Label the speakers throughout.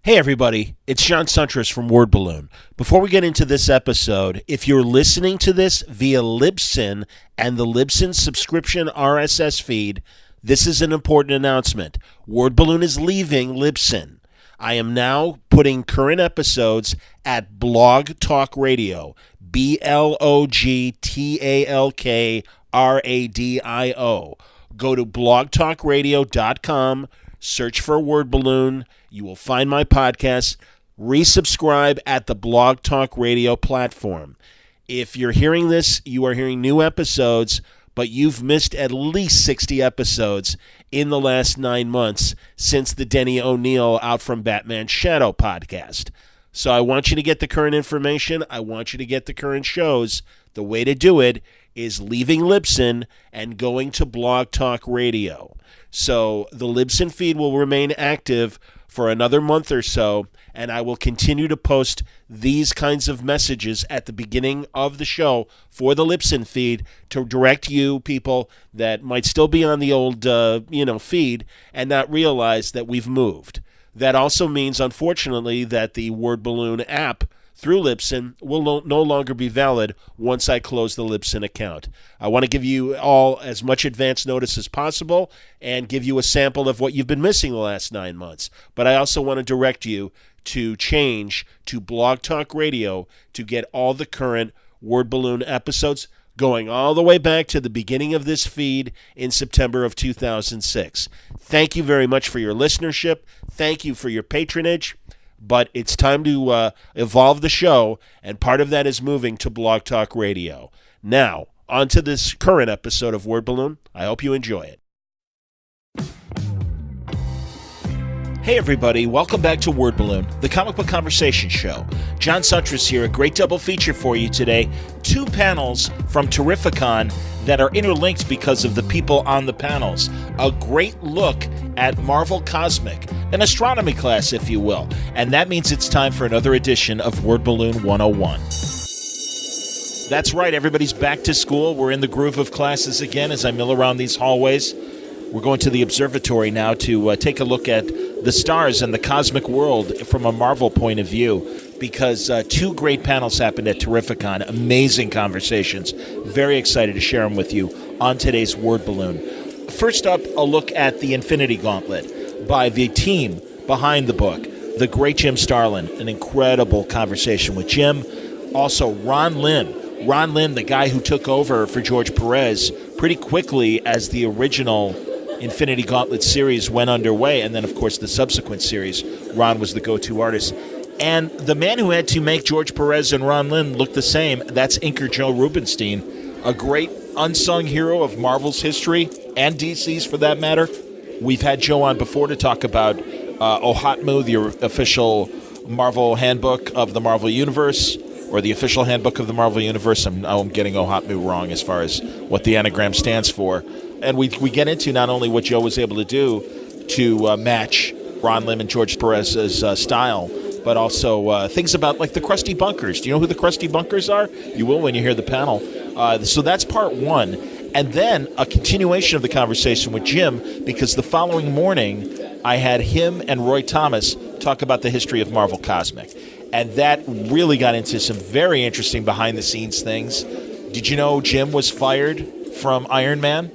Speaker 1: Hey everybody, it's John Suntress from Word Balloon. Before we get into this episode, if you're listening to this via Libsyn and the Libsyn subscription RSS feed, this is an important announcement. Word Balloon is leaving Libsyn. I am now putting current episodes at Blog Talk Radio, BLOGTALKRADIO. Go to blogtalkradio.com, search for Word Balloon. You will find my podcast. Resubscribe at the Blog Talk Radio platform. If you're hearing this, you are hearing new episodes, but you've missed at least 60 episodes in the last 9 months since the Denny O'Neil Out from Batman's Shadow podcast. So I want you to get the current information. I want you to get the current shows. The way to do it is leaving Libsyn and going to Blog Talk Radio. So the Libsyn feed will remain active for another month or so, and I will continue to post these kinds of messages at the beginning of the show for the Libsyn feed to direct you people that might still be on the old feed and not realize that we've moved. That also means, unfortunately, that the Word Balloon app through Libsyn will no longer be valid once I close the Libsyn account. I want to give you all as much advance notice as possible and give you a sample of what you've been missing the last 9 months. But I also want to direct you to change to Blog Talk Radio to get all the current Word Balloon episodes going all the way back to the beginning of this feed in September of 2006. Thank you very much for your listenership. Thank you for your patronage. But it's time to evolve the show, and part of that is moving to Blog Talk Radio. Now, on to this current episode of Word Balloon. I hope you enjoy it. Hey everybody, welcome back to Word Balloon, the comic book conversation show. John Suntress here, a great double feature for you today. 2 panels from Terrificon that are interlinked because of the people on the panels. A great look at Marvel Cosmic, an astronomy class, if you will. And that means it's time for another edition of Word Balloon 101. That's right, everybody's back to school. We're in the groove of classes again as I mill around these hallways. We're going to the observatory now to take a look at the stars and the cosmic world from a Marvel point of view, because 2 great panels happened at Terrificon. Amazing conversations. Very excited to share them with you on today's Word Balloon. First up, a look at the Infinity Gauntlet by the team behind the book, the great Jim Starlin. An incredible conversation with Jim. Also, Ron Lim. Ron Lim, the guy who took over for George Perez pretty quickly as the original Infinity Gauntlet series went underway, and then, of course, the subsequent series. Ron was the go-to artist. And the man who had to make George Perez and Ron Lim look the same, that's inker Joe Rubenstien, a great unsung hero of Marvel's history, and DC's for that matter. We've had Joe on before to talk about OHOTMU, the official Marvel handbook of the Marvel Universe, or the official handbook of the Marvel Universe. I'm getting OHOTMU wrong as far as what the anagram stands for. And we get into not only what Joe was able to do to match Ron Lim and George Perez's style, but also things about like the Krusty Bunkers. Do you know who the Krusty Bunkers are? You will when you hear the panel. So that's part 1. And then a continuation of the conversation with Jim, because the following morning I had him and Roy Thomas talk about the history of Marvel Cosmic. And that really got into some very interesting behind-the-scenes things. Did you know Jim was fired from Iron Man?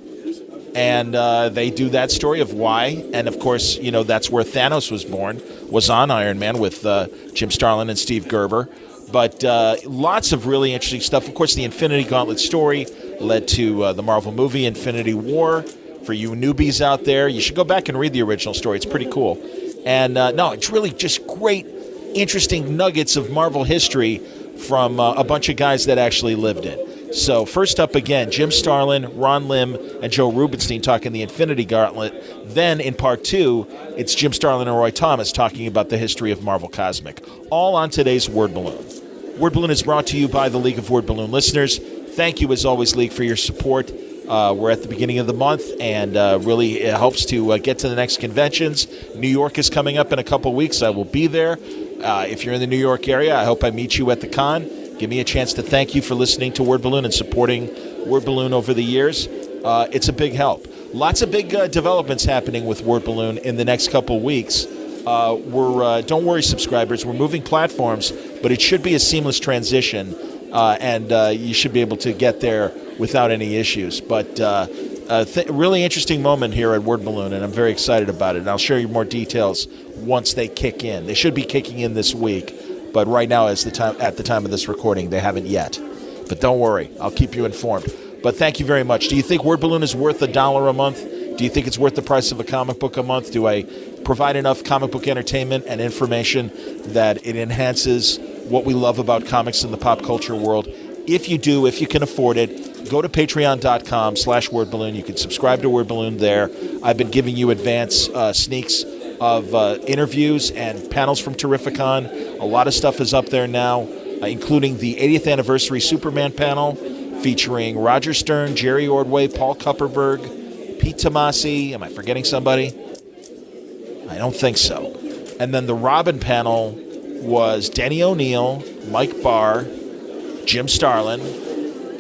Speaker 1: And they do that story of why. And, of course, you know, that's where Thanos was born, was on Iron Man with Jim Starlin and Steve Gerber. But lots of really interesting stuff. Of course, the Infinity Gauntlet story led to the Marvel movie Infinity War. For you newbies out there, you should go back and read the original story. It's pretty cool. And, no, it's really just great, interesting nuggets of Marvel history from a bunch of guys that actually lived it. So first up again, Jim Starlin, Ron Lim, and Joe Rubenstien talking the Infinity Gauntlet. Then in part 2, it's Jim Starlin and Roy Thomas talking about the history of Marvel Cosmic. All on today's Word Balloon. Word Balloon is brought to you by the League of Word Balloon listeners. Thank you, as always, League, for your support. We're at the beginning of the month, and really it helps to get to the next conventions. New York is coming up in a couple weeks. I will be there. If you're in the New York area, I hope I meet you at the con. Give me a chance to thank you for listening to Word Balloon and supporting Word Balloon over the years. It's a big help. Lots of big developments happening with Word Balloon in the next couple weeks. don't worry, subscribers. We're moving platforms, but it should be a seamless transition, and you should be able to get there without any issues. But really interesting moment here at Word Balloon, and I'm very excited about it. And I'll share you more details once they kick in. They should be kicking in this week, but right now, at the time of this recording, they haven't yet. But don't worry, I'll keep you informed. But thank you very much. Do you think Word Balloon is worth $1 a month? Do you think it's worth the price of a comic book a month? Do I provide enough comic book entertainment and information that it enhances what we love about comics in the pop culture world? If you do, if you can afford it, go to patreon.com/wordballoon. You can subscribe to Word Balloon there. I've been giving you advance sneaks of interviews and panels from Terrificon. A lot of stuff is up there now, including the 80th anniversary Superman panel featuring Roger Stern, Jerry Ordway, Paul Kupperberg, Pete Tomasi. Am I forgetting somebody? I don't think so. And then the Robin panel was Denny O'Neil, Mike Barr, Jim Starlin,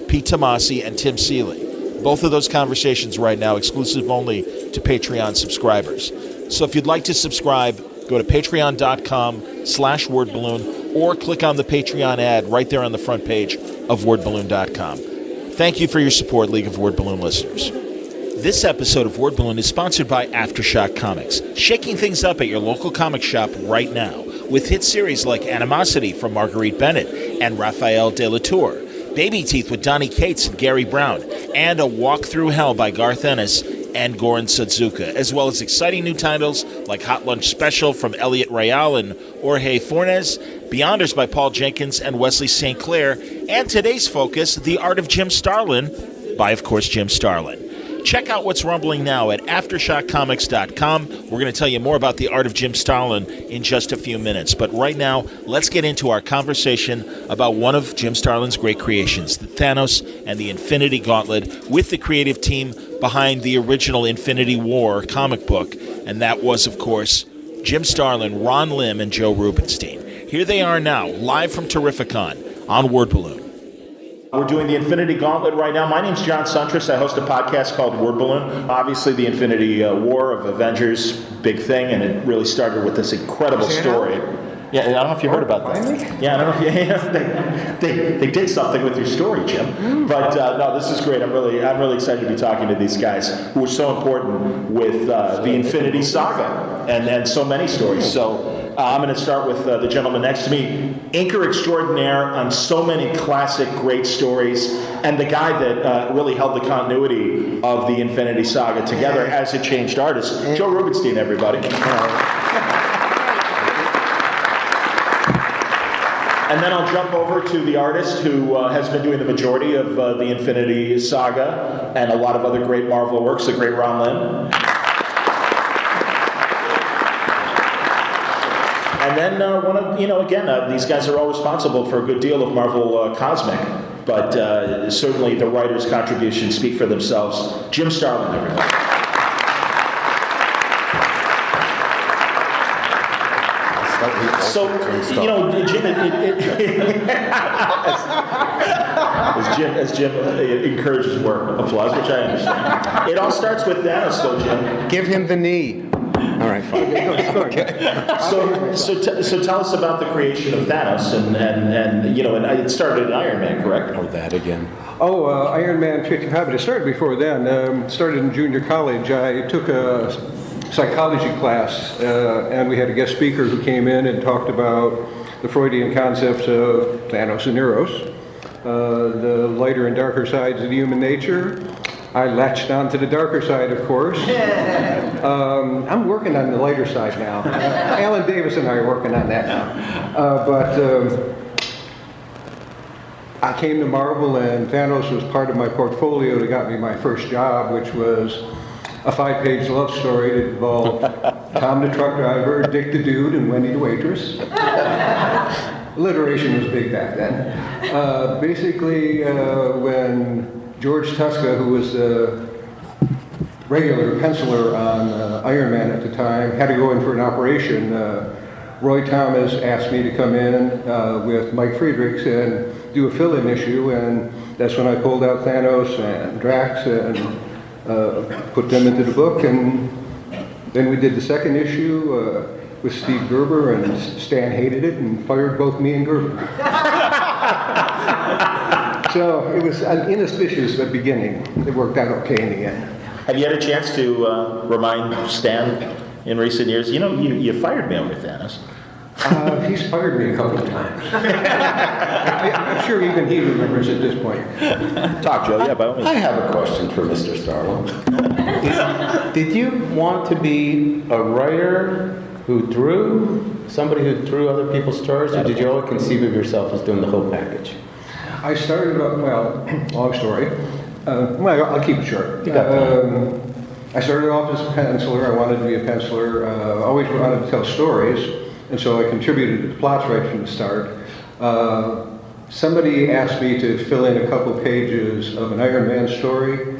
Speaker 1: Pete Tomasi, and Tim Seeley. Both of those conversations right now exclusive only to Patreon subscribers. So if you'd like to subscribe, go to patreon.com/wordballoon or click on the Patreon ad right there on the front page of wordballoon.com. Thank you for your support, League of Word Balloon listeners. This episode of Word Balloon is sponsored by Aftershock Comics, shaking things up at your local comic shop right now with hit series like Animosity from Marguerite Bennett and Raphael De La Tour, Baby Teeth with Donnie Cates and Gary Brown, and A Walk Through Hell by Garth Ennis and Goran Sudzuka, as well as exciting new titles like Hot Lunch Special from Elliot Rayal and Jorge Fornes, Beyonders by Paul Jenkins and Wesley St. Clair, and today's focus, The Art of Jim Starlin by, of course, Jim Starlin. Check out what's rumbling now at AftershockComics.com. We're going to tell you more about The Art of Jim Starlin in just a few minutes. But right now, let's get into our conversation about one of Jim Starlin's great creations, the Thanos and the Infinity Gauntlet, with the creative team behind the original Infinity War comic book. And that was, of course, Jim Starlin, Ron Lim, and Joe Rubenstien. Here they are now, live from Terrificon on Word Balloon. We're doing the Infinity Gauntlet right now. My name's John Suntress. I host a podcast called Word Balloon. Obviously, the Infinity War of Avengers, big thing, and it really started with this incredible story. Yeah, I don't know if you heard about that. Yeah, I don't know if they did something with your story, Jim. But no, this is great. I'm really excited to be talking to these guys who are so important with the Infinity Saga and so many stories. So I'm going to start with the gentleman next to me, inker extraordinaire on so many classic great stories, and the guy that really held the continuity of the Infinity Saga together as it changed artists, Joe Rubenstien, everybody. And then I'll jump over to the artist who has been doing the majority of the Infinity Saga and a lot of other great Marvel works, the great Ron Lim. And then these guys are all responsible for a good deal of Marvel Cosmic, but certainly the writers' contributions speak for themselves. Jim Starlin, everybody. So, Jim, as Jim encourages more applause, which I understand. It all starts with Thanos, though, Jim.
Speaker 2: Give him the knee. All right, fine.
Speaker 3: Okay.
Speaker 1: So tell us about the creation of Thanos, and it started in Iron Man, correct?
Speaker 3: Or that again.
Speaker 2: Iron Man 55, but it started before then. Started in junior college. I took a psychology class, and we had a guest speaker who came in and talked about the Freudian concepts of Thanos and Eros, the lighter and darker sides of human nature. I latched onto the darker side, of course. I'm working on the lighter side now. Alan Davis and I are working on that now. But I came to Marvel, and Thanos was part of my portfolio that got me my first job, which was a 5-page love story that involved Tom the truck driver, Dick the dude, and Wendy the waitress. Alliteration was big back then. Basically, when George Tuska, who was the regular penciler on Iron Man at the time, had to go in for an operation, Roy Thomas asked me to come in with Mike Friedrichs and do a fill-in issue, and that's when I pulled out Thanos and Drax and put them into the book, and then we did the second issue. with Steve Gerber, and Stan hated it and fired both me and Gerber. So it was an inauspicious beginning. It worked out okay in the end.
Speaker 1: Have you had a chance to remind Stan in recent years? You know, you fired me over Thanos.
Speaker 2: He's fired me a couple of times. I'm sure even he remembers at this point.
Speaker 1: Talk, Joe. Yeah, by all means.
Speaker 3: I have a question for Mr. Starlin. Did you want to be a writer who drew, somebody who drew other people's stories, or did you always conceive of yourself as doing the whole package?
Speaker 2: I started off, well, long story. Well, I'll keep it short.
Speaker 3: You got
Speaker 2: I started off as a penciler. I wanted to be a penciler. Always wanted to tell stories. And so I contributed to the plots right from the start. Somebody asked me to fill in a couple pages of an Iron Man story,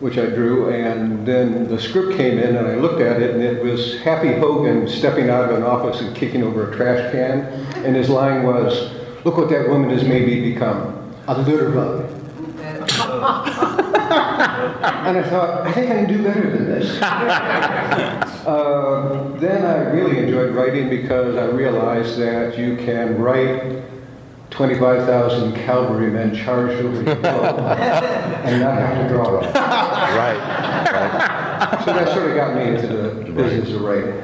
Speaker 2: which I drew, and then the script came in and I looked at it, and it was Happy Hogan stepping out of an office and kicking over a trash can, and his line was, "Look what that woman has made me become, a litter bug." And I thought, I think I can do better than this. Then I really enjoyed writing because I realized that you can write 25,000 cavalrymen charged over the globe and not have to draw it.
Speaker 3: Right.
Speaker 2: So that sort of got me into the business of writing.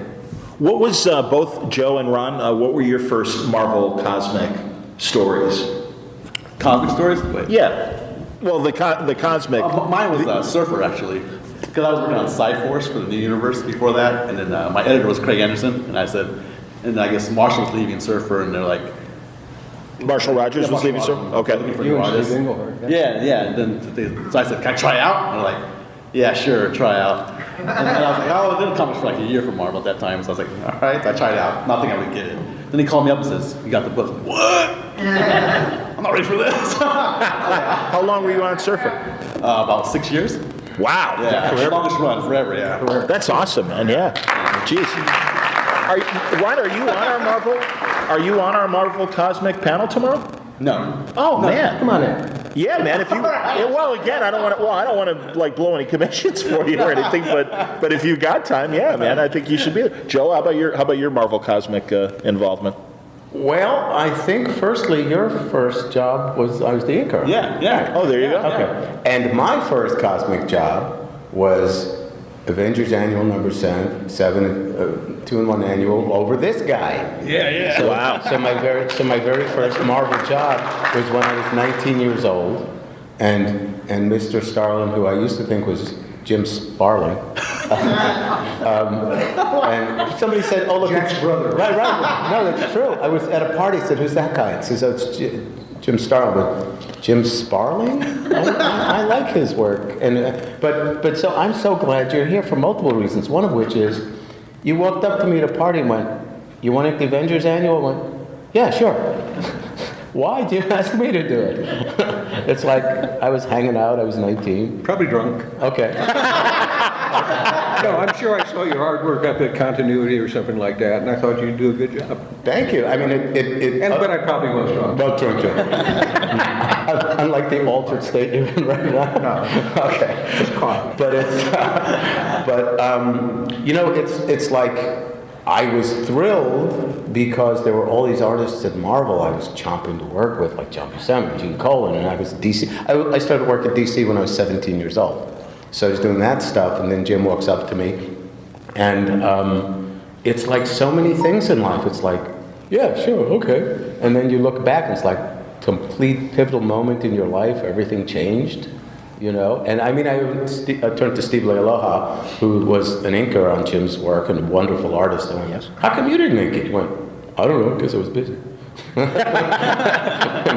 Speaker 1: What was, both Joe and Ron, what were your first Marvel Cosmic stories?
Speaker 4: Cosmic stories? Wait.
Speaker 1: Yeah. Well, the cosmic.
Speaker 4: Mine was Surfer, actually. Because I was working on Cyforce for the New Universe before that, and then my editor was Craig Anderson, and I said, and I guess Marshall was leaving Surfer, and they're like...
Speaker 1: Marshall Rogers was leaving Surfer? Okay.
Speaker 4: Looking for
Speaker 2: You
Speaker 4: new
Speaker 2: and
Speaker 4: artists.
Speaker 2: Steve Englehart.
Speaker 4: Yeah. And then so I said, can I try out? And they're like, yeah, sure, try out. And I was like, oh, it didn't come for like a year for Marvel at that time, so I was like, all right, I tried it out. Not thinking I would get it. Then he called me up and says, you got the book. What? I'm not ready for this.
Speaker 1: How long were you on Surfer?
Speaker 4: About 6 years.
Speaker 1: Wow.
Speaker 4: Yeah, longest run, forever, yeah.
Speaker 1: That's awesome, man. Yeah. Jeez. Ron, are you on our Marvel Cosmic panel tomorrow?
Speaker 4: No.
Speaker 1: Oh, man.
Speaker 2: Come on in.
Speaker 1: Yeah, man. If you, well, again, I don't want to like blow any commissions for you or anything, but if you got time, yeah, man, I think you should be there. Joe, how about your Marvel Cosmic involvement?
Speaker 3: Well, I think firstly, your first job was, I was the inker.
Speaker 4: Yeah.
Speaker 1: Oh, there you go.
Speaker 3: Okay. And my first cosmic job was Avengers Annual number 7, 2-in-1 annual over this guy.
Speaker 4: Yeah.
Speaker 3: So,
Speaker 1: Wow.
Speaker 3: So my very first Marvel job was when I was 19 years old, and Mr. Starlin, who I used to think was Jim Starlin, and somebody said, "Oh, look,
Speaker 2: Jack's brother."
Speaker 3: Right. No, that's true. I was at a party. Said, "Who's that guy?" It says, "Oh, it's Jim Starlin." But Jim Sparling? I like his work, and but so I'm so glad you're here for multiple reasons. One of which is, you walked up to me at a party and went, "You want to the Avengers Annual?" I went, "Yeah, sure." Why did you ask me to do it? It's like I was hanging out. I was 19.
Speaker 2: Probably drunk.
Speaker 3: Okay.
Speaker 2: No, I'm sure I saw your hard work up at Continuity or something like that, and I thought you'd do a good job.
Speaker 3: Thank you. I mean,
Speaker 2: But I probably was drunk.
Speaker 3: Well, drunk. Unlike the altered state you're in right now.
Speaker 2: No.
Speaker 3: Okay.
Speaker 2: Just caught.
Speaker 3: But you know, it's like I was thrilled because there were all these artists at Marvel I was chomping to work with, like John Buscema, Gene Colan, and I was at DC. I started work at DC when I was 17 years old. So I was doing that stuff, and then Jim walks up to me, and it's like so many things in life. It's like, yeah, sure, okay. And then you look back, and it's like complete pivotal moment in your life. Everything changed, you know. And I mean, I turned to Steve Lealoha, who was an inker on Jim's work and a wonderful artist. And I went, yes. How come you didn't ink it? He went, I don't know, because I was busy. And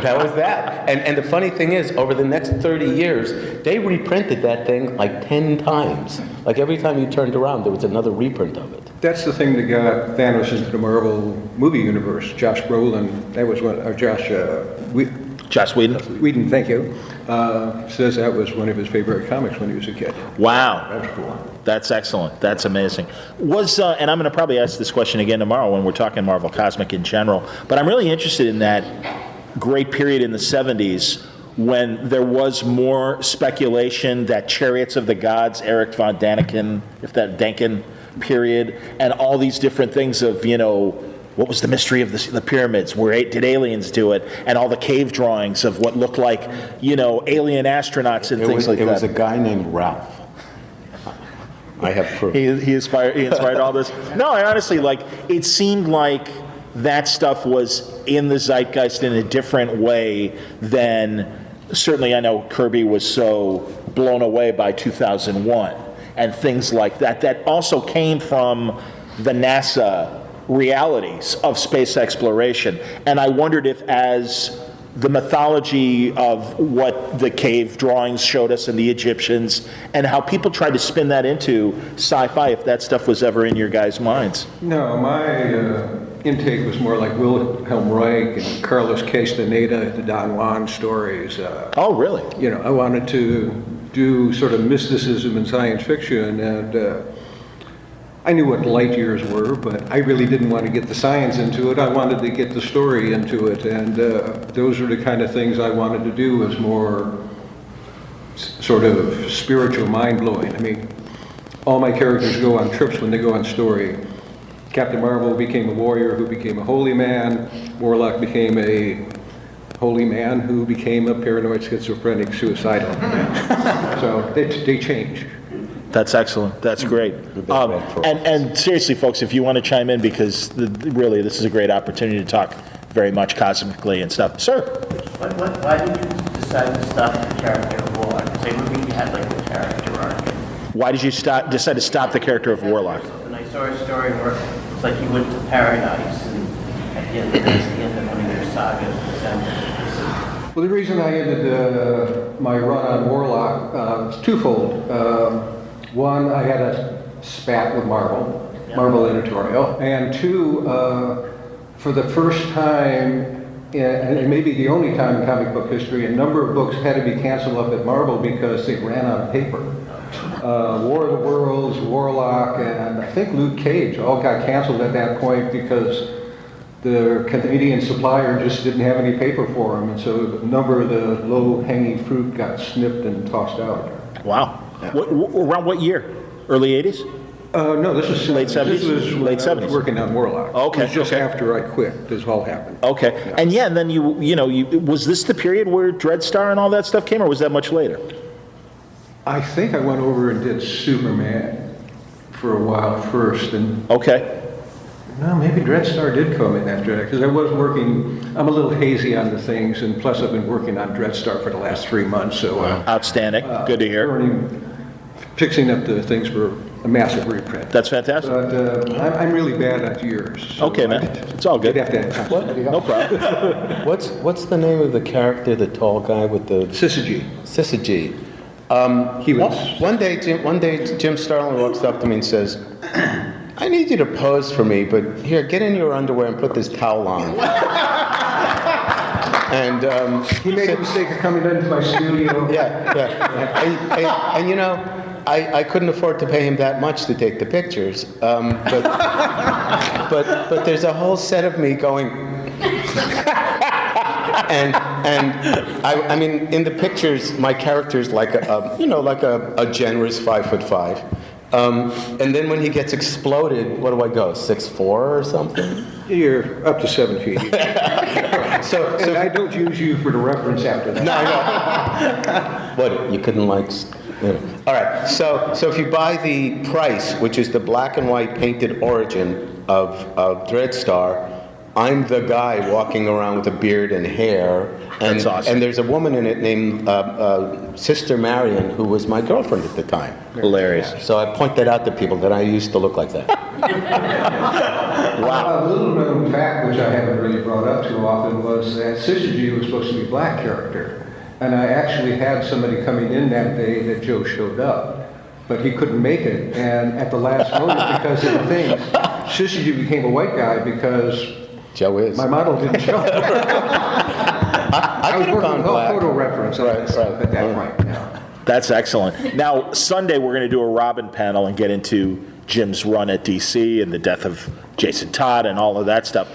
Speaker 3: that was that. And the funny thing is, over the next 30 years, they reprinted that thing like 10 times. Like every time you turned around, there was another reprint of it.
Speaker 2: That's the thing that got Thanos into the Marvel movie universe. Josh Brolin, that was one, or Josh Whedon, thank you, says that was one of his favorite comics when he was a kid.
Speaker 1: Wow.
Speaker 2: That's cool.
Speaker 1: That's excellent. That's amazing. And I'm going to probably ask this question again tomorrow when we're talking Marvel Cosmic in general, but I'm really interested in that great period in the 70s when there was more speculation that Chariots of the Gods, Eric von Daniken, period, and all these different things of, what was the mystery of the pyramids? Did aliens do it? And all the cave drawings of what looked like, alien astronauts and things like that.
Speaker 3: It was a guy named Ralph. I have proof.
Speaker 1: He inspired all this. No, I honestly, it seemed like that stuff was in the zeitgeist in a different way than, certainly I know Kirby was so blown away by 2001 and things like that. That also came from the NASA realities of space exploration. And I wondered if, as the mythology of what the cave drawings showed us and the Egyptians, and how people tried to spin that into sci-fi, if that stuff was ever in your guys' minds.
Speaker 2: No, my intake was more like Wilhelm Reich and Carlos Castaneda, the Don Juan stories.
Speaker 1: Oh, really?
Speaker 2: I wanted to do sort of mysticism and science fiction, and I knew what light years were, but I really didn't want to get the science into it. I wanted to get the story into it, and those are the kind of things I wanted to do, was more sort of spiritual, mind-blowing. I mean, all my characters go on trips when they go on story. Captain Marvel became a warrior who became a holy man. Warlock became a holy man who became a paranoid, schizophrenic, suicidal. So they change.
Speaker 1: That's excellent. That's great. And seriously, folks, if you want to chime in, because really this is a great opportunity to talk very much cosmically and stuff. Sir?
Speaker 5: Why did you decide to stop the character of Warlock? Because I remember you had like a character arc.
Speaker 1: Why did you decide to stop the character of Warlock?
Speaker 5: And I saw a story where it's like you went to paradise, and at the end of that's the end of one of your sagas.
Speaker 2: Well, the reason I ended my run on Warlock was twofold. One, I had a spat with Marvel editorial, and two, for the first time, and maybe the only time in comic book history, a number of books had to be canceled up at Marvel because they ran out of paper. War of the Worlds, Warlock, and I think Luke Cage all got canceled at that point because the Canadian supplier just didn't have any paper for them, and so a number of the low-hanging fruit got snipped and tossed out.
Speaker 1: Wow. Yeah. Around what year? Early 80s?
Speaker 2: No, this was
Speaker 1: late 70s.
Speaker 2: This was when
Speaker 1: late 70s.
Speaker 2: I was working on Warlock.
Speaker 1: Okay.
Speaker 2: It was just after I quit. This all happened.
Speaker 1: Okay.
Speaker 2: Yeah.
Speaker 1: And then you was this the period where Dreadstar and all that stuff came, or was that much later?
Speaker 2: I think I went over and did Superman for a while first, and
Speaker 1: okay.
Speaker 2: No, maybe Dreadstar did come in after that, because I was working. I'm a little hazy on the things, and plus I've been working on Dreadstar for the last 3 months. So
Speaker 1: outstanding. Good to hear.
Speaker 2: Fixing up the things for a massive reprint.
Speaker 1: That's fantastic.
Speaker 2: But I'm really bad at years. So
Speaker 1: okay, man. It's all good.
Speaker 2: You'd have to ask somebody else.
Speaker 1: No problem.
Speaker 3: What's the name of the character, the tall guy with the
Speaker 2: Syzygy.
Speaker 3: Syzygy.
Speaker 2: He was
Speaker 3: one day Jim Starlin walks up to me and says, "I need you to pose for me, but here, get in your underwear and put this towel on." And
Speaker 2: he made the mistake of coming into my studio.
Speaker 3: Yeah. And I couldn't afford to pay him that much to take the pictures, but there's a whole set of me going, and I mean, in the pictures, my character's like a generous 5'5", and then when he gets exploded, what do I go, 6'4" or something?
Speaker 2: You're up to 7 feet. So I don't use you for the reference after that.
Speaker 3: No. What, you couldn't All right, so if you buy the Price, which is the black and white painted origin of Dreadstar, I'm the guy walking around with a beard and hair. And,
Speaker 1: that's awesome.
Speaker 3: And there's a woman in it named Sister Marion, who was my girlfriend at the time.
Speaker 1: Hilarious.
Speaker 3: So I point that out to people that I used to look like that.
Speaker 2: Wow. A little known fact, which I haven't really brought up too often, was that Syzygy was supposed to be a black character. And I actually had somebody coming in that day that Joe showed up, but he couldn't make it. And at the last moment, because of the things, Syzygy became a white guy because
Speaker 3: Joe is.
Speaker 2: My model didn't show.
Speaker 3: I
Speaker 2: was
Speaker 3: could have
Speaker 2: working
Speaker 3: gone
Speaker 2: with
Speaker 3: black.
Speaker 2: photo reference at that point. Yeah.
Speaker 1: That's excellent. Now, Sunday, we're going to do a Robin panel and get into Jim's run at DC and the death of Jason Todd and all of that stuff.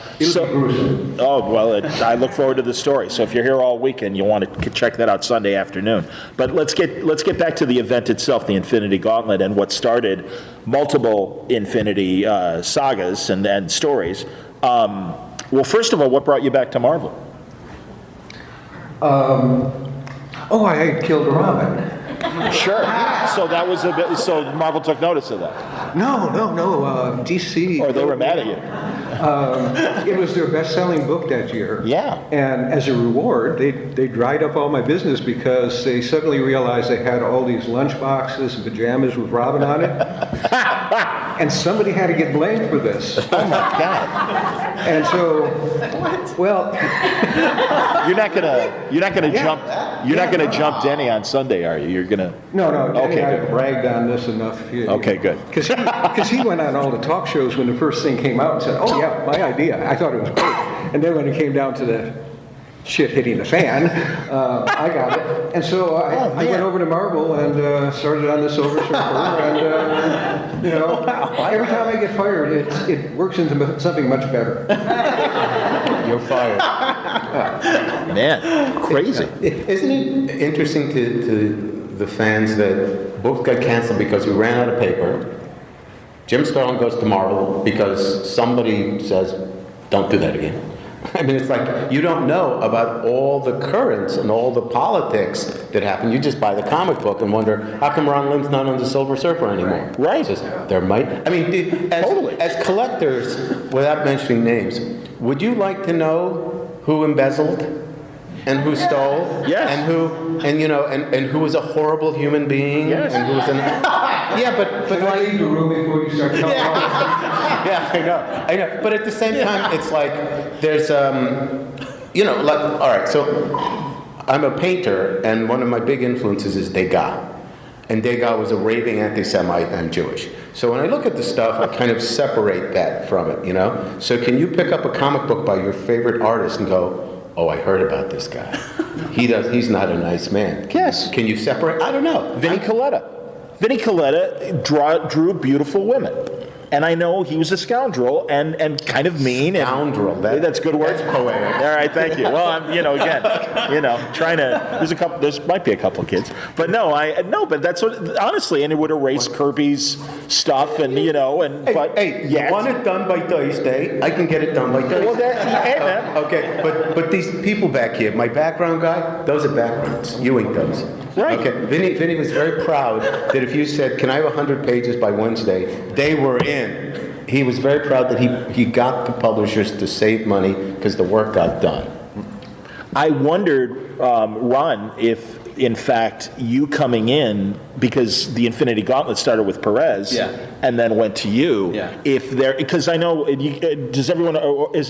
Speaker 1: Oh, well, I look forward to the story. So if you're here all weekend, you'll want to check that out Sunday afternoon. But let's get back to the event itself, the Infinity Gauntlet, and what started multiple Infinity sagas and stories. Well, first of all, what brought you back to Marvel?
Speaker 2: I had killed Robin.
Speaker 1: Sure. So that was a bit. So Marvel took notice of that.
Speaker 2: No. DC.
Speaker 1: Or they were mad at you.
Speaker 2: It was their best-selling book that year.
Speaker 1: Yeah.
Speaker 2: And as a reward, they dried up all my business because they suddenly realized they had all these lunch boxes and pajamas with Robin on it. And somebody had to get blamed for this.
Speaker 1: Oh my God.
Speaker 2: And so, well,
Speaker 1: You're not gonna jump Denny on Sunday, are you? You're gonna.
Speaker 2: no,
Speaker 1: Okay,
Speaker 2: Danny, I
Speaker 1: good.
Speaker 2: bragged on this enough.
Speaker 1: Okay, good.
Speaker 2: Because he went on all the talk shows when the first thing came out and said, "Oh yeah, my idea. I thought it was great." And then when it came down to the shit hitting the fan, I got it. And so I went over to Marvel and started on the Silver Surfer. And every time I get fired, it works into something much better.
Speaker 3: You're fired.
Speaker 1: Man, crazy.
Speaker 3: Isn't it interesting to the fans that books got canceled because we ran out of paper? Jim Starlin goes to Marvel because somebody says, don't do that again. I mean, it's like you don't know about all the currents and all the politics that happen. You just buy the comic book and wonder, how come Ron Lim's not on the Silver Surfer anymore?
Speaker 1: Right.
Speaker 3: It's just, there might. I mean,
Speaker 1: Totally.
Speaker 3: as collectors, without mentioning names, would you like to know who embezzled and who stole?
Speaker 1: Yes.
Speaker 3: And who was a horrible human being?
Speaker 1: Yes.
Speaker 3: And who was an but
Speaker 2: Can I leave the room before you start telling
Speaker 3: yeah, I know. But at the same time, it's like there's, all right. So I'm a painter, and one of my big influences is Degas. And Degas was a raving anti-Semite, and I'm Jewish. So when I look at the stuff, I kind of separate that from it, So can you pick up a comic book by your favorite artist and go, oh, I heard about this guy. He's not a nice man.
Speaker 1: Yes.
Speaker 3: Can you separate? I don't know.
Speaker 1: Vinnie Coletta. Vinnie Coletta drew beautiful women. And I know he was a scoundrel and kind of mean.
Speaker 3: Scoundrel.
Speaker 1: That's a good word.
Speaker 3: That's poetic.
Speaker 1: All right, thank you. Well, I'm, trying to. There might be a couple of kids, but but that's what honestly, and it would erase Kirby's stuff, and
Speaker 3: Hey,
Speaker 1: yes.
Speaker 3: you want it done by Thursday? I can get it done by Thursday.
Speaker 1: Well, hey, man.
Speaker 3: Okay, but these people back here, my background guy, those are backgrounds. You ain't those.
Speaker 1: Right.
Speaker 3: Okay. Vinny was very proud that if you said, "Can I have 100 pages by Wednesday?" they were in. He was very proud that he got the publishers to save money because the work got done.
Speaker 1: I wondered, Ron, if in fact you coming in, because the Infinity Gauntlet started with Perez and then went to you.
Speaker 4: Yeah.
Speaker 1: Because I know, is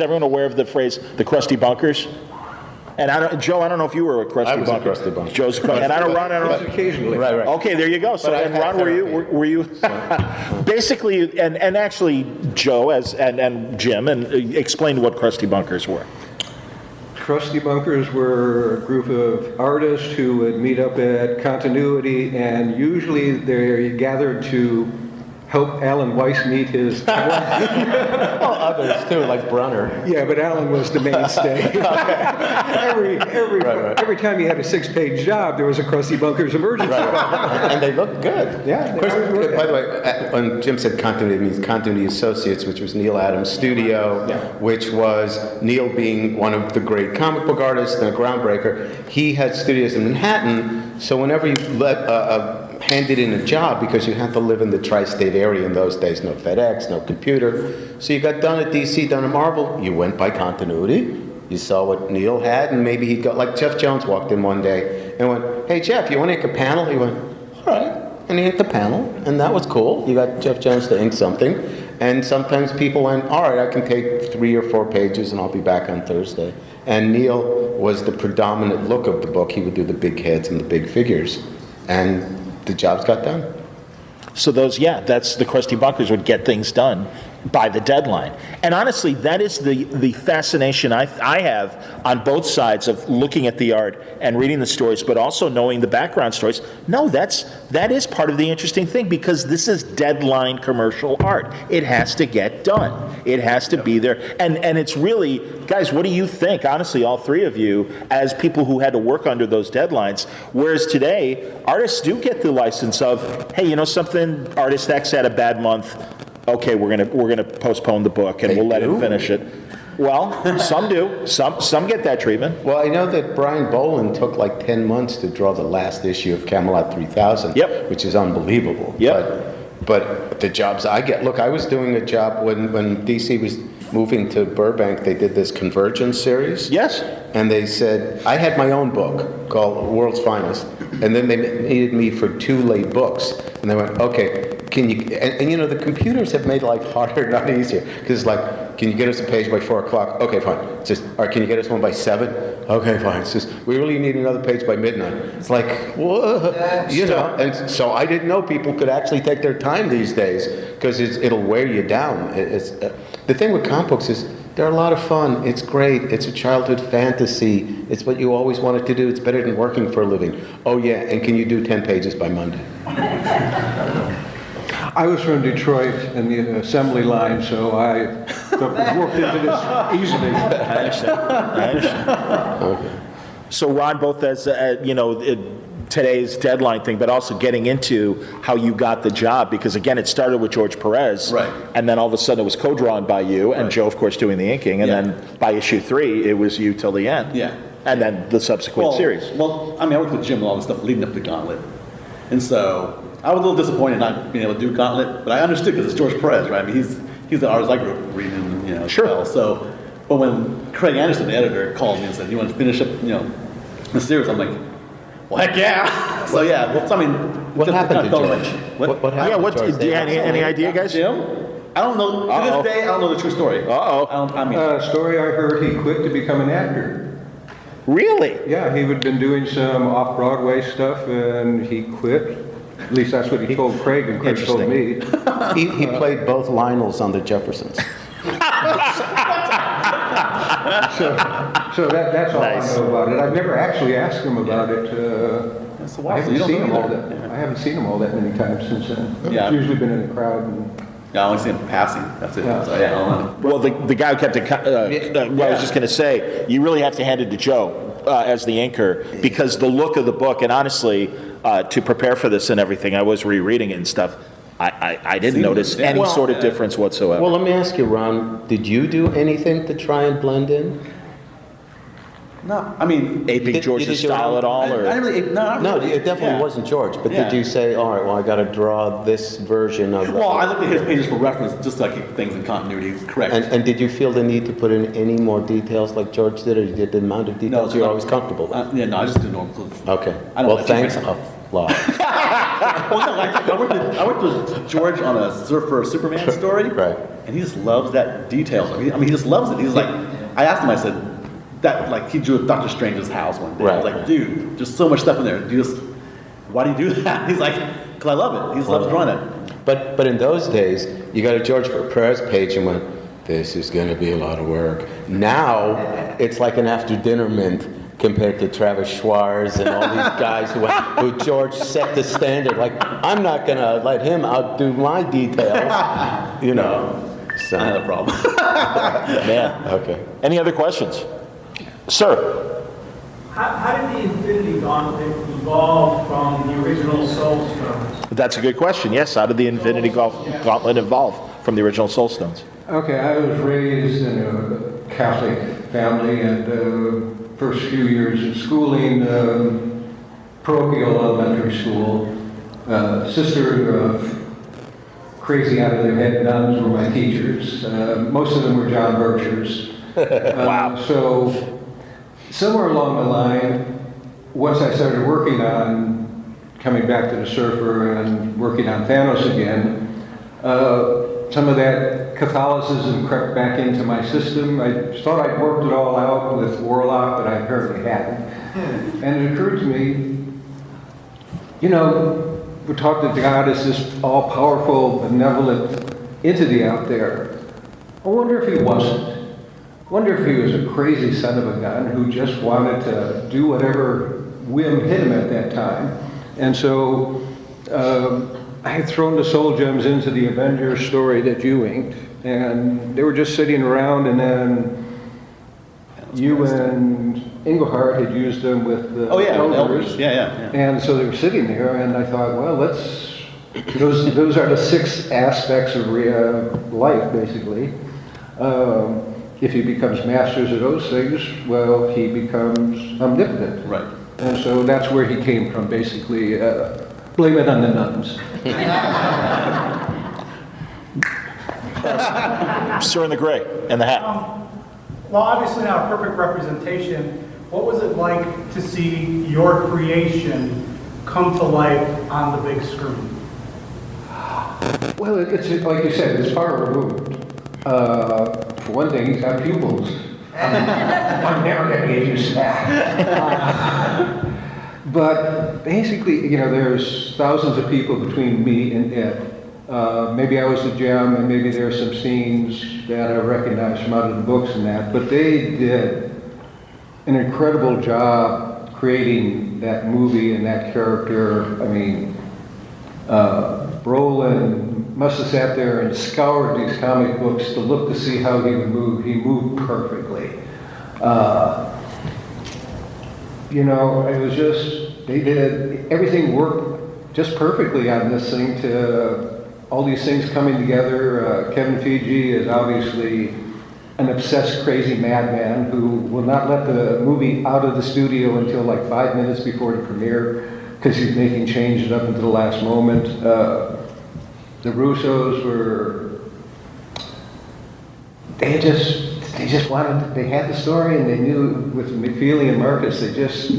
Speaker 1: everyone aware of the phrase the crusty bunkers? And Joe, I don't know if you were a crusty
Speaker 3: I was a
Speaker 1: bunker.
Speaker 3: crusty bunker.
Speaker 1: Joe's a crusty. And Ron, I don't know.
Speaker 2: occasionally.
Speaker 3: Right.
Speaker 1: Okay, there you go. So,
Speaker 3: But
Speaker 1: and
Speaker 3: I've had
Speaker 1: Ron, were you basically, and actually, Joe and Jim, and explained what crusty bunkers were.
Speaker 2: Crusty bunkers were a group of artists who would meet up at Continuity, and usually they gathered to help Alan Weiss meet his...
Speaker 3: Well, others too, like Brunner.
Speaker 2: Yeah, but Alan was the mainstay. Every time you had a 6-page job, there was a Crusty Bunkers emergency.
Speaker 3: Right. And they looked good.
Speaker 2: Yeah.
Speaker 3: Of course, by the way, when Jim said continuity, it means Continuity Associates, which was Neil Adams' studio, which was Neil being one of the great comic book artists and a groundbreaker. He had studios in Manhattan, so whenever you handed in a job, because you had to live in the tri-state area in those days, no FedEx, no computer. So you got done at DC, done at Marvel, you went by Continuity, you saw what Neil had, and maybe he'd go, like Jeff Jones walked in one day and went, hey Jeff, you want to ink a panel? He went, all right. And he inked the panel, and that was cool. You got Jeff Jones to ink something. And sometimes people went, all right, I can take 3 or 4 pages and I'll be back on Thursday. And Neil was the predominant look of the book. He would do the big heads and the big figures. And the jobs got done.
Speaker 1: So that's the crusty bunkers would get things done. by the deadline. And honestly, that is the fascination I have on both sides of looking at the art and reading the stories, but also knowing the background stories. No, that is part of the interesting thing, because this is deadline commercial art. It has to get done. It has to be there. And it's really, guys, what do you think, honestly, all three of you, as people who had to work under those deadlines? Whereas today, artists do get the license of, hey, you know something, artist X had a bad month. Okay, we're gonna postpone the book and we'll let him finish it. Well, some do. Some get that treatment.
Speaker 3: Well, I know that Brian Boland took like 10 months to draw the last issue of Camelot 3000,
Speaker 1: Yep.
Speaker 3: which is unbelievable.
Speaker 1: Yep.
Speaker 3: But the jobs I get, look, I was doing a job when DC was moving to Burbank. They did this Convergence series.
Speaker 1: Yes.
Speaker 3: And they said, I had my own book called World's Finest, and then they needed me for 2 late books. And they went, okay, can you, and you know, the computers have made life harder, not easier. Because it's like, can you get us a page by 4 o'clock? Okay, fine. It's just, all right, can you get us one by 7? Okay, fine. It's just, we really need another page by midnight. It's like, whoa, you know. And so I didn't know people could actually take their time these days, because it'll wear you down. The thing with comic books is, they're a lot of fun. It's great. It's a childhood fantasy. It's what you always wanted to do. It's better than working for a living. Oh yeah, and can you do 10 pages by Monday?
Speaker 2: I was from Detroit in the assembly line, so I worked into this easily.
Speaker 1: I understand.
Speaker 3: Okay.
Speaker 1: So Ron, both as today's deadline thing, but also getting into how you got the job, because again, it started with George Perez,
Speaker 4: Right.
Speaker 1: And then all of a sudden it was co-drawn by you and
Speaker 4: Right.
Speaker 1: Joe, of course, doing the inking, and
Speaker 4: Yeah.
Speaker 1: then by issue 3, it was you till the end.
Speaker 4: Yeah.
Speaker 1: And then the subsequent series.
Speaker 4: Well, I mean, I worked with Jim and all this stuff leading up to Gauntlet. And so I was a little disappointed not being able to do Gauntlet, but I understood because it's George Perez, right? I mean, he's the artist I grew up reading, as
Speaker 1: Sure.
Speaker 4: well. So, but when Craig Anderson, the editor, called me and said, you want to finish up, the series, I'm like, well, heck yeah. So yeah, well, so, I mean,
Speaker 3: What
Speaker 4: just
Speaker 3: happened to
Speaker 4: kind of
Speaker 3: George?
Speaker 4: What?
Speaker 3: What happened
Speaker 1: Yeah,
Speaker 3: to
Speaker 1: what?
Speaker 3: George?
Speaker 1: Any idea, guys?
Speaker 4: Jim? I don't know.
Speaker 1: Uh-oh.
Speaker 4: To this day, I don't know the true story.
Speaker 1: Uh-oh.
Speaker 4: I mean,
Speaker 2: Story I heard, he quit to become an actor.
Speaker 1: Really?
Speaker 2: Yeah, he had been doing some off-Broadway stuff, and he quit. At least that's what he told Craig, and Craig told me.
Speaker 3: He played both Lionels on the Jeffersons.
Speaker 2: So that's all
Speaker 1: Nice.
Speaker 2: I know about it. I've never actually asked him about it.
Speaker 4: That's a
Speaker 2: I
Speaker 4: while, so
Speaker 2: haven't
Speaker 4: you don't
Speaker 2: seen
Speaker 4: know
Speaker 2: him all
Speaker 4: either.
Speaker 2: that. I haven't seen him all that many times since then.
Speaker 4: Yeah.
Speaker 2: He's usually been in the crowd. And,
Speaker 4: I only see him passing. That's it.
Speaker 2: Yeah.
Speaker 4: So yeah, I don't know.
Speaker 1: Well, the guy who kept it, I was just going to say, you really have to hand it to Joe as the inker, because the look of the book, and honestly, to prepare for this and everything, I was rereading it and stuff, I didn't notice any
Speaker 3: Well,
Speaker 1: sort of difference whatsoever.
Speaker 3: Well, let me ask you, Ron, did you do anything to try and blend in?
Speaker 4: No, I mean,
Speaker 1: Aping
Speaker 3: did-
Speaker 1: George's
Speaker 3: did you-
Speaker 1: style at all?
Speaker 4: I
Speaker 1: Or?
Speaker 4: didn't really, no,
Speaker 3: No,
Speaker 4: really,
Speaker 3: it definitely
Speaker 4: yeah.
Speaker 3: wasn't George, but
Speaker 4: Yeah.
Speaker 3: did you say, all right, well, I got to draw this version of...
Speaker 4: Well, I looked at his pages for reference, just to keep things in continuity correct.
Speaker 3: And did you feel the need to put in any more details like George did, or you did the amount of details
Speaker 4: it's
Speaker 3: you're
Speaker 4: not-
Speaker 3: always comfortable with?
Speaker 4: Yeah, no, I just do normal.
Speaker 3: Okay.
Speaker 4: I don't
Speaker 3: Well,
Speaker 4: let you
Speaker 3: thanks
Speaker 4: make-
Speaker 3: a lot.
Speaker 4: Well, no, I worked with George on a Surfer Superman story.
Speaker 3: Right.
Speaker 4: And he just loves that detail. I mean, he just loves it. He's like, I asked him, I said, that, like, he drew Dr. Strange's house one day. I was
Speaker 3: Right.
Speaker 4: like, dude, there's so much stuff in there. Why do you do that? He's like, because I love it. He just loves drawing it.
Speaker 3: But in those days, you got a George Perez page and went, this is going to be a lot of work. Now, it's like an after-dinner mint compared to Travis Schwartz and all these guys who George set the standard. Like, I'm not going to let him outdo my details, So,
Speaker 4: I had a problem.
Speaker 1: Man.
Speaker 3: okay.
Speaker 1: Any other questions? Sir?
Speaker 6: How did the Infinity Gauntlet evolve from the original Soul Stones?
Speaker 1: That's a good question. Yes, how did the Infinity Gauntlet evolve from the original Soul Stones?
Speaker 2: okay, I was raised in a Catholic family, and first few years of schooling, parochial elementary school, sister of crazy out of their head nuns were my teachers. Most of them were John Birchers.
Speaker 1: Wow.
Speaker 2: So somewhere along the line, once I started working on coming back to the Surfer and working on Thanos again, some of that Catholicism crept back into my system. I thought I'd worked it all out with Warlock, but I apparently hadn't. And it occurred to me, we talk that God is this all-powerful, benevolent into the out there. I wonder if he wasn't. Wonder if he was a crazy son of a gun who just wanted to do whatever whim hit him at that time. And so I had thrown the Soul Gems into the Avengers story that you inked, and they were just sitting around, and then you and Engelhardt had used them with the elders.
Speaker 4: Yeah.
Speaker 2: And so they were sitting there, and I thought, well, those are the 6 aspects of life, basically. If he becomes masters of those things, well, he becomes omnipotent.
Speaker 4: Right.
Speaker 2: And so that's where he came from, basically. Blame it on the nuns.
Speaker 1: Sir in the gray and the hat.
Speaker 6: Well, obviously not a perfect representation. What was it like to see your creation come to life on the big screen?
Speaker 2: Well, it's like you said, it's far removed. For one thing, he's got pupils. I'm never going to get used to that. But basically, there's thousands of people between me and Ed. Maybe I was the gem, and maybe there are some scenes that I recognize from out of the books and that, but they did an incredible job creating that movie and that character. I mean, Brolin must have sat there and scoured these comic books to look to see how he would move. He moved perfectly. It was just, they did, everything worked just perfectly on this thing to all these things coming together. Kevin Feige is obviously an obsessed, crazy madman who will not let the movie out of the studio until like 5 minutes before the premiere because he's making changes up until the last moment. The Russos were, they just wanted, they had the story, and they knew with McFeely and Marcus, they just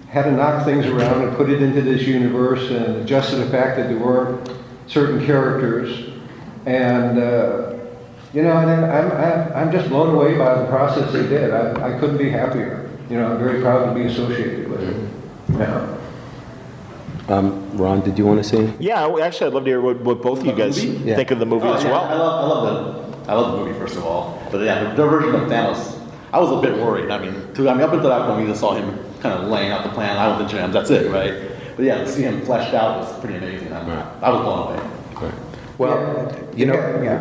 Speaker 2: had to knock things around and put it into this universe and adjust to the fact that there weren't certain characters. And, I'm just blown away by the process they did. I couldn't be happier. I'm very proud to be associated with it. Yeah.
Speaker 3: Ron, did you want to say?
Speaker 1: Yeah, actually, I'd love to hear what both of you guys think of the movie as well.
Speaker 4: I love the movie, first of all. But yeah, the version of Thanos, I was a bit worried. I mean, up until that point, we just saw him kind of laying out the plan. I went to gems, that's it, right? But yeah, to see him fleshed out was pretty amazing. I was blown away.
Speaker 3: Right. Well,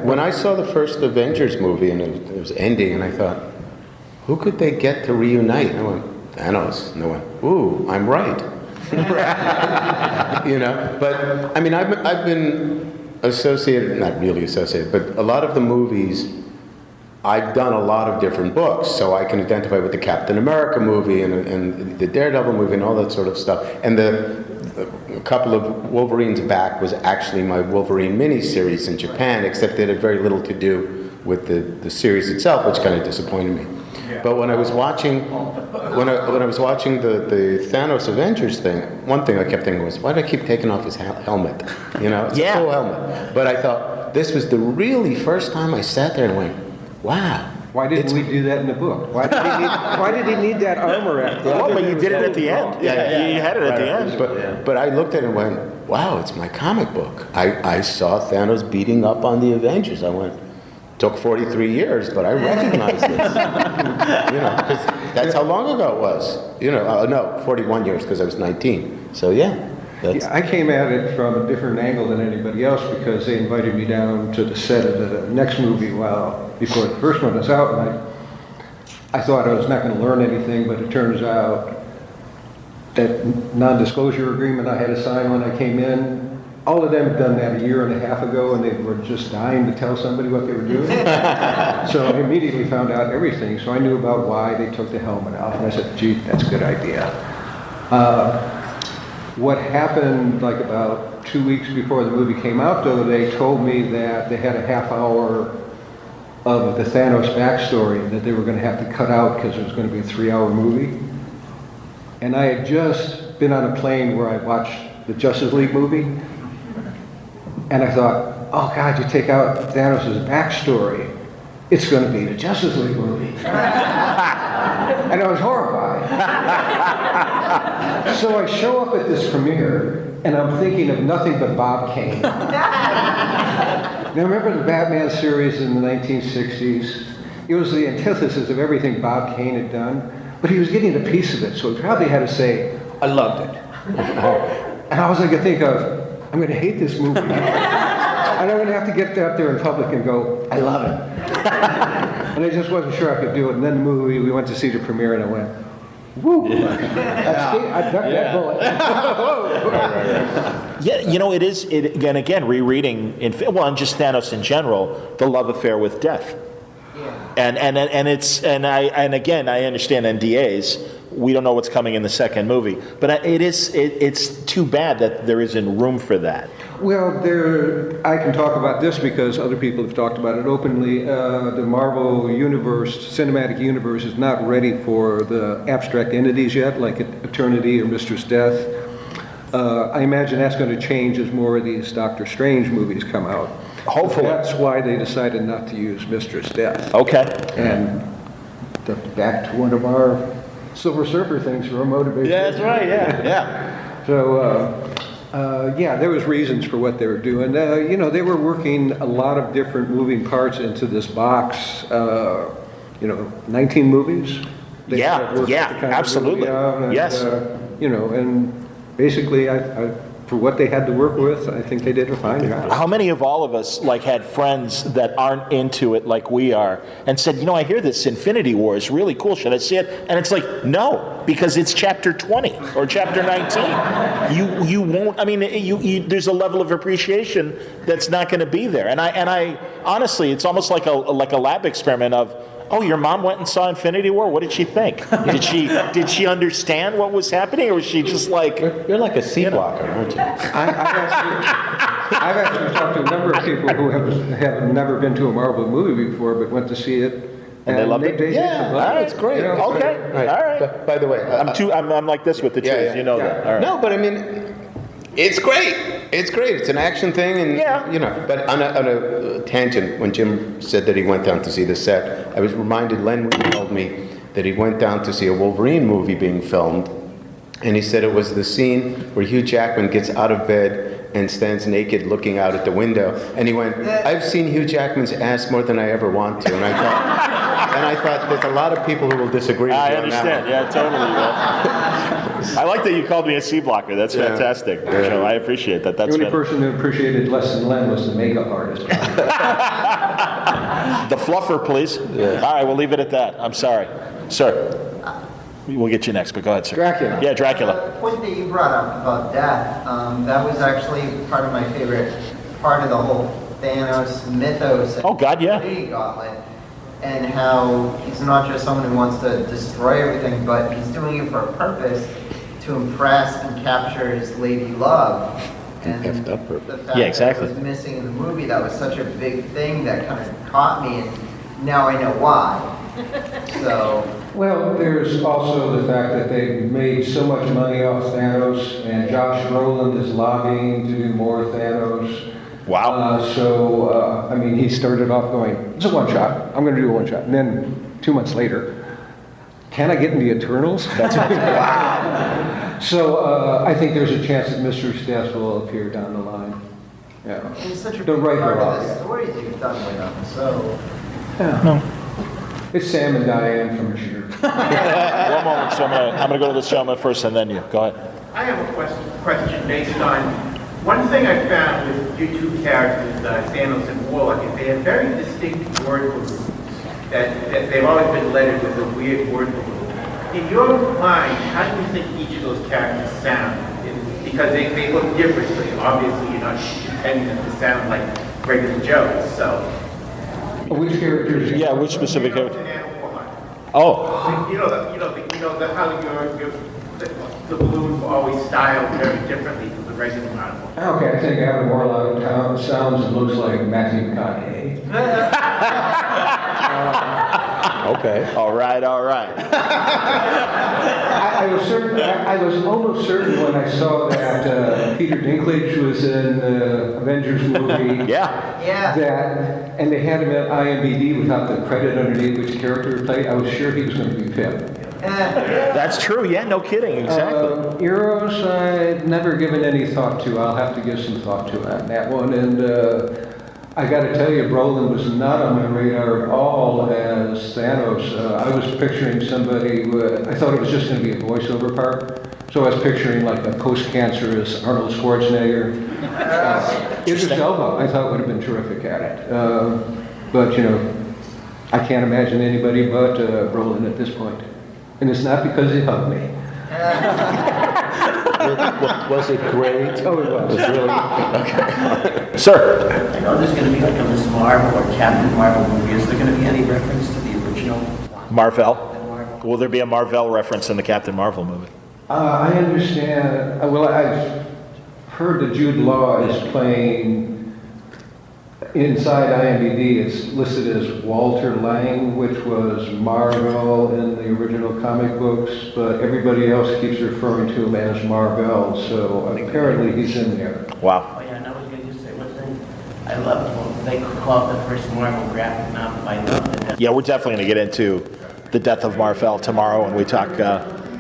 Speaker 3: when I saw the first Avengers movie and it was ending, and I thought, who could they get to reunite? I went, Thanos. And I went, ooh, I'm right. But I mean, I've been associated, not really associated, but a lot of the movies, I've done a lot of different books, so I can identify with the Captain America movie and the Daredevil movie and all that sort of stuff. And a couple of Wolverines back was actually my Wolverine miniseries in Japan, except it had very little to do with the series itself, which kind of disappointed me. But when I was watching, when I was watching the Thanos Avengers thing, one thing I kept thinking was, why do I keep taking off his helmet? It's a cool helmet. But I thought this was the really first time I sat there and went, wow.
Speaker 2: Why didn't we do that in the book? Why did he need that armor at the end?
Speaker 1: Well, but you did it at the end. Yeah, you had it at the end.
Speaker 3: But I looked at it and went, wow, it's my comic book. I saw Thanos beating up on the Avengers. I went, took 43 years, but I recognize this. Because that's how long ago it was. No, 41 years because I was 19. So yeah.
Speaker 2: I came at it from a different angle than anybody else because they invited me down to the set of the next movie before the first one was out, and I thought I was not going to learn anything, but it turns out that non-disclosure agreement I had to sign when I came in, all of them had done that a year and a half ago, and they were just dying to tell somebody what they were doing. So I immediately found out everything, so I knew about why they took the helmet off, and I said, gee, that's a good idea. What happened like about 2 weeks before the movie came out, though, they told me that they had a half hour of the Thanos backstory that they were going to have to cut out because it was going to be a 3-hour movie. And I had just been on a plane where I watched the Justice League movie, and I thought, oh God, you take out Thanos' backstory, it's going to be the Justice League movie. And I was horrified. So I show up at this premiere, and I'm thinking of nothing but Bob Kane. Now, remember the Batman series in the 1960s? It was the antithesis of everything Bob Kane had done, but he was getting a piece of it, so he probably had to say, I loved it. And all I could think of, I'm going to hate this movie. And I'm going to have to get out there in public and go, I love it. And I just wasn't sure I could do it. And then the movie, we went to see the premiere, and I went, woo! I ducked that bullet.
Speaker 1: Yeah, you know, it is, again, rereading, and just Thanos in general, the love affair with death. And again, I understand NDAs. We don't know what's coming in the second movie, but it's too bad that there isn't room for that.
Speaker 2: Well, I can talk about this because other people have talked about it openly. The Marvel universe, cinematic universe, is not ready for the abstract entities yet, like Eternity or Mistress Death. I imagine that's going to change as more of these Doctor Strange movies come out.
Speaker 1: Hopefully.
Speaker 2: That's why they decided not to use Mistress Death.
Speaker 1: Okay.
Speaker 2: And back to one of our Silver Surfer things for a motivation.
Speaker 1: Yeah, that's right, yeah.
Speaker 2: So, there was reasons for what they were doing. They were working a lot of different moving parts into this box. 19 movies. They
Speaker 1: absolutely. Yes.
Speaker 2: And basically, for what they had to work with, I think they did a fine job.
Speaker 1: How many of all of us had friends that aren't into it like we are and said, I hear this Infinity War is really cool. Should I see it? And it's like, no, because it's chapter 20 or chapter 19. You won't. I mean, there's a level of appreciation that's not going to be there. And I honestly, it's almost like a lab experiment of, oh, your mom went and saw Infinity War? What did she think? Did she understand what was happening, or was she just like...
Speaker 3: You're like a C blocker, aren't you?
Speaker 2: I've actually talked to a number of people who have never been to a Marvel movie before, but went to see it.
Speaker 1: And they loved it?
Speaker 2: Yeah,
Speaker 1: all right, it's great. Okay,
Speaker 3: Right.
Speaker 1: all right.
Speaker 3: By the way,
Speaker 1: I'm like this with the trees, you know that. All right.
Speaker 3: No, but I mean, it's great. It's great. It's an action thing, and But on a tangent, when Jim said that he went down to see the set, I was reminded. Len told me that he went down to see a Wolverine movie being filmed, and he said it was the scene where Hugh Jackman gets out of bed and stands naked, looking out at the window, and he went, "I've seen Hugh Jackman's ass more than I ever want to," and I thought there's a lot of people who will disagree with you on that
Speaker 1: understand.
Speaker 3: one.
Speaker 1: Yeah, totally. I like that you called me a C blocker. That's fantastic. Joe, I appreciate that. That's
Speaker 2: the only person who appreciated less than Len was the makeup artist.
Speaker 1: The fluffer, please. Yeah. All right, we'll leave it at that. I'm sorry. Sir, we'll get you next, but go ahead, sir.
Speaker 2: Dracula.
Speaker 1: Yeah, Dracula.
Speaker 7: The point that you brought up about death, that was actually part of my favorite part of the whole Thanos mythos.
Speaker 1: Oh, God, yeah.
Speaker 7: Gauntlet, and how he's not just someone who wants to destroy everything, but he's doing it for a purpose to impress and capture his lady love. And the fact
Speaker 1: exactly.
Speaker 7: that it was missing in the movie, that was such a big thing that kind of caught me, and now I know why. So.
Speaker 2: Well, there's also the fact that they made so much money off Thanos, and Josh Brolin is lobbying to do more Thanos.
Speaker 1: Wow.
Speaker 2: He started off going, it's a one shot, I'm going to do a one shot. And then 2 months later, can I get in the Eternals? That's wow. So I think there's a chance that Mr. Death will appear down the line. Yeah.
Speaker 7: It's such a
Speaker 2: Don't
Speaker 7: big
Speaker 2: write
Speaker 7: part
Speaker 2: her
Speaker 7: of
Speaker 2: off
Speaker 7: the
Speaker 2: yet.
Speaker 7: stories you've done with them, so.
Speaker 2: Yeah.
Speaker 1: No.
Speaker 2: It's Sam and Diane from Shooter.
Speaker 1: One moment, so I'm going to go to this gentleman first, and then you. Go ahead.
Speaker 8: I have a question based on one thing I found with you two characters, Thanos and Warlock, is they have very distinct word balloons. That they've always been lettered with a weird word balloon. In your mind, how do you think each of those characters sound? Because they look different, so obviously you're not intending them to sound like regular Joes. So.
Speaker 2: Which characters?
Speaker 1: Yeah, which specific character?
Speaker 8: Oh. How the balloons were always styled very differently from the regular model.
Speaker 2: Okay, I think Adam Warlock sounds and looks like Matthew McConaughey.
Speaker 3: Okay.
Speaker 1: All right.
Speaker 2: I was almost certain when I saw that Peter Dinklage was in the Avengers movie.
Speaker 7: Yeah.
Speaker 2: And they had him at IMDb without the credit underneath which character he played. I was sure he was going to be Pip.
Speaker 1: That's true. Yeah, no kidding. Exactly.
Speaker 2: Eros, I've never given any thought to. I'll have to give some thought to on that one. And I got to tell you, Brolin was not on my radar at all as Thanos. I was picturing somebody, I thought it was just going to be a voiceover part. So I was picturing like a post-cancerous Arnold Schwarzenegger. Idris Elba, I thought would have been terrific at it. But, you know, I can't imagine anybody but Brolin at this point. And it's not because he hugged me.
Speaker 3: Was it great?
Speaker 2: Oh, it was.
Speaker 3: Really? Okay.
Speaker 1: Sir.
Speaker 5: I know there's going to be like a Miss Marvel or Captain Marvel movie. Is there going to be any reference to the original?
Speaker 1: Marvel.
Speaker 5: Marvel?
Speaker 1: Will there be a Marvel reference in the Captain Marvel movie?
Speaker 2: I understand. Well, I've heard that Jude Law is playing, inside IMDb, it's listed as Walter Lang, which was Marvel in the original comic books, but everybody else keeps referring to him as Marvel, so apparently he's in there.
Speaker 1: Wow.
Speaker 5: Oh yeah, and I was going to just say one thing. I loved when they called the first Marvel graphic novel. I loved it.
Speaker 1: Yeah, we're definitely going to get into the death of Marvel tomorrow when we talk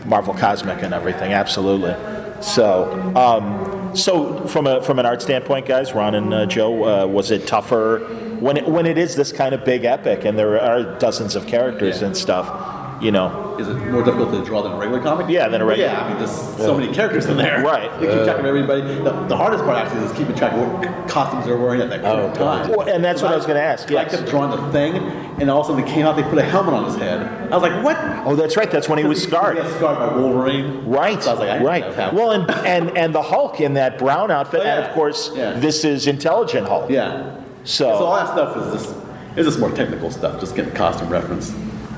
Speaker 1: Marvel Cosmic and everything. Absolutely. So, so from an art standpoint, guys, Ron and Joe, was it tougher when it is this kind of big epic and there are dozens of characters and stuff? You know,
Speaker 4: Is it more difficult to draw than a regular comic?
Speaker 1: Yeah, than a regular.
Speaker 4: Yeah, I mean, there's so many characters in there.
Speaker 1: Right.
Speaker 4: You keep track of everybody. The hardest part actually is keeping track of what costumes they're wearing at that current time.
Speaker 1: Well, and that's what I was going to ask.
Speaker 4: I kept drawing the Thing, and all of a sudden they came out, they put a helmet on his head. I was like, what?
Speaker 1: Oh, that's right. That's when he was scarred.
Speaker 4: He got scarred by Wolverine.
Speaker 1: Right,
Speaker 4: So I was like, I
Speaker 1: right.
Speaker 4: know how-
Speaker 1: Well, and the Hulk in that brown outfit,
Speaker 4: Oh, yeah.
Speaker 1: and of course,
Speaker 4: Yeah.
Speaker 1: this is Intelligent Hulk.
Speaker 4: Yeah.
Speaker 1: So-
Speaker 4: all that stuff is just more technical stuff, just getting costume reference.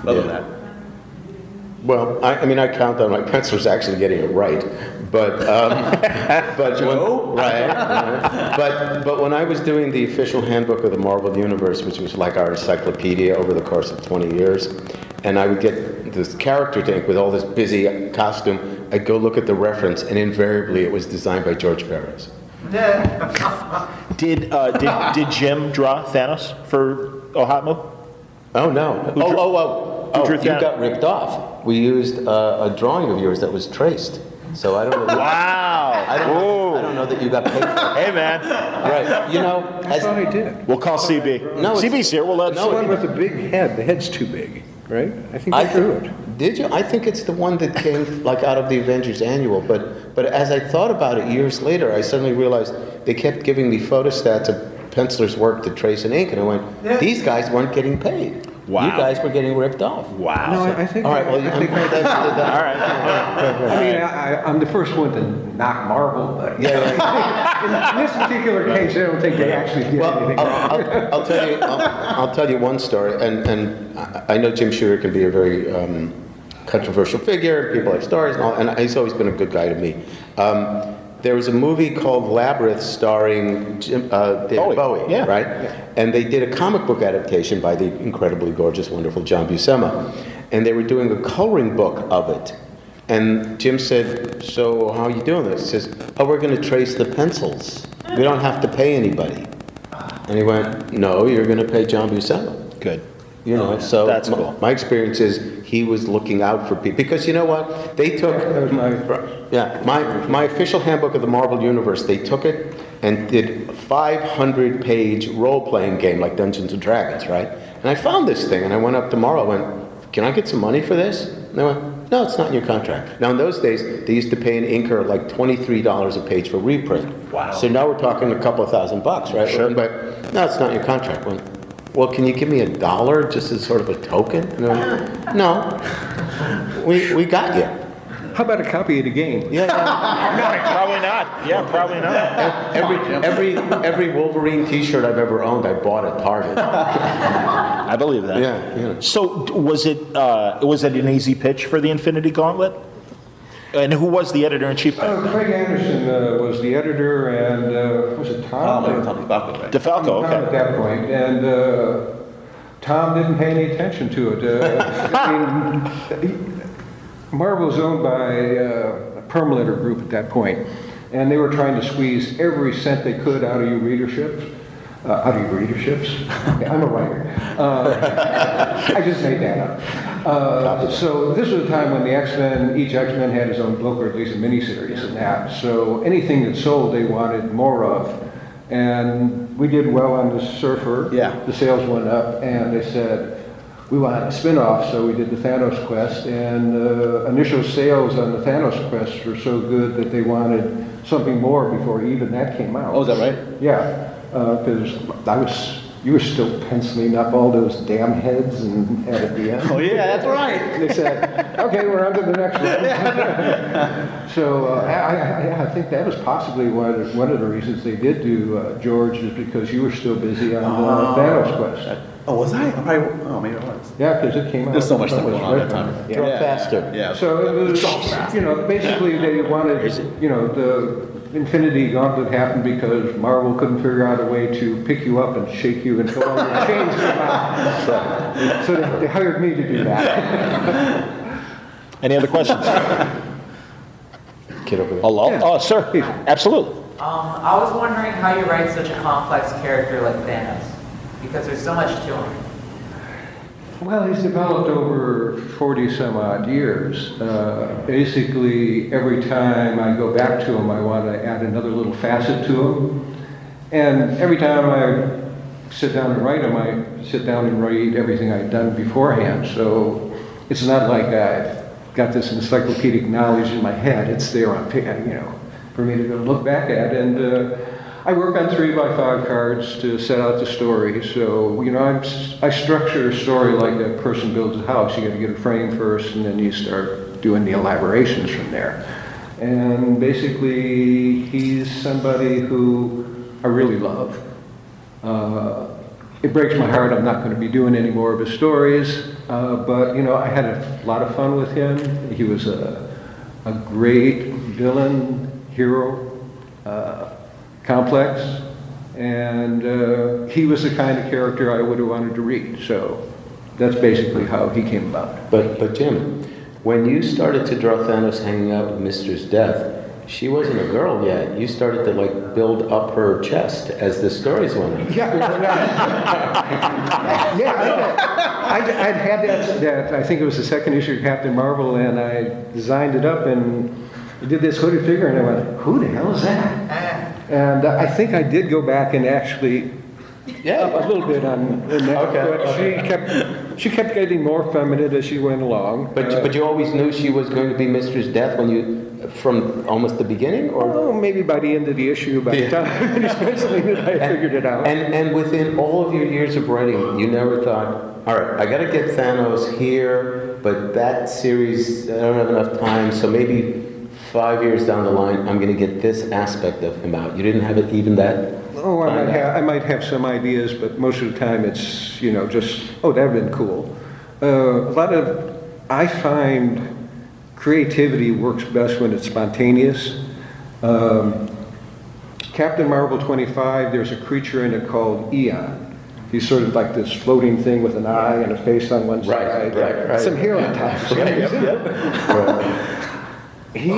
Speaker 4: Other than that.
Speaker 3: Well, I mean, I count on my pencilers actually getting it right, but but
Speaker 4: Joe?
Speaker 3: but when I was doing the official handbook of the Marvel Universe, which was like our encyclopedia over the course of 20 years, and I would get this character tank with all this busy costume, I'd go look at the reference, and invariably it was designed by George Perez.
Speaker 1: Did Jim draw Thanos for Ohatmu?
Speaker 3: Oh no!
Speaker 1: drew
Speaker 3: You
Speaker 1: Thanos?
Speaker 3: got ripped off. We used a drawing of yours that was traced. So I don't know.
Speaker 1: Wow!
Speaker 3: I don't know that you got paid for it.
Speaker 1: Hey man,
Speaker 3: Right. You know,
Speaker 2: I thought I did.
Speaker 1: we'll call CB.
Speaker 3: No, it's-
Speaker 1: CB's here. We'll let
Speaker 2: The one with the big head, the head's too big, right? I think I drew it.
Speaker 3: Did you? I think it's the one that came like out of the Avengers annual. But as I thought about it years later, I suddenly realized they kept giving me photostats of pencilers' work to trace and ink, and I went, these guys weren't getting paid.
Speaker 1: Wow.
Speaker 3: You guys were getting ripped off.
Speaker 1: Wow.
Speaker 2: No, I think
Speaker 3: All right. Well,
Speaker 2: I think I did.
Speaker 1: All right.
Speaker 2: I mean, I'm the first one to knock Marvel, but in this particular case, I don't think they actually did anything wrong.
Speaker 3: I'll tell you one story, and I know Jim Shooter can be a very controversial figure. People have stories, and all, and he's always been a good guy to me. There was a movie called Labyrinth starring David Bowie,
Speaker 1: yeah.
Speaker 3: right? And they did a comic book adaptation by the incredibly gorgeous, wonderful John Buscema, and they were doing a coloring book of it. And Jim said, "So how are you doing this?" He says, "Oh, we're going to trace the pencils. We don't have to pay anybody." And he went, "No, you're going to pay John Buscema."
Speaker 1: Good.
Speaker 3: You know, so
Speaker 1: That's cool.
Speaker 3: my experience is he was looking out for people because you know what they took.
Speaker 2: That was
Speaker 3: My official handbook of the Marvel Universe. They took it and did a 500-page role-playing game like Dungeons and Dragons, right? And I found this thing and I went up tomorrow. I went, "Can I get some money for this?" And they went, "No, it's not in your contract." Now in those days they used to pay an inker like $23 a page for reprint.
Speaker 1: Wow.
Speaker 3: So now we're talking a couple of $1,000, right?
Speaker 1: Sure.
Speaker 3: But no, it's not in your contract. I went, "Well, can you give me $1 just as sort of a token?" And I went, "No, we got you."
Speaker 2: How about a copy of the game?
Speaker 3: Yeah,
Speaker 1: Probably not. Yeah, probably not.
Speaker 3: every Wolverine T-shirt I've ever owned, I bought at Target.
Speaker 1: I believe that.
Speaker 3: Yeah.
Speaker 1: So was it an easy pitch for the Infinity Gauntlet? And who was the editor-in-chief?
Speaker 2: Craig Anderson was the editor, and was it Tom?
Speaker 4: Tom DeFalco, right?
Speaker 1: DeFalco,
Speaker 2: Tom at
Speaker 1: okay.
Speaker 2: that point, and Tom didn't pay any attention to it. I mean, Marvel's owned by a Permaletter group at that point, and they were trying to squeeze every cent they could out of your readerships. Okay, I'm a writer. I just made that up. So this was a time when the X-Men, each X-Men had his own book, or at least a miniseries and that. So anything that sold, they wanted more of. And we did well on the Surfer.
Speaker 4: Yeah.
Speaker 2: The sales went up, and they said, we want a spin-off, so we did the Thanos Quest, and initial sales on the Thanos Quest were so good that they wanted something more before even that came out.
Speaker 4: Oh, is that right?
Speaker 2: Yeah, because you were still penciling up all those damn heads and at the end.
Speaker 4: Oh, yeah, that's right.
Speaker 2: They said, okay, we're on to the next one. So I think that was possibly one of the reasons they did do George, is because you were still busy on Thanos Quest.
Speaker 4: Oh, was I? Oh, maybe I was.
Speaker 2: Yeah, because it came out.
Speaker 4: There's so much stuff going on at that time.
Speaker 3: Draw faster.
Speaker 4: Yeah.
Speaker 2: So it was, basically they wanted, the Infinity Gauntlet happened because Marvel couldn't figure out a way to pick you up and shake you until all your chains came out. So they hired me to do that.
Speaker 1: Any other questions?
Speaker 3: Kid over there.
Speaker 1: Hello?
Speaker 2: Yeah.
Speaker 1: Oh, sir. Absolutely.
Speaker 9: I was wondering how you write such a complex character like Thanos, because there's so much to him.
Speaker 2: Well, he's developed over 40 some odd years. Basically, every time I go back to him, I want to add another little facet to him. And every time I sit down and write him, I sit down and write everything I've done beforehand. So it's not like I've got this encyclopedic knowledge in my head. It's there on, for me to go look back at. And I work on 3x5 cards to set out the story. So, I structure a story like a person builds a house. You got to get a frame first, and then you start doing the elaborations from there. And basically, he's somebody who I really love. It breaks my heart I'm not going to be doing any more of his stories, but, I had a lot of fun with him. He was a great villain, hero, complex, and he was the kind of character I would have wanted to read. So that's basically how he came about.
Speaker 3: But Jim, when you started to draw Thanos hanging out with Mistress Death, she wasn't a girl yet. You started to build up her chest as the stories went on.
Speaker 2: I'd had that. I think it was the second issue of Captain Marvel, and I designed it up and did this hooded figure, and I went, who the hell is that? And I think I did go back and actually up a little bit on that.
Speaker 3: Okay,
Speaker 2: But she kept getting more feminine as she went along.
Speaker 3: But you always knew she was going to be Mistress Death from almost the beginning, or?
Speaker 2: Oh, maybe by the end of the issue, by the time I finished penciling it, I figured it out.
Speaker 3: And within all of your years of writing, you never thought, all right, I got to get Thanos here, but that series, I don't have enough time, so maybe 5 years down the line, I'm going to get this aspect of him out. You didn't have it even that?
Speaker 2: Oh, I might have some ideas, but most of the time it's, just, that would have been cool. I find creativity works best when it's spontaneous. Captain Marvel 25, there's a creature in it called Eon. He's sort of like this floating thing with an eye and a face on one side.
Speaker 3: Right.
Speaker 2: Some hair on top. He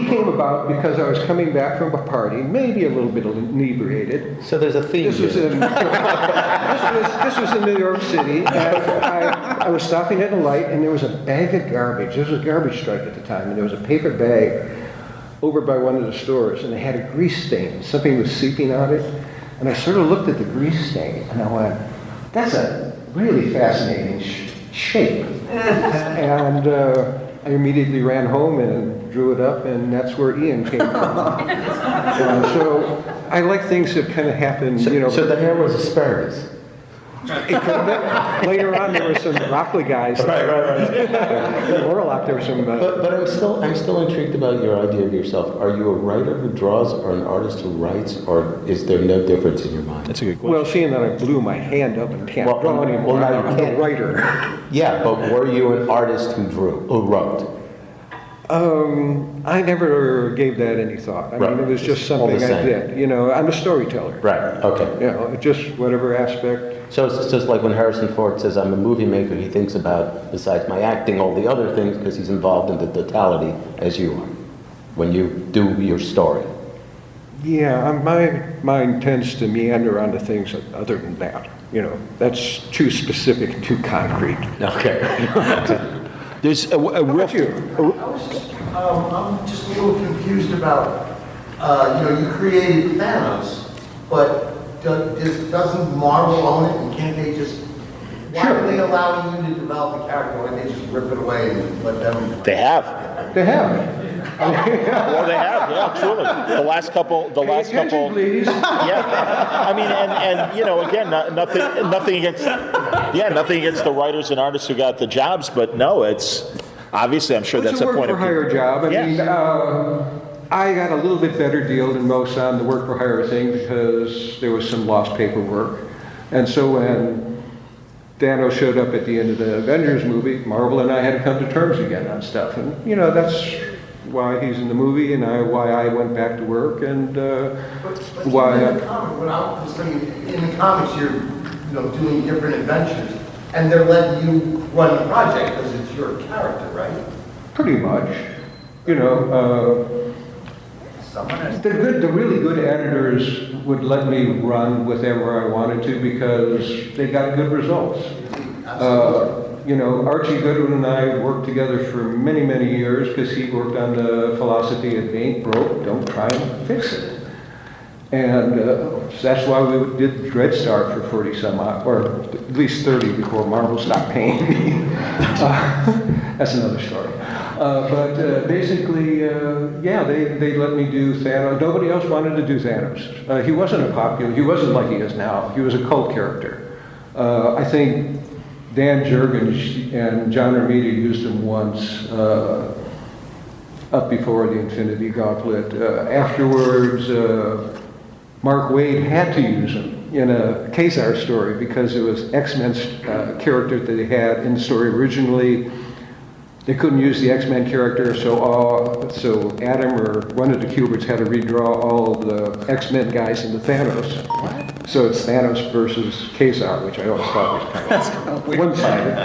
Speaker 2: came about because I was coming back from a party, maybe a little bit inebriated.
Speaker 3: So there's a theme.
Speaker 2: This was in New York City. And I was stopping at a light, and there was a bag of garbage. There was a garbage strike at the time, and there was a paper bag over by one of the stores, and it had a grease stain. Something was seeping on it, and I sort of looked at the grease stain, and I went, "That's a really fascinating shape." And I immediately ran home and drew it up, and that's where Ian came from. So I like things that kind of happen,
Speaker 3: So the hair was asparagus.
Speaker 2: It could have been. Later on, there were some broccoli guys.
Speaker 3: Right.
Speaker 2: In Warlock, there were some.
Speaker 3: But I'm still intrigued about your idea of yourself. Are you a writer who draws, or an artist who writes, or is there no difference in your mind?
Speaker 1: That's a good question.
Speaker 2: Well, seeing that I blew my hand up and can't draw anymore,
Speaker 3: well, now you
Speaker 2: I'm
Speaker 3: can't.
Speaker 2: a writer.
Speaker 3: Yeah, but were you an artist who wrote?
Speaker 2: I never gave that any thought. I mean, it was just
Speaker 3: All the
Speaker 2: something I
Speaker 3: same.
Speaker 2: did. I'm a storyteller.
Speaker 3: Right. Okay.
Speaker 2: Just whatever aspect.
Speaker 3: So it's just like when Harrison Ford says, I'm a movie maker, he thinks about, besides my acting, all the other things, because he's involved in the totality as you are, when you do your story.
Speaker 2: Yeah, my mind tends to meander onto things other than that. That's too specific and too concrete.
Speaker 3: Okay.
Speaker 1: There's a
Speaker 2: How
Speaker 1: real...
Speaker 2: about you?
Speaker 10: I'm just a little confused about, you created Thanos, but doesn't Marvel own it, and can't they just, why are they allowing you to develop a character? Why don't they just rip it away and let them?
Speaker 1: They have.
Speaker 2: They have.
Speaker 1: Well, they have, yeah, truly. The last couple,
Speaker 2: Please.
Speaker 1: yeah. I mean, and again, nothing against the writers and artists who got the jobs, but no, it's obviously, I'm sure that's
Speaker 2: It's a
Speaker 1: a point of
Speaker 2: work-for-hire job. I mean, I got a little bit better deal than most on the work-for-hire thing because there was some lost paperwork. And so when Thanos showed up at the end of the Avengers movie, Marvel and I had to come to terms again on stuff. And, that's why he's in the movie and why I went back to work and
Speaker 10: But
Speaker 2: why...
Speaker 10: in the comic, when I was thinking, in the comics, you're doing different adventures, and they're letting you run the project because it's your character, right?
Speaker 2: Pretty much. The really good editors would let me run whatever I wanted to because they got good results. Archie Goodwin and I worked together for many, many years because he worked on the philosophy if it ain't broke, don't try and fix it. And that's why we did Dreadstar for 40 some odd, or at least 30 before Marvel stopped paying me. That's another story. But basically, they let me do Thanos. Nobody else wanted to do Thanos. He wasn't he wasn't like he is now. He was a cult character. I think Dan Jurgens and John Romita used him once up before the Infinity Gauntlet. Afterwards, Mark Waid had to use him in a Kazar story because it was X-Men's character that they had in the story originally. They couldn't use the X-Men character, so Adam or one of the Kuberts had to redraw all the X-Men guys into Thanos. What? So it's Thanos versus Kazar, which I always thought was kind of one-sided.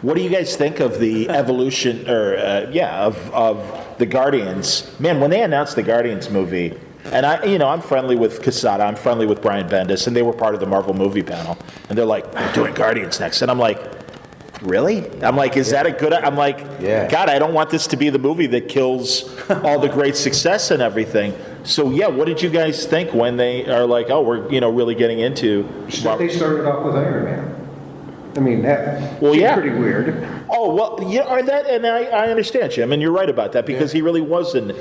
Speaker 1: What do you guys think of the evolution, of the Guardians? Man, when they announced the Guardians movie, and I'm friendly with Quesada, I'm friendly with Brian Bendis, and they were part of the Marvel movie panel, and they're like, we're doing Guardians next, and I'm like, really? I'm like, is that a good... I'm like, God, I don't want this to be the movie that kills all the great success and everything. So, what did you guys think when they are like, oh, we're, really getting into...
Speaker 2: They started off with Iron Man. I mean, that was pretty weird.
Speaker 1: Oh, well, I understand, Jim, and you're right about that, because he really was an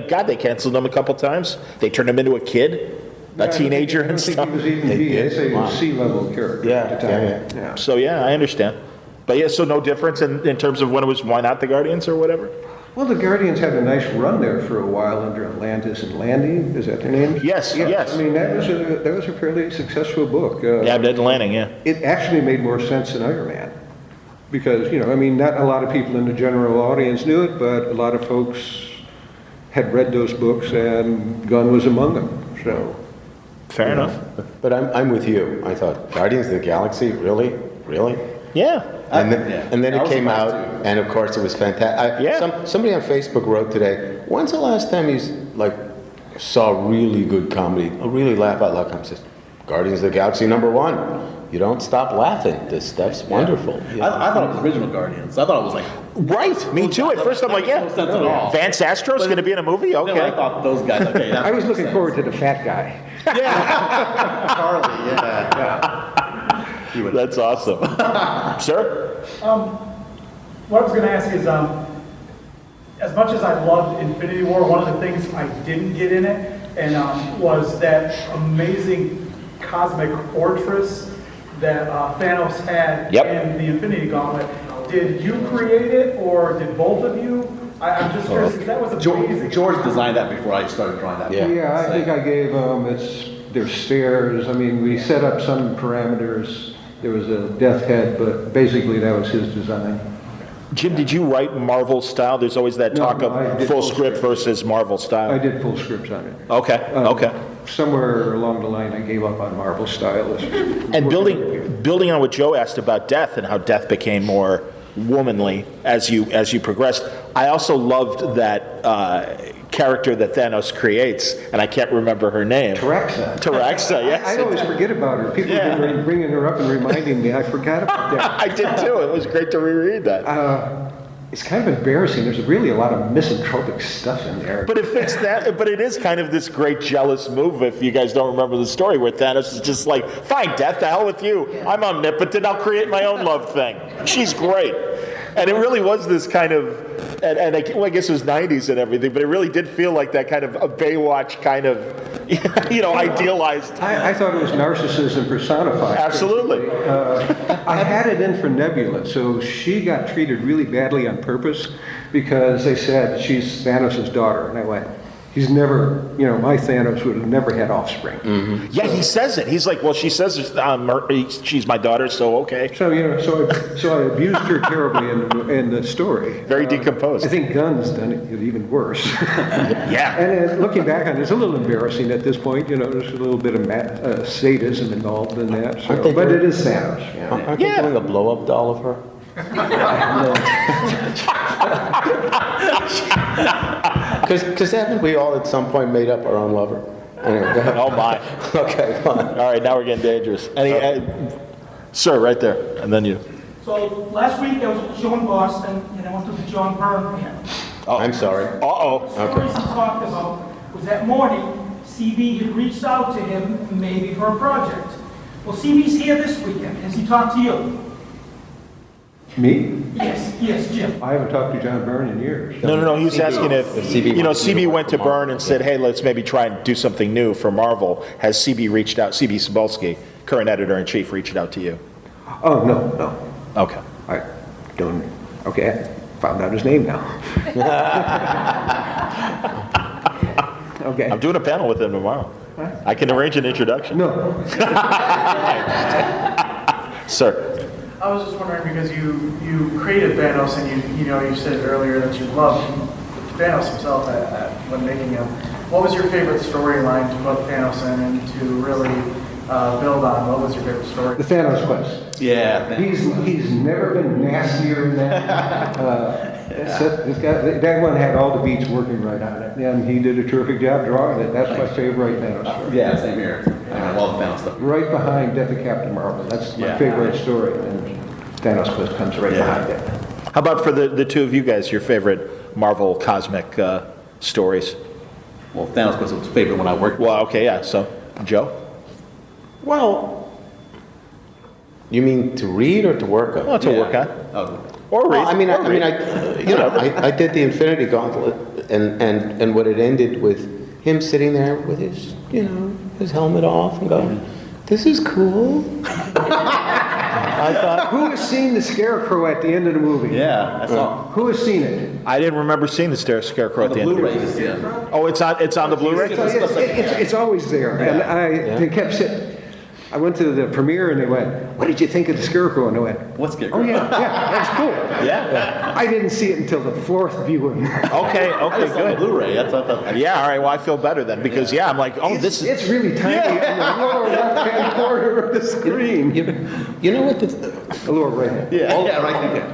Speaker 1: God, they canceled him a couple times. They turned him into a kid. A teenager and stuff.
Speaker 2: I don't think he was even a C-level character at the time.
Speaker 1: Yeah. So, I understand. But so no difference in terms of when it was, why not the Guardians or whatever?
Speaker 2: Well, the Guardians had a nice run there for a while under Atlantis and Landing. Is that their name?
Speaker 1: Yes.
Speaker 2: I mean, that was a fairly successful book.
Speaker 1: Abnett and Landing,
Speaker 2: It actually made more sense than Iron Man. Because, not a lot of people in the general audience knew it, but a lot of folks had read those books and Gunn was among them. So,
Speaker 1: fair enough.
Speaker 3: But I'm with you. I thought, Guardians of the Galaxy? Really?
Speaker 1: Yeah.
Speaker 3: And then it came out, and of course it was fantastic. Somebody on Facebook wrote today, when's the last time you saw really good comedy, really laugh out loud comedy? Guardians of the Galaxy #1. You don't stop laughing. This stuff's wonderful.
Speaker 4: Yeah. I thought it was original Guardians. I thought it was like...
Speaker 1: Right, me too. At first I'm like,
Speaker 4: no sense at all.
Speaker 1: Vance Astro's going to be in a movie? Okay.
Speaker 4: I thought those guys, okay.
Speaker 2: I was looking forward to the fat guy.
Speaker 4: Charlie,
Speaker 1: That's awesome. Sir?
Speaker 6: What I was going to ask is, as much as I loved Infinity War, one of the things I didn't get in it was that amazing cosmic fortress that Thanos had in the Infinity Gauntlet. Did you create it, or did both of you? I'm just curious, because that was amazing.
Speaker 4: George designed that before I started drawing that.
Speaker 2: Yeah, I think I gave their stairs. I mean, we set up some parameters. There was a death head, but basically that was his design.
Speaker 1: Jim, did you write Marvel style? There's always that talk of full script versus Marvel style.
Speaker 2: I did full scripts on it.
Speaker 1: Okay.
Speaker 2: Somewhere along the line, I gave up on Marvel style.
Speaker 1: And building on what Joe asked about Death and how Death became more womanly as you progressed, I also loved that character that Thanos creates, and I can't remember her name.
Speaker 2: Taraxa,
Speaker 1: yes.
Speaker 2: I always forget about her. People have been bringing her up and reminding me. I forgot about that.
Speaker 1: I did too. It was great to reread that.
Speaker 2: It's kind of embarrassing. There's really a lot of misanthropic stuff in there.
Speaker 1: But it fits that. But it is kind of this great jealous move. If you guys don't remember the story, where Thanos is just like, "Fine, Death, the hell with you. I'm omnipotent. I'll create my own love thing." She's great, and it really was this kind of. And I guess it was '90s and everything, but it really did feel like that kind of a Baywatch kind of, idealized.
Speaker 2: I thought it was narcissism personified.
Speaker 1: Absolutely.
Speaker 2: I had it in for Nebula, so she got treated really badly on purpose because they said she's Thanos' daughter, and I went, he's never, my Thanos would have never had offspring.
Speaker 1: Mm-hmm. Yeah, he says it. He's like, well, she says she's my daughter, so okay.
Speaker 2: So I abused her terribly in the story.
Speaker 1: Very decomposed.
Speaker 2: I think Gunn's done it even worse.
Speaker 1: Yeah.
Speaker 2: And looking back on it, it's a little embarrassing at this point. There's a little bit of sadism involved in that. So, but it is Thanos.
Speaker 3: Aren't they doing a blow-up doll of her? Because haven't we all at some point made up our own lover? Anyway, go ahead.
Speaker 1: Oh my.
Speaker 3: Okay, fine.
Speaker 1: All right, now we're getting dangerous. Sir, right there, and then you.
Speaker 11: So last week I was at Joe in Boston, and I went to the John Byrne camp.
Speaker 3: Oh, I'm sorry.
Speaker 1: Uh-oh.
Speaker 11: The stories he talked about was that morning, CB had reached out to him maybe for a project. Well, CB's here this weekend. Has he talked to you?
Speaker 2: Me?
Speaker 11: Yes, Jim.
Speaker 2: I haven't talked to John Byrne in years.
Speaker 1: No. He was asking if CB went to Byrne and said, "Hey, let's maybe try and do something new for Marvel." Has CB reached out? CB Cebulski, current editor-in-chief, reached out to you?
Speaker 2: Oh, no.
Speaker 1: Okay.
Speaker 2: I don't. Okay, I found out his name now. Okay.
Speaker 1: I'm doing a panel with him tomorrow. I can arrange an introduction.
Speaker 2: No.
Speaker 1: Sir.
Speaker 12: I was just wondering, because you created Thanos, and you said earlier that you loved Thanos himself when making him. What was your favorite storyline to put Thanos in and to really build on? What was your favorite story?
Speaker 2: The Thanos quest.
Speaker 4: Yeah.
Speaker 2: He's never been nastier than that. That one had all the beats working right on it, and he did a terrific job drawing it. That's my favorite Thanos story.
Speaker 4: Yeah, same here. I love the Thanos stuff.
Speaker 2: Right behind Death of Captain Marvel. That's my favorite story, and Thanos quest comes right behind it.
Speaker 1: How about for the two of you guys, your favorite Marvel cosmic stories?
Speaker 4: Well, Thanos was his favorite when I worked.
Speaker 1: Well, okay, yeah. So, Joe?
Speaker 3: Well, you mean to read or to work on?
Speaker 1: Well, to work on. Or read.
Speaker 3: Well, I did the Infinity Gauntlet, and what it ended with him sitting there with his, his helmet off and going, "This is cool." I thought,
Speaker 2: who has seen the Scarecrow at the end of the movie?
Speaker 4: Yeah, I saw.
Speaker 2: Who has seen it?
Speaker 1: I didn't remember seeing the Scarecrow at the end of the movie.
Speaker 4: Yeah.
Speaker 1: Oh, it's on the Blu-ray?
Speaker 2: It's always there, and they kept saying. I went to the premiere and they went, "What did you think of the Scarecrow?" And I went,
Speaker 4: "What's Scarecrow?"
Speaker 2: Oh yeah, that's cool.
Speaker 1: Yeah.
Speaker 2: I didn't see it until the fourth viewing.
Speaker 1: Okay, good.
Speaker 4: Blu-ray.
Speaker 1: Yeah, all right. Well, I feel better then because I'm like, this is.
Speaker 2: It's really tiny in the lower left-hand corner of the screen.
Speaker 3: You know what?
Speaker 2: The lower right.
Speaker 3: Yeah,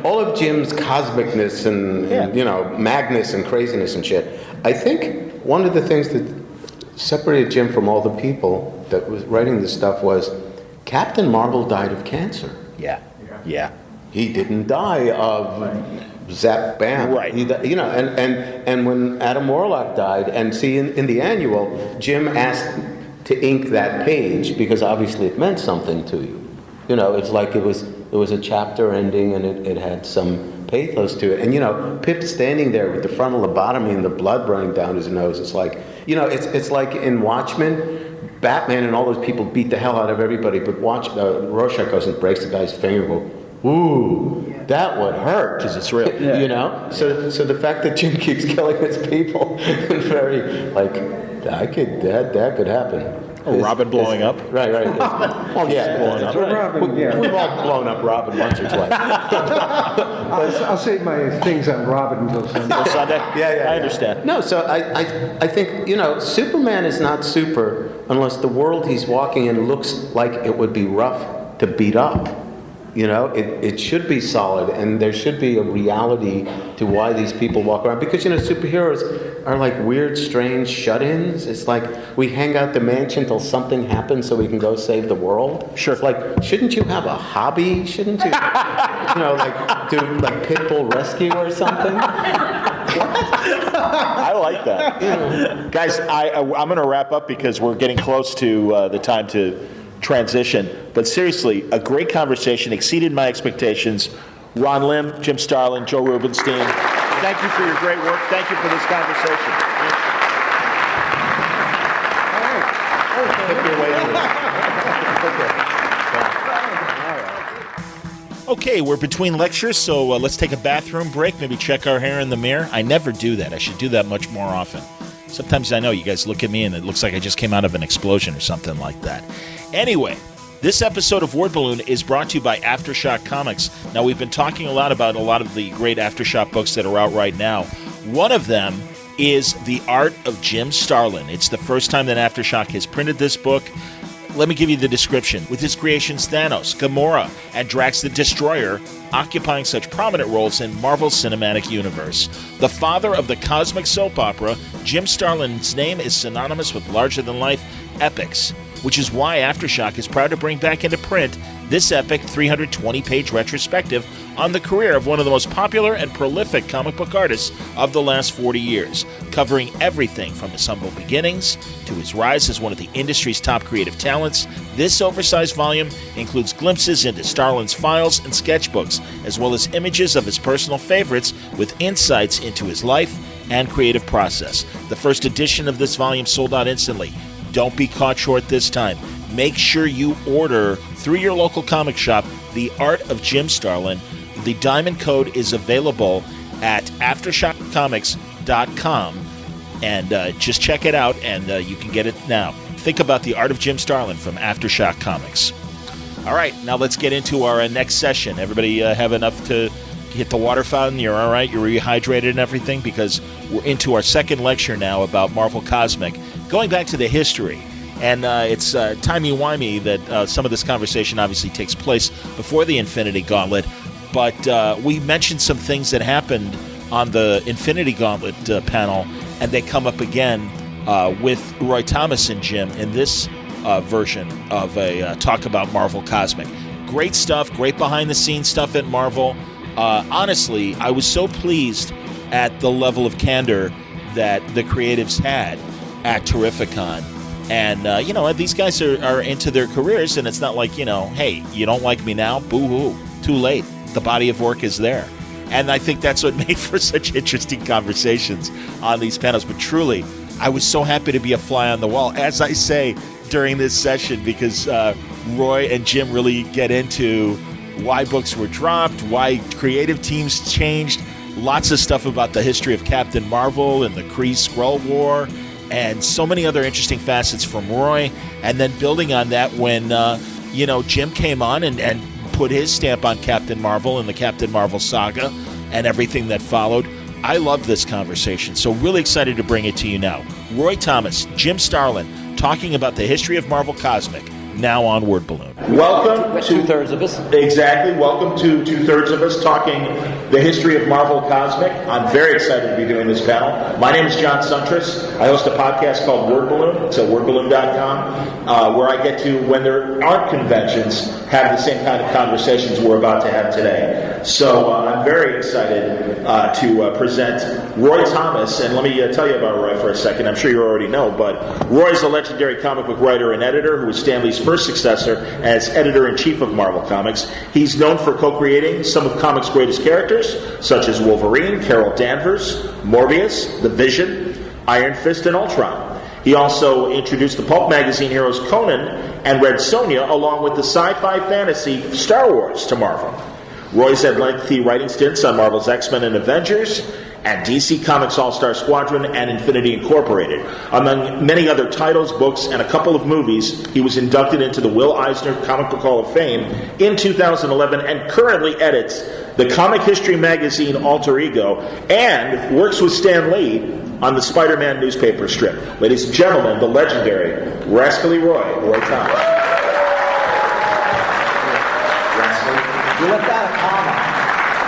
Speaker 3: all of Jim's cosmicness and madness and craziness and shit. I think one of the things that separated Jim from all the people that was writing this stuff was Captain Marvel died of cancer.
Speaker 1: Yeah.
Speaker 3: He didn't die of zap bam.
Speaker 1: Right.
Speaker 3: And when Adam Warlock died, and see in the annual, Jim asked to ink that page because obviously it meant something to you. It's like it was a chapter ending and it had some pathos to it. And Pip standing there with the frontal lobotomy and the blood running down his nose. It's like, it's like in Watchmen, Batman and all those people beat the hell out of everybody, but Rorschach goes and breaks the guy's finger and goes, "Ooh, that would hurt."
Speaker 1: Because it's real.
Speaker 3: So the fact that Jim keeps killing his people is very like that could happen.
Speaker 1: Robin blowing up.
Speaker 3: Right. Oh yeah, blowing up.
Speaker 2: Robin, yeah.
Speaker 3: We've all blown up Robin once or twice.
Speaker 2: I'll save my things on Robin until Sunday.
Speaker 3: Yeah.
Speaker 1: I understand.
Speaker 3: No, so I think Superman is not super unless the world he's walking in looks like it would be rough to beat up. You know, it should be solid, and there should be a reality to why these people walk around. Because, you know, superheroes are like weird, strange shut-ins. It's like we hang out the mansion till something happens so we can go save the world.
Speaker 1: Sure.
Speaker 3: It's like, shouldn't you have a hobby? Shouldn't you, you know, like do like pit bull rescue or something?
Speaker 1: I like that. Guys, I'm going to wrap up because we're getting close to the time to transition. But seriously, a great conversation, exceeded my expectations. Ron Lim, Jim Starlin, Joe Rubenstien, thank you for your great work. Thank you for this conversation. Okay, we're between lectures, so let's take a bathroom break, maybe check our hair in the mirror. I never do that. I should do that much more often. Sometimes I know you guys look at me and it looks like I just came out of an explosion or something like that. Anyway, this episode of Word Balloon is brought to you by Aftershock Comics. Now, we've been talking a lot about a lot of the great Aftershock books that are out right now. One of them is The Art of Jim Starlin. It's the first time that Aftershock has printed this book. Let me give you the description. With his creations Thanos, Gamora, and Drax the Destroyer occupying such prominent roles in Marvel's cinematic universe, the father of the cosmic soap opera, Jim Starlin's name is synonymous with larger-than-life epics, which is why Aftershock is proud to bring back into print this epic 320-page retrospective on the career of one of the most popular and prolific comic book artists of the last 40 years, covering everything from his humble beginnings to his rise as one of the industry's top creative talents. This oversized volume includes glimpses into Starlin's files and sketchbooks, as well as images of his personal favorites with insights into his life and creative process. The first edition of this volume sold out instantly. Don't be caught short this time. Make sure you order through your local comic shop The Art of Jim Starlin. The diamond code is available at aftershockcomics.com, and just check it out, and you can get it now. Think about The Art of Jim Starlin from Aftershock Comics. All right, now let's get into our next session. Everybody have enough to hit the water fountain? You're all right? You're rehydrated and everything? Because we're into our second lecture now about Marvel Cosmic, going back to the history. And it's timey-wimey that some of this conversation obviously takes place before the Infinity Gauntlet. But we mentioned some things that happened on the Infinity Gauntlet panel, and they come up again with Roy Thomas and Jim in this version of a talk about Marvel Cosmic. Great stuff, great behind-the-scenes stuff at Marvel. Honestly, I was so pleased at the level of candor that the creatives had at Terrificon. And, these guys are into their careers, and it's not like, hey, you don't like me now? Boo-hoo. Too late. The body of work is there. And I think that's what made for such interesting conversations on these panels. But truly, I was so happy to be a fly on the wall, as I say during this session, because Roy and Jim really get into why books were dropped, why creative teams changed, lots of stuff about the history of Captain Marvel and the Kree Skrull War, and so many other interesting facets from Roy. And then building on that when, Jim came on and put his stamp on Captain Marvel and the Captain Marvel saga and everything that followed. I love this conversation, so really excited to bring it to you now. Roy Thomas, Jim Starlin, talking about the history of Marvel Cosmic, now on Word Balloon. Welcome to
Speaker 13: two-thirds of us.
Speaker 1: Exactly. Welcome to two-thirds of us talking the history of Marvel Cosmic. I'm very excited to be doing this panel. My name is John Suntress. I host a podcast called Word Balloon. It's at wordballoon.com, where I get to, when there aren't conventions, have the same kind of conversations we're about to have today. So I'm very excited to present Roy Thomas. And let me tell you about Roy for a second. I'm sure you already know, but Roy is a legendary comic book writer and editor who was Stan Lee's first successor as editor-in-chief of Marvel Comics. He's known for co-creating some of comics' greatest characters, such as Wolverine, Carol Danvers, Morbius, The Vision, Iron Fist, and Ultron. He also introduced the pulp magazine heroes Conan and Red Sonja, along with the sci-fi fantasy Star Wars, to Marvel. Roy's had lengthy writing stints on Marvel's X-Men and Avengers, and DC Comics All-Star Squadron and Infinity Incorporated. Among many other titles, books, and a couple of movies, he was inducted into the Will Eisner Comic Book Hall of Fame in 2011 and currently edits the comic history magazine Alter Ego and works with Stan Lee on the Spider-Man newspaper strip. Ladies and gentlemen, the legendary Rascally Roy Thomas.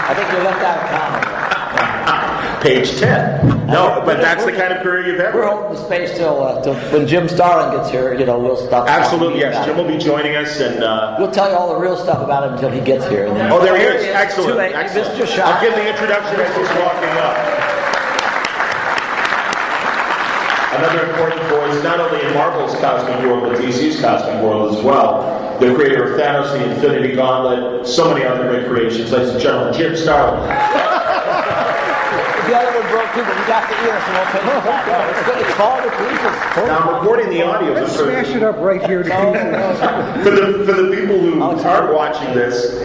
Speaker 13: I think you left out a comment.
Speaker 1: Page 10. No, but that's the kind of career you've had.
Speaker 13: We're holding the space till when Jim Starlin gets here. We'll stop.
Speaker 1: Absolutely, yes. Jim will be joining us, and
Speaker 13: we'll tell you all the real stuff about him until he gets here. And then
Speaker 1: there he is. Excellent.
Speaker 13: Excellent.
Speaker 1: I'll give the introduction as he's walking up. Another important voice, not only in Marvel's cosmic world, but DC's cosmic world as well. The creator of Thanos, the Infinity Gauntlet, so many other great creations. Ladies and gentlemen, Jim Starlin.
Speaker 13: The other one broke too, but we got the ear, so we'll take it back. It's falling to pieces.
Speaker 1: Now I'm recording the audio.
Speaker 2: Let's smash it up right here to
Speaker 1: for the people who aren't watching this,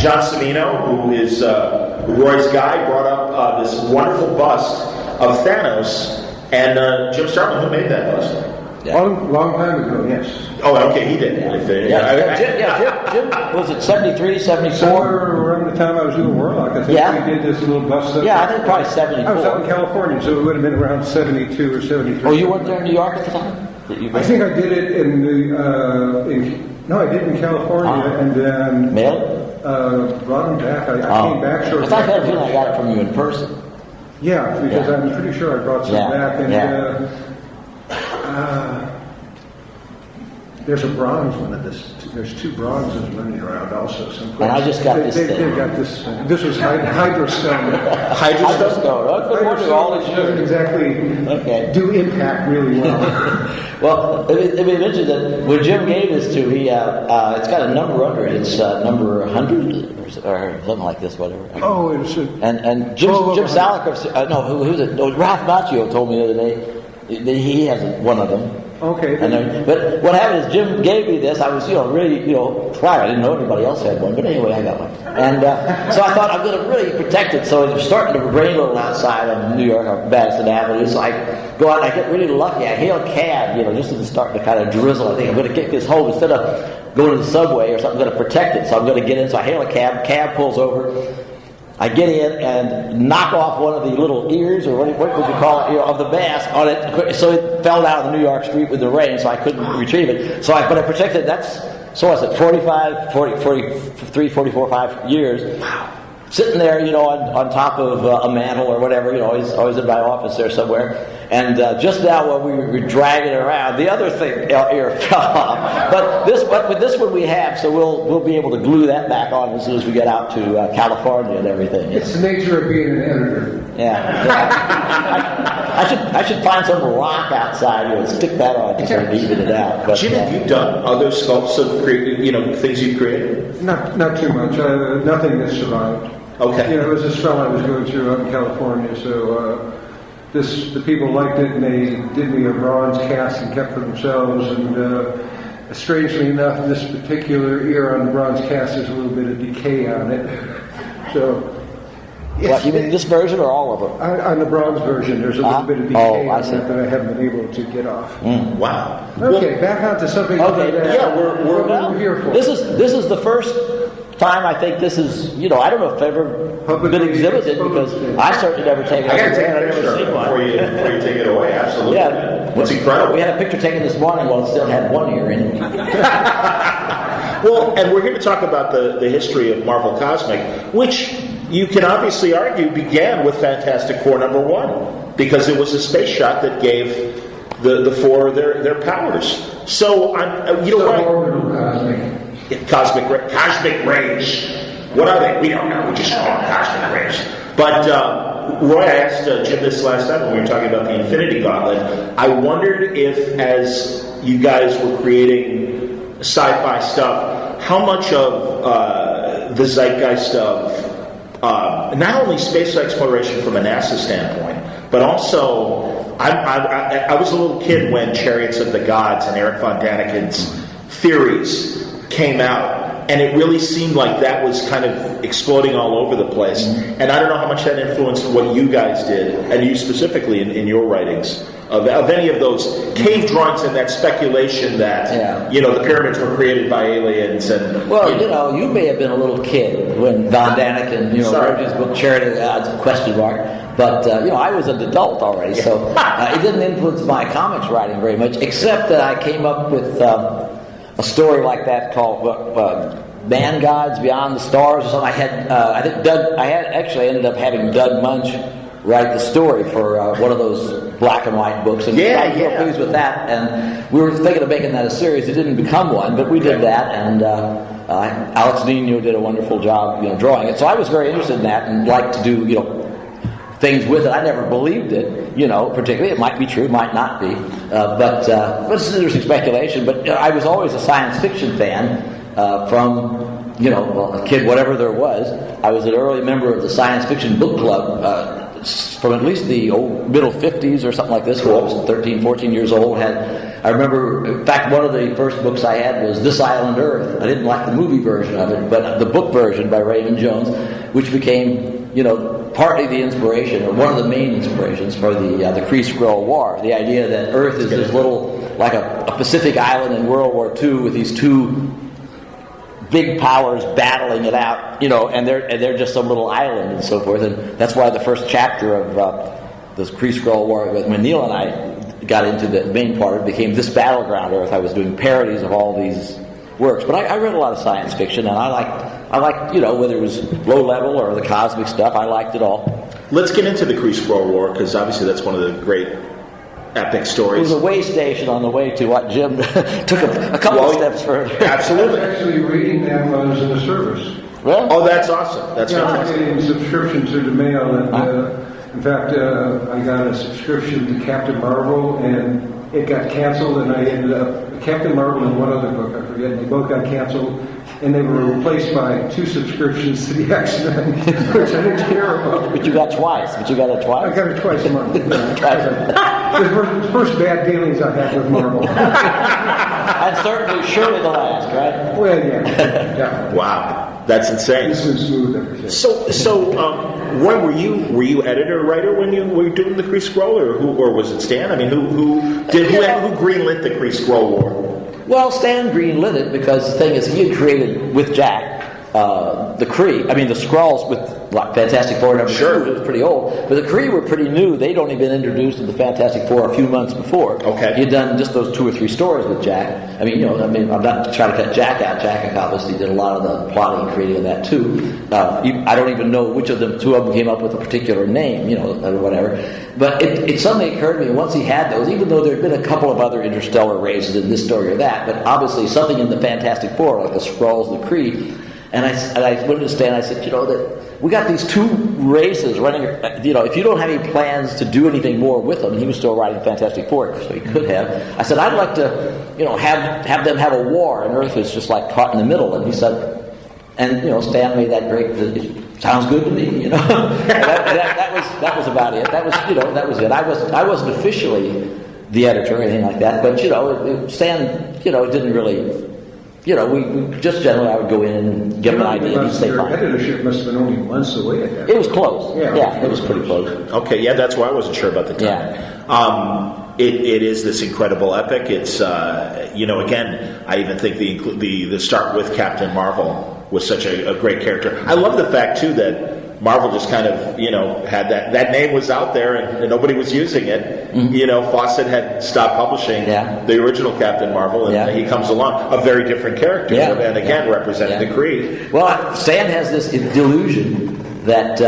Speaker 1: John Cimino, who is Roy's guy, brought up this wonderful bust of Thanos, and Jim Starlin, who made that bust?
Speaker 2: Yeah. Long time ago, yes.
Speaker 1: Oh, okay, he did.
Speaker 13: Jim, was it 73, 74?
Speaker 2: Somewhere around the time I was doing Warlock, I think we did this little bust up.
Speaker 13: Yeah, I think probably 74.
Speaker 2: I was out in California, so it would have been around 72 or 73.
Speaker 13: Oh, you weren't there in New York at the time?
Speaker 2: I think I did it in the, I did in California, and then brought them back. I came back shortly.
Speaker 13: I thought I had a feeling I got it from you in person.
Speaker 2: Yeah, because I'm pretty sure I brought some back, and there's a bronze one of this. There's two bronzes running around also.
Speaker 13: And I just got this thing.
Speaker 2: They got this. This was Hydrostone.
Speaker 13: Hydrostone. All these
Speaker 2: doesn't exactly do impact really well.
Speaker 13: Well, it mentioned that when Jim gave this to me, it's got a number under it. It's number 100 or something like this, whatever.
Speaker 2: Oh, it's
Speaker 13: and Jim Salikoff. Who's it? Ralph Macchio told me the other day. He has one of them.
Speaker 2: Okay.
Speaker 13: But what happened is Jim gave me this. I was, really, flattered. I didn't know anybody else had one, but anyway, I got one. And so I thought I'm going to really protect it. So it was starting to rain a little outside of New York, or Madison Avenue. So I go out and I get really lucky. I hail a cab, just as it's starting to kind of drizzle. I think I'm going to get this home instead of going to the subway or something. I'm going to protect it. So I'm going to get in. So I hail a cab. Cab pulls over. I get in and knock off one of the little ears, or what would you call it, of the mask on it, so it fell down the New York street with the rain, so I couldn't retrieve it. But I protected. That's, so I said, 43, 44, 5 years. Wow. Sitting there, on top of a mantle or whatever, always in my office there somewhere. And just now when we were dragging it around, the other thing ear fell off. But this one we have, so we'll be able to glue that back on as soon as we get out to California and everything.
Speaker 2: It's the nature of being an editor.
Speaker 13: Yeah. I should find some rock outside and stick that on to sort of even it out. But,
Speaker 1: Jim, have you done other sculpts of things you've created?
Speaker 2: Not too much. Nothing that survived.
Speaker 1: Okay.
Speaker 2: It was a spell I was going through out in California, so the people liked it, and they did me a bronze cast and kept for themselves. And strangely enough, this particular ear on the bronze cast, there's a little bit of decay on it. So,
Speaker 13: what, you mean this version or all of them?
Speaker 2: On the bronze version, there's a little bit of decay on it that I haven't been able to get off.
Speaker 1: Wow.
Speaker 2: Okay, back on to something.
Speaker 13: Okay,
Speaker 2: we're here for.
Speaker 13: This is the first time I think this is, I don't know if I've ever been exhibited, because I certainly never taken it.
Speaker 1: I got to take a picture before you take it away. Absolutely.
Speaker 13: Yeah.
Speaker 1: What's incredible?
Speaker 13: We had a picture taken this morning while it still had one ear in it.
Speaker 1: Well, and we're going to talk about the history of Marvel Cosmic, which you can obviously argue began with Fantastic Four #1, because it was a space shot that gave the Four their powers. So, Cosmic Rays. What are they? We don't know. We just call them Cosmic Rays. But Roy, I asked Jim this last time when we were talking about the Infinity Gauntlet. I wondered if, as you guys were creating sci-fi stuff, how much of the zeitgeist of not only space exploration from a NASA standpoint, but also I was a little kid when Chariots of the Gods and Eric von Daniken's theories came out, and it really seemed like that was kind of exploding all over the place. And I don't know how much that influenced what you guys did, and you specifically in your writings, of any of those cave drawings and that speculation that the pyramids were created by aliens. And
Speaker 13: you may have been a little kid when von Daniken wrote his book Chariots of the Gods, question mark. But I was an adult already, so it didn't influence my comics writing very much, except that I came up with a story like that called Man Gods Beyond the Stars or something. I ended up having Doug Munch write the story for one of those black and white books, and I was real pleased with that. And we were thinking of making that a series. It didn't become one, but we did that, and Alex Nino did a wonderful job, drawing it. So I was very interested in that and liked to do, things with it. I never believed it, particularly. It might be true, might not be, but it's an interesting speculation. But I was always a science fiction fan from. A kid, whatever there was. I was an early member of the science fiction book club from at least the middle 50s or something like this, when I was 13, 14 years old. I remember, in fact, one of the first books I had was This Island Earth. I didn't like the movie version of it, but the book version by Raymond Jones, which became, partly the inspiration, or one of the main inspirations for the Kree Skrull War. The idea that Earth is this little, like a Pacific island in World War II with these two big powers battling it out, and they're just some little island and so forth. And that's why the first chapter of the Kree Skrull War, when Neil and I got into the main part, it became This Battleground Earth. I was doing parodies of all these works, but I read a lot of science fiction, and I liked whether it was low level or the cosmic stuff. I liked it all.
Speaker 1: Let's get into the Kree Skrull War, because obviously that's one of the great epic stories.
Speaker 13: It was a way station on the way to what Jim took a couple of steps further.
Speaker 1: Absolutely.
Speaker 2: I was actually reading them as a service.
Speaker 13: Well,
Speaker 1: oh, that's awesome. That's fantastic.
Speaker 2: I'm getting subscriptions through the mail, and in fact, I got a subscription to Captain Marvel, and it got canceled, and I ended up Captain Marvel and one other book, I forget, and they both got canceled, and they were replaced by 2 subscriptions to the X-Men, which I didn't care about.
Speaker 13: But you got twice.
Speaker 2: I got it twice a month. The first bad dealings I had with Marvel.
Speaker 13: And certainly, surely the last, right?
Speaker 2: Well, yeah.
Speaker 1: Wow, that's insane.
Speaker 2: This was smooth everything.
Speaker 1: So, Roy, were you editor or writer when you were doing the Kree Skrull, or was it Stan? I mean, who greenlit the Kree Skrull War?
Speaker 13: Well, Stan greenlit it because the thing is, he had created with Jack the Kree. I mean, the Skrulls with Fantastic Four number 2, it was pretty old, but the Kree were pretty new. They'd only been introduced to the Fantastic Four a few months before.
Speaker 1: Okay,
Speaker 13: he'd done just those 2 or 3 stories with Jack. I'm not trying to cut Jack out. Jack obviously did a lot of the plotting and creating of that too. I don't even know which of them, 2 of them came up with a particular name, or whatever. But it suddenly occurred to me, once he had those, even though there had been a couple of other interstellar races in this story or that, but obviously something in the Fantastic Four, like the Skrulls, the Kree. And I went to Stan, I said, that we got these 2 races running, if you don't have any plans to do anything more with them, and he was still writing Fantastic Four, so he could have. I said, I'd like to, have them have a war, and Earth is just like caught in the middle. And he said, Stan made that great, sounds good to me, that was about it. That was it. I wasn't officially the editor or anything like that, but, Stan, didn't really... we just generally, I would go in and give him an idea and he'd say fine.
Speaker 2: Your editorship must have been only months away at that point.
Speaker 13: It was close. Yeah, it was pretty close.
Speaker 1: Okay, yeah, that's why I wasn't sure about the time.
Speaker 13: Yeah.
Speaker 1: It is this incredible epic. It's, again, I even think the start with Captain Marvel was such a great character. I love the fact, too, that Marvel just kind of, had that name was out there and nobody was using it. Mm-hmm. Fawcett had stopped publishing the original Captain Marvel, and he comes along, a very different character, and again representing the Kree.
Speaker 13: Well, Stan has this delusion that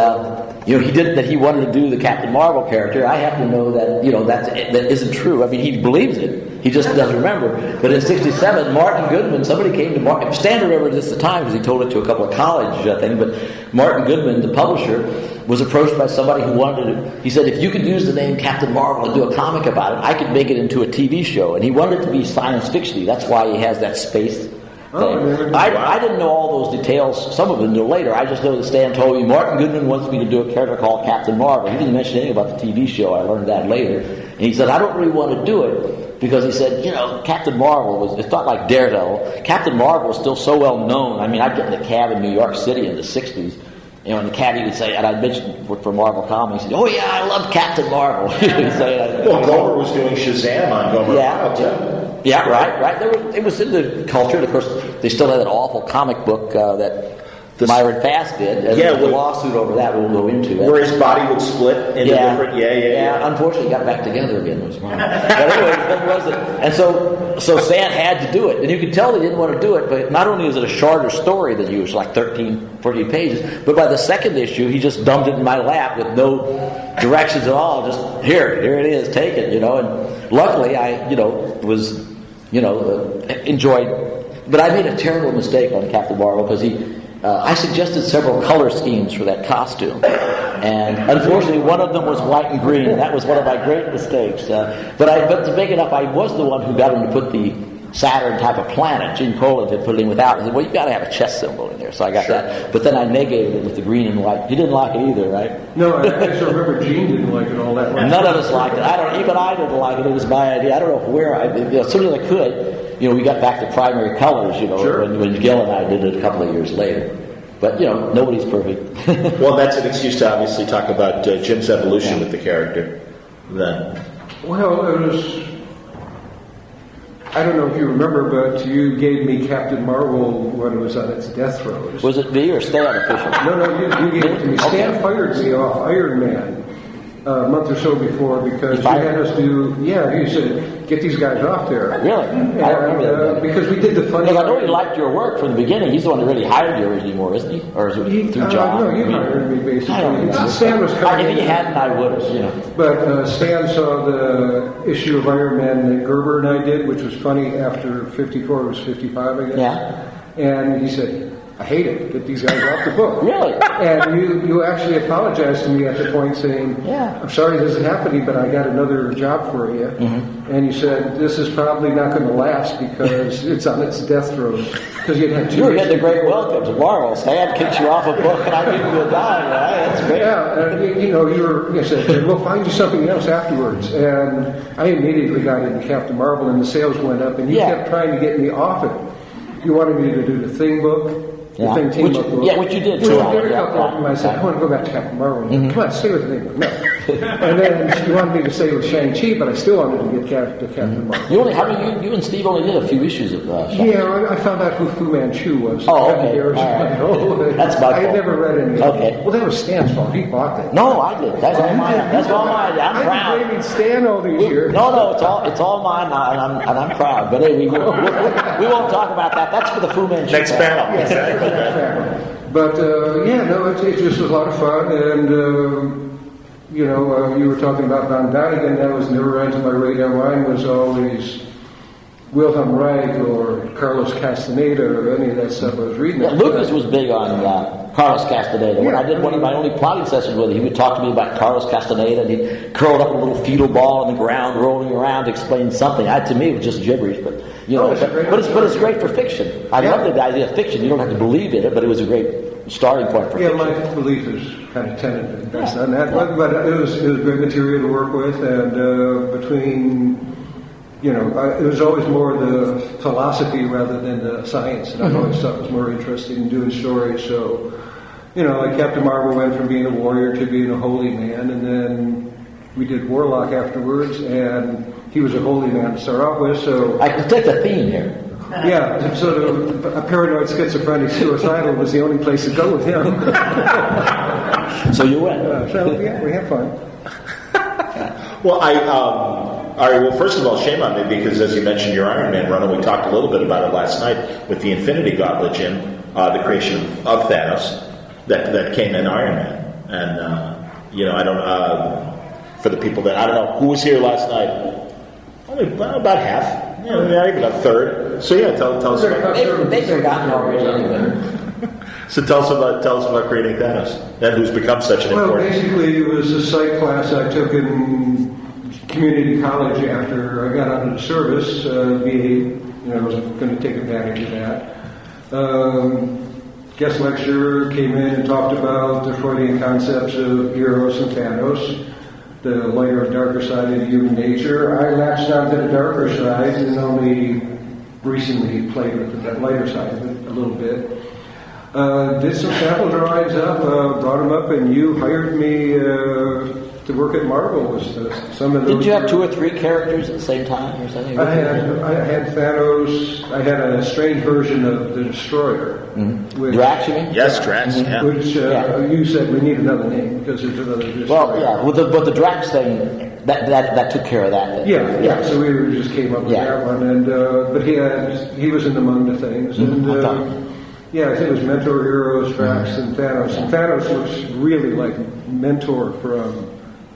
Speaker 13: he wanted to do the Captain Marvel character. I happen to know that that isn't true. I mean, he believes it. He just doesn't remember. But in '67, Martin Goodman, somebody came to Stan remembered this at the time because he told it to a couple of college things. But Martin Goodman, the publisher, was approached by somebody who wanted to. He said, if you could use the name Captain Marvel and do a comic about it, I could make it into a TV show. And he wanted it to be science fiction-y. That's why he has that space. I didn't know all those details, some of them until later. I just know that Stan told me Martin Goodman wants me to do a character called Captain Marvel. He didn't mention anything about the TV show. I learned that later. And he said, I don't really want to do it because he said, Captain Marvel it's not like Daredevil. Captain Marvel is still so well known. I mean, I'd get in a cab in New York City in the 60s. And the cabbie would say, and I'd mention for Marvel Comics, he'd say, oh yeah, I love Captain Marvel.
Speaker 1: Gomer was doing Shazam on Gomer.
Speaker 13: Yeah, right. It was in the culture. And of course, they still had that awful comic book that Myron Fast did. And the lawsuit over that we'll go into.
Speaker 1: Where his body would split into different. Yeah.
Speaker 13: Unfortunately, got back together again. It was fine. But anyway, the thing was that, and so Stan had to do it, and you could tell they didn't want to do it. But not only is it a shorter story than usual, like 13, 14 pages, but by the second issue, he just dumped it in my lap with no directions at all. Just here it is, take it, And luckily, I was enjoyed. But I made a terrible mistake on Captain Marvel because I suggested several color schemes for that costume, and unfortunately, one of them was white and green, and that was one of my great mistakes. But to make it up, I was the one who got him to put the Saturn type of planet. Gene Colan had put it in without. I said, well, you've got to have a chess symbol in there, so I got that. But then I negated it with the green and white. You didn't like it either, right?
Speaker 2: No, I actually remember Gene didn't like it all that much.
Speaker 13: None of us liked it. Even I didn't like it. It was my idea. I don't know where as soon as I could. We got back to primary colors, when Gil and I did it a couple of years later. But, nobody's perfect.
Speaker 1: Well, that's an excuse to obviously talk about Jim's evolution with the character then.
Speaker 2: Well, it was... I don't know if you remember, but you gave me Captain Marvel when it was on its death throes.
Speaker 13: Was it me or Stan official?
Speaker 2: No, you gave it to me. Stan fired me off Iron Man a month or so before because you had us do... Yeah, he said, get these guys off there.
Speaker 13: Really? I don't remember that.
Speaker 2: Because we did the funny...
Speaker 13: Because I know he liked your work from the beginning. He's the one that really hired you anymore, isn't he? Or is it through John?
Speaker 2: No, you hired me, basically.
Speaker 13: I don't know.
Speaker 2: Stan was coming
Speaker 13: If he hadn't, I would have,
Speaker 2: But Stan saw the issue of Iron Man that Gerber and I did, which was funny after 54, it was 55, I guess.
Speaker 13: Yeah.
Speaker 2: And he said, I hate it. Get these guys off the book.
Speaker 13: Really?
Speaker 2: And you actually apologized to me at the point saying, I'm sorry this is happening, but I got another job for you. Mm-hmm. And you said, this is probably not going to last because it's on its death throes. Because you'd had
Speaker 13: You had the great welcome to Marvel. Stan kicks you off a book and I give you a dime, right? That's great.
Speaker 2: Yeah, you said, we'll find you something else afterwards. And I immediately got into Captain Marvel and the sales went up and you kept trying to get me off it. You wanted me to do the Thing book. The Thing team up book.
Speaker 13: Yeah, which you did.
Speaker 2: We did a couple of them. I said, I want to go back to Captain Marvel. Come on, stay with the Thing book. No. And then you wanted me to stay with Shang-Chi, but I still wanted to get to Captain Marvel.
Speaker 13: You and Steve only did a few issues of Shang-Chi.
Speaker 2: Yeah, I found out who Fu Manchu was.
Speaker 13: Oh, okay. That's my fault.
Speaker 2: I had never read any.
Speaker 13: Okay.
Speaker 2: Well, that was Stan's fault. He bought that.
Speaker 13: No, I did. That's all mine. That's all mine. I'm proud.
Speaker 2: I've been blaming Stan all these years.
Speaker 13: No, it's all mine, and I'm proud. But hey, we won't talk about that. That's for the Fu Manchu.
Speaker 1: Next panel.
Speaker 2: But it just was a lot of fun, and you were talking about Von Daniken. That was never onto my radar. Mine was always Wilhelm Reich or Carlos Castaneda or any of that stuff I was reading.
Speaker 13: Yeah, Lucas was big on Carlos Castaneda. When I did one of my only plotting sessions with him, he would talk to me about Carlos Castaneda, and he curled up a little fetal ball on the ground, rolling around to explain something. To me, it was just gibberish, but it's great for fiction. I love the idea of fiction. You don't have to believe in it, but it was a great starting point for fiction.
Speaker 2: Yeah, my belief is kind of tentative based on that, but it was great material to work with, and between. It was always more the philosophy rather than the science, and I always thought it was more interesting in doing stories. So, like Captain Marvel went from being a warrior to being a holy man, and then we did Warlock afterwards, and he was a holy man to start off with. So
Speaker 13: I can take the theme here.
Speaker 2: Yeah, sort of a paranoid schizophrenic suicidal was the only place to go with him.
Speaker 13: So you went.
Speaker 2: We had fun.
Speaker 1: Well, all right, well, first of all, shame on me because, as you mentioned, your Iron Man run, and we talked a little bit about it last night with the Infinity Gauntlet, Jim, the creation of Thanos that came in Iron Man. And, I don't, for the people that, I don't know, who was here last night? Only about half, not even a third. So, tell us about
Speaker 13: that. They've forgotten already anyway.
Speaker 1: So tell us about creating Thanos, and who's become such an important...
Speaker 2: Well, basically, it was a psych class I took in community college after I got out of the service, VA. I was going to take advantage of that. Guest lecturer came in and talked about the Freudian concepts of Eros and Thanos, the lighter and darker side of human nature. I latched onto the darker side and only recently played with that lighter side of it a little bit. Did some sample drawings up, brought them up, and you hired me to work at Marvel was some of those.
Speaker 13: Did you have 2 or 3 characters at the same time or something?
Speaker 2: I had Thanos. I had a strange version of the Destroyer.
Speaker 13: Mm-hmm. Drax, you mean?
Speaker 1: Yes, Drax. Yeah.
Speaker 2: Which you said we need another name because there's another Destroyer.
Speaker 13: Well, yeah. But the Drax thing that took care of that.
Speaker 2: Yeah. So we just came up with that one, and but he was in among the things, and I think it was Mentor Heroes, Drax, and Thanos. And Thanos looks really like Mentor from.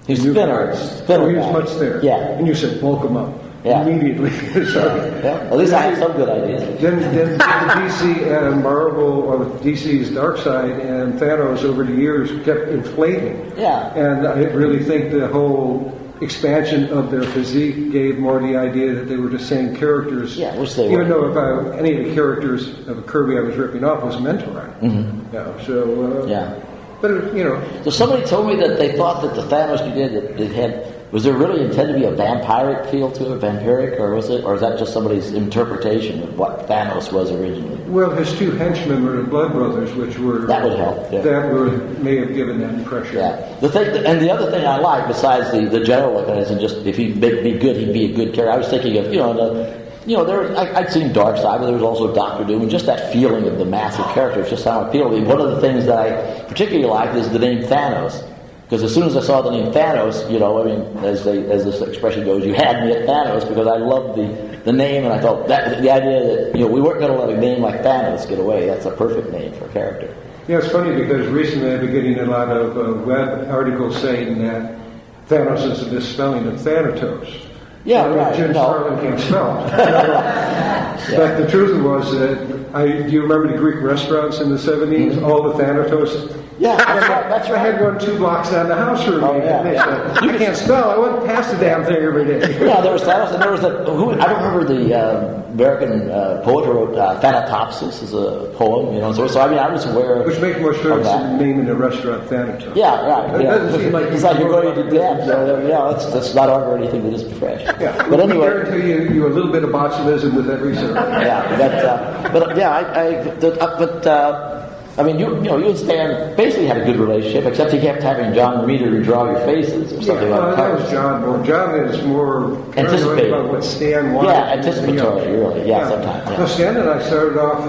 Speaker 13: He's thinner.
Speaker 2: He was much thinner.
Speaker 13: Yeah.
Speaker 2: And you said bulk him up immediately.
Speaker 13: At least I have some good ideas.
Speaker 2: Then the DC and Marvel, or DC's Dark Side and Thanos over the years kept inflating.
Speaker 13: Yeah.
Speaker 2: And I really think the whole expansion of their physique gave more the idea that they were the same characters.
Speaker 13: Yeah, which they
Speaker 2: even
Speaker 13: were.
Speaker 2: though any of the characters of Kirby I was ripping off was Mentor.
Speaker 13: Mm-hmm.
Speaker 2: But
Speaker 13: So somebody told me that they thought that the Thanos you did, that it had, was there really intended to be a vampiric feel to it, vampiric, or is that just somebody's interpretation of what Thanos was originally?
Speaker 2: Well, his 2 henchmen were the Blood Brothers, which were
Speaker 13: that would help. Yeah.
Speaker 2: May have given that impression.
Speaker 13: Yeah. And the other thing I like, besides the general look at it, and just if he'd be good, he'd be a good character. I was thinking of I'd seen Darkseid, but there was also Doctor Doom, and just that feeling of the massive characters just sounded appealing. One of the things that I particularly liked is the name Thanos, because as soon as I saw the name Thanos, as this expression goes, you had me at Thanos, because I loved the name, and I thought that the idea that we weren't going to let a name like Thanos get away. That's a perfect name for a character.
Speaker 2: Yeah, it's funny because recently I've been getting a lot of web articles saying that Thanos is a misspelling of Thanatos.
Speaker 13: Yeah, right.
Speaker 2: Jim Starlin can't spell. But the truth was that do you remember the Greek restaurants in the 70s? Mm-hmm. All the Thanatos.
Speaker 13: Yeah, that's right.
Speaker 2: I had one 2 blocks down the house from me. They said, I can't spell. I went past the damn thing every day.
Speaker 13: Yeah, there was Thanos, and there was I don't remember the American poet who wrote Thanatopsis is a poem, So I was aware of
Speaker 2: which makes more sense than naming a restaurant Thanatos.
Speaker 13: Yeah, right.
Speaker 2: It doesn't seem like
Speaker 13: it's like you're going to death. Let's not argue anything that isn't fresh.
Speaker 2: Yeah,
Speaker 13: but anyway,
Speaker 2: I guarantee you a little bit of botulism with every serve.
Speaker 13: You and Stan basically had a good relationship, except he kept having John Romita redraw your faces or something like that.
Speaker 2: That was John. Well, John is more
Speaker 13: anticipating
Speaker 2: about what Stan wanted.
Speaker 13: Yeah, anticipatory, really. Yeah, sometimes. Yeah.
Speaker 2: Well, Stan and I started off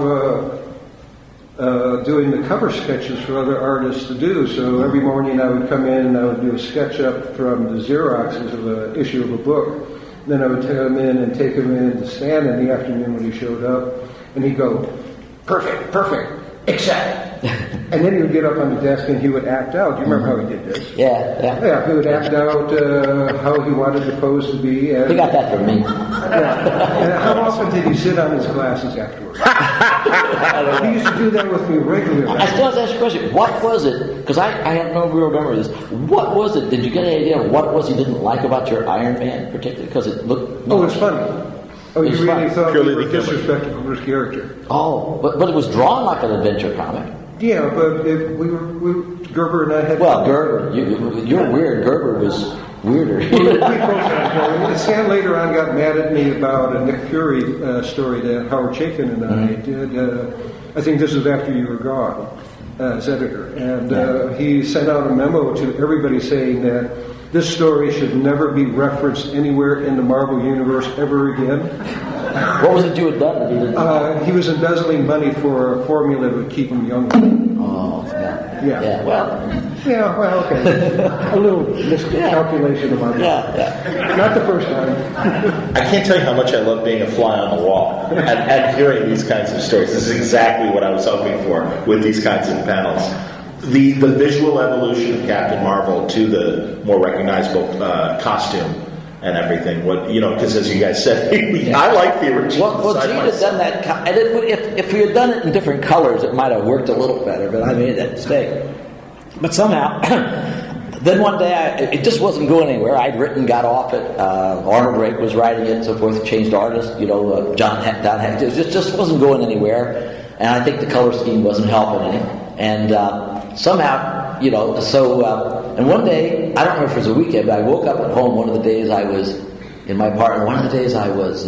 Speaker 2: doing the cover sketches for other artists to do. So every morning I would come in and I would do a sketch up from the Xeroxes of an issue of a book. Then I would take them in and take them in to Stan in the afternoon when he showed up, and he'd go, perfect, except. And then he would get up on the desk and he would act out. Do you remember how he did this?
Speaker 13: Yeah.
Speaker 2: He would act out how he wanted the pose to be.
Speaker 13: He got that from me.
Speaker 2: And how often did he sit on his glasses afterwards? He used to do that with me regularly.
Speaker 13: I still have to ask you a question. What was it? Because I have no real memory of this. What was it? Did you get any idea of what was he didn't like about your Iron Man, particularly? Because it looked.
Speaker 2: Oh, it's funny. Oh, you really thought we were disrespectful to his character?
Speaker 13: Oh, but it was drawn like an adventure comic.
Speaker 2: Yeah, but Gerber and I had.
Speaker 13: Well, Gerber, you're weird. Gerber was weirder.
Speaker 2: Stan later on got mad at me about a Nick Fury story that Howard Chaykin and I did. I think this was after you were gone as editor, and he sent out a memo to everybody saying that this story should never be referenced anywhere in the Marvel Universe ever again.
Speaker 13: What was it you had done?
Speaker 2: He was embezzling money for a formula that would keep him young.
Speaker 13: Oh, yeah.
Speaker 2: Well, okay. A little miscalculation of my part.
Speaker 13: Yeah.
Speaker 2: Not the first time.
Speaker 1: I can't tell you how much I love being a fly on the wall and hearing these kinds of stories. This is exactly what I was hoping for with these kinds of panels. The visual evolution of Captain Marvel to the more recognizable costume and everything. Because as you guys said, I like the original.
Speaker 13: Well, Gene had done that, and if we had done it in different colors, it might have worked a little better. But I made that mistake. But somehow, then one day, it just wasn't going anywhere. I'd got off it. Arnold Drake was writing it, and so forth. Changed artists. Don Heck. It just wasn't going anywhere, and I think the color scheme wasn't helping any. And somehow, and one day, I don't remember if it was a weekend, but I woke up at home one of the days I was in my apartment, one of the days I was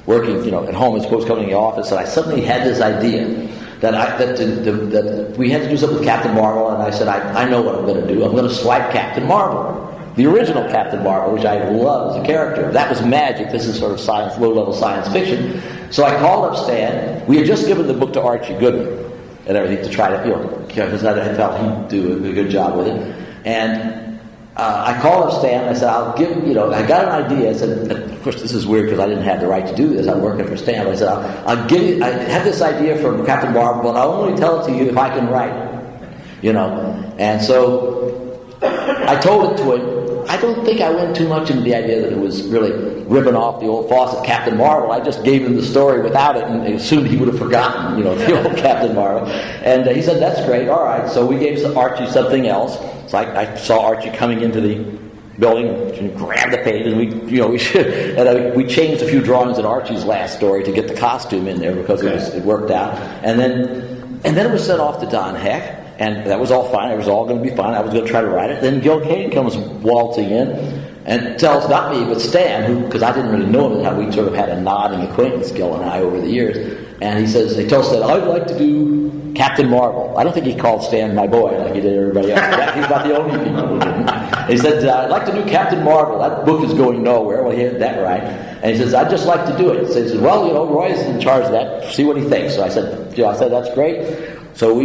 Speaker 13: working, at home as opposed to coming to the office, and I suddenly had this idea that we had to do something with Captain Marvel, and I said, I know what I'm going to do. I'm going to swipe Captain Marvel. the original Captain Marvel, which I love as a character. That was magic. This is sort of science, low-level science fiction. So I called up Stan. We had just given the book to Archie Goodman and everything to try to, because I felt he'd do a good job with it. And I called up Stan. I said, I'll give, I got an idea. I said, of course, this is weird because I didn't have the right to do this. I'm working for Stan. But I said, I'll give you, I have this idea from Captain Marvel, but I'll only tell it to you if I can write it. And so I told it to him. I don't think I went too much into the idea that it was really ripping off the old Fawcett Captain Marvel. I just gave him the story without it and assumed he would have forgotten, the old Captain Marvel. And he said, that's great, all right. So we gave Archie something else. So I saw Archie coming into the building and grabbed the page, and we changed a few drawings in Archie's last story to get the costume in there because it worked out. And then it was sent off to Don Heck. And that was all fine. It was all going to be fine. I was going to try to write it. Then Gil Kane comes waltzing in and tells not me, but Stan, because I didn't really know him, how we sort of had a nodding acquaintance, Gil and I, over the years. And he tells Stan, I'd like to do Captain Marvel. I don't think he called Stan my boy like he did everybody else. He's about the only people who didn't. He said, I'd like to do Captain Marvel. That book is going nowhere. Well, he had that right. And he says, I'd just like to do it. So he says, well, Roy's in charge of that. See what he thinks. So I said, that's great. So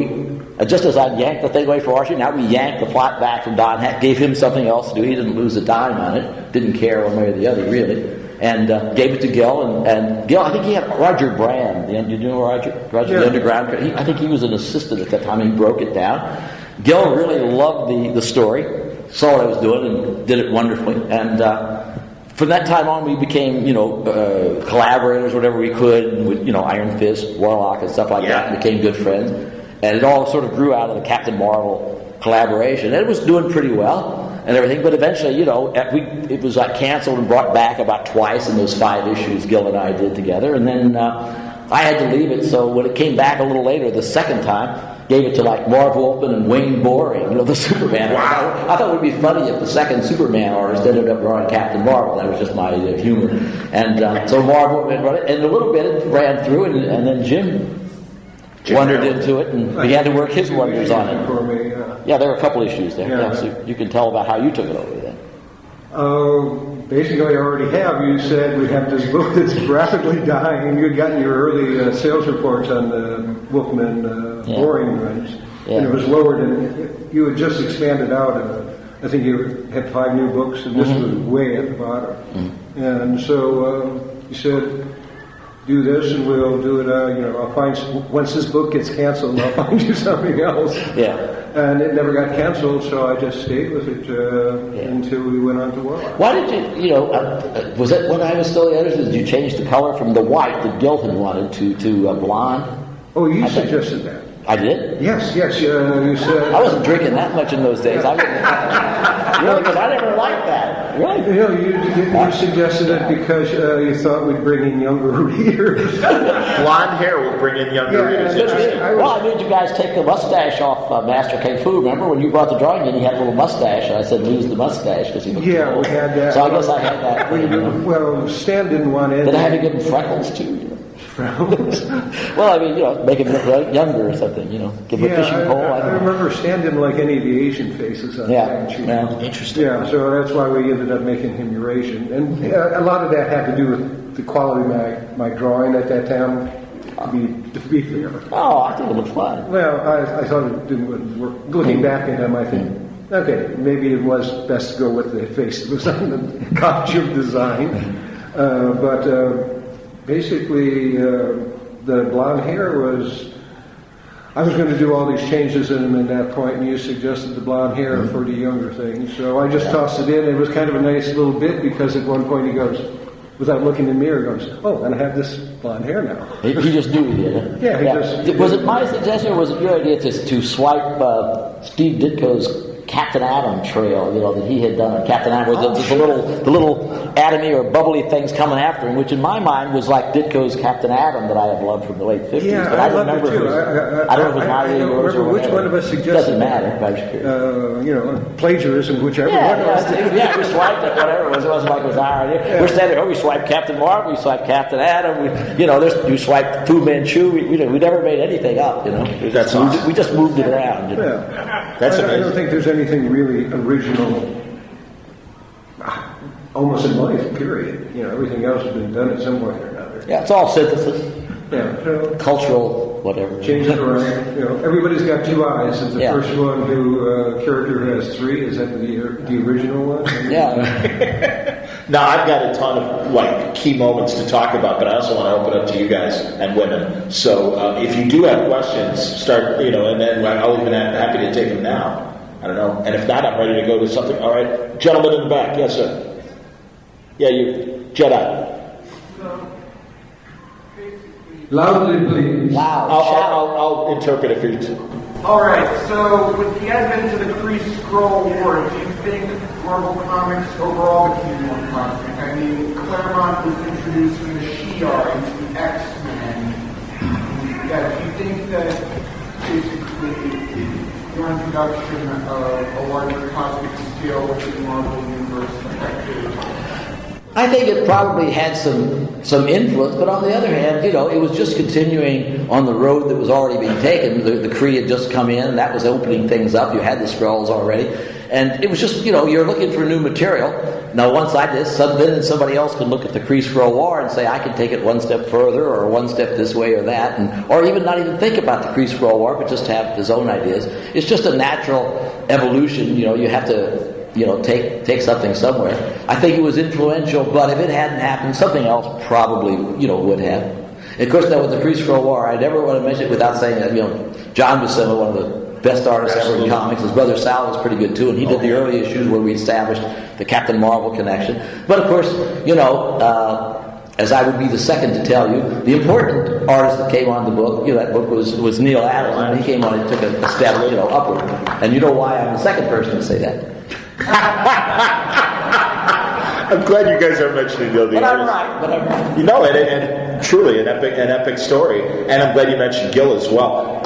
Speaker 13: just as I yanked the thing away for Archie, now we yanked the plot back from Don Heck, gave him something else to do. He didn't lose a dime on it. Didn't care one way or the other, really. And gave it to Gil. And Gil, I think he had Roger Brand. You know Roger? The Underground. I think he was an assistant at that time. He broke it down. Gil really loved the story, saw what I was doing, and did it wonderfully. And from that time on, we became, collaborators, whatever we could, with, Iron Fist, Warlock, and stuff like that, and became good friends. And it all sort of grew out of the Captain Marvel collaboration. And it was doing pretty well and everything, but eventually, it was canceled and brought back about twice in those 5 issues Gil and I did together. And then I had to leave it, so when it came back a little later, the second time, gave it to Marv Wolfman and Wayne Boring, the Superman. Wow. I thought it would be funny if the second Superman artist ended up drawing Captain Marvel. That was just my humor. And so Marv Wolfman wrote it, and a little bit it ran through, and then Jim wandered into it and began to work his wonders on it. Yeah, there were a couple issues there. Yeah, so you can tell about how you took it over then.
Speaker 2: Basically, I already have. You said we have this book that's rapidly dying. You had gotten your early sales reports on the Wolfman Boring runs, and it was lowered, and you had just expanded out. I think you had 5 new books, and this was way at the bottom. And so you said, do this, and we'll do it. I'll find, once this book gets canceled, I'll find you something else.
Speaker 13: Yeah.
Speaker 2: And it never got canceled, so I just stayed with it until we went on to Warlock.
Speaker 13: Why did you, was it when I was still the editor, did you change the color from the white that Gil had wanted to blonde?
Speaker 2: Oh, you suggested that.
Speaker 13: I did?
Speaker 2: Yes, you said...
Speaker 13: I wasn't drinking that much in those days. Because I never liked that. Really?
Speaker 2: You suggested it because you thought we'd bring in younger readers.
Speaker 1: Blonde hair will bring in younger readers.
Speaker 13: I made you guys take the mustache off Master Kung Fu. Remember when you brought the drawing in, he had a little mustache, and I said, lose the mustache because he looked
Speaker 2: we had that.
Speaker 13: So I guess I had that.
Speaker 2: Well, Stan didn't want any.
Speaker 13: Did I have to give him freckles too? Well, make him look younger or something, give him a fishing pole.
Speaker 2: I remember Stan didn't like any of the Asian faces on
Speaker 13: that.
Speaker 1: Interesting.
Speaker 2: Yeah, so that's why we ended up making him Eurasian. And a lot of that had to do with the quality of my drawing at that time, to be fair.
Speaker 13: Oh, I think it looked fun.
Speaker 2: Well, I thought it didn't work. Looking back at him, I think, okay, maybe it was best to go with the face that was on the costume design. But basically, the blonde hair was... I was going to do all these changes in him at that point, and you suggested the blonde hair for the younger thing. So I just tossed it in. It was kind of a nice little bit because at one point he goes, without looking in the mirror, goes, oh, and I have this blonde hair now.
Speaker 13: He just knew he did.
Speaker 2: Yeah.
Speaker 13: Was it my suggestion or was it your idea to swipe Steve Ditko's Captain Atom trail, that he had done on Captain Atom, where the little atomy or bubbly things coming after him, which in my mind was like Ditko's Captain Atom that I have loved from the late 50s.
Speaker 2: Yeah,
Speaker 13: but
Speaker 2: I love it too.
Speaker 13: I don't know if it was my idea or yours or
Speaker 2: which one of us suggested.
Speaker 13: Doesn't matter. I was curious.
Speaker 2: Plagiarism, whichever one of us did.
Speaker 13: Yeah, we swiped it, whatever it was. It wasn't like it was our idea. Yeah. We're standing there, we swiped Captain Marvel, we swiped Captain Atom, you swiped Fu Manchu. We never made anything up,
Speaker 1: That's awesome.
Speaker 13: We just moved it around.
Speaker 2: Yeah.
Speaker 1: That's amazing.
Speaker 2: I don't think there's anything really original almost in life, period. Everything else has been done at some point or another.
Speaker 13: Yeah, it's all synthesis.
Speaker 2: Yeah, so
Speaker 13: cultural, whatever.
Speaker 2: Change it around. Everybody's got two eyes. Is the first one character who has three? Is that the original one?
Speaker 13: Yeah.
Speaker 1: Now, I've got a ton of key moments to talk about, but I also want to open up to you guys and women. So if you do have questions, start, and then I'll even happy to take them now. I don't know. And if not, I'm ready to go to something. All right. Gentleman in the back. Yes, sir. Yeah, you. Jedi.
Speaker 2: Loudly, please.
Speaker 13: Loud.
Speaker 1: I'll interpret it for you.
Speaker 14: All right, so with the advent of the Kree Skrull War, do you think Marvel Comics overall became more cosmic? I mean, Claremont was introducing the Shi'ar into the X-Men. Yeah, do you think that basically the introduction of a larger cosmic scale within the Marvel Universe affected?
Speaker 13: I think it probably had some influence, but on the other hand, it was just continuing on the road that was already being taken. The Kree had just come in, and that was opening things up. You had the Skrulls already, and it was just, you're looking for new material. Now, once I did, then somebody else can look at the Kree Skrull War and say, I can take it one step further, or one step this way or that, or even not even think about the Kree Skrull War, but just have his own ideas. It's just a natural evolution. You have to take something somewhere. I think it was influential, but if it hadn't happened, something else probably, would have. And of course, now with the Kree Skrull War, I never want to mention it without saying that, John Buscema, one of the best artists ever in comics. His brother Sal was pretty good too, and he did the early issues where we established the Captain Marvel connection. But of course, as I would be the second to tell you, the important artist that came on the book, that book was Neil Adams, and he came on and took a step, upward. And you know why I'm the second person to say that.
Speaker 1: I'm glad you guys are mentioning the
Speaker 13: but
Speaker 1: artist.
Speaker 13: But I'm right.
Speaker 1: And truly an epic story. And I'm glad you mentioned Gil as well.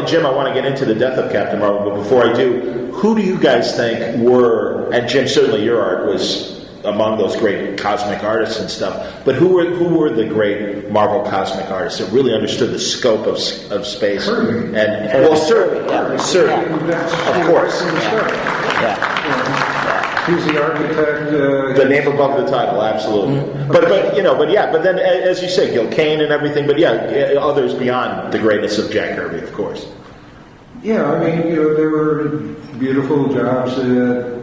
Speaker 1: Jim, I want to get into the death of Captain Marvel, but before I do, who do you guys think were? And Jim, certainly your art was among those great cosmic artists and stuff. But who were the great Marvel cosmic artists that really understood the scope of space?
Speaker 2: Kirby.
Speaker 1: Sir, of course.
Speaker 2: He's the architect.
Speaker 1: The name above the title, absolutely.
Speaker 2: Mm-hmm.
Speaker 1: But then, as you say, Gil Kane and everything. But others beyond the greatness of Jack Kirby, of course.
Speaker 2: Yeah, I mean, there were beautiful jobs that.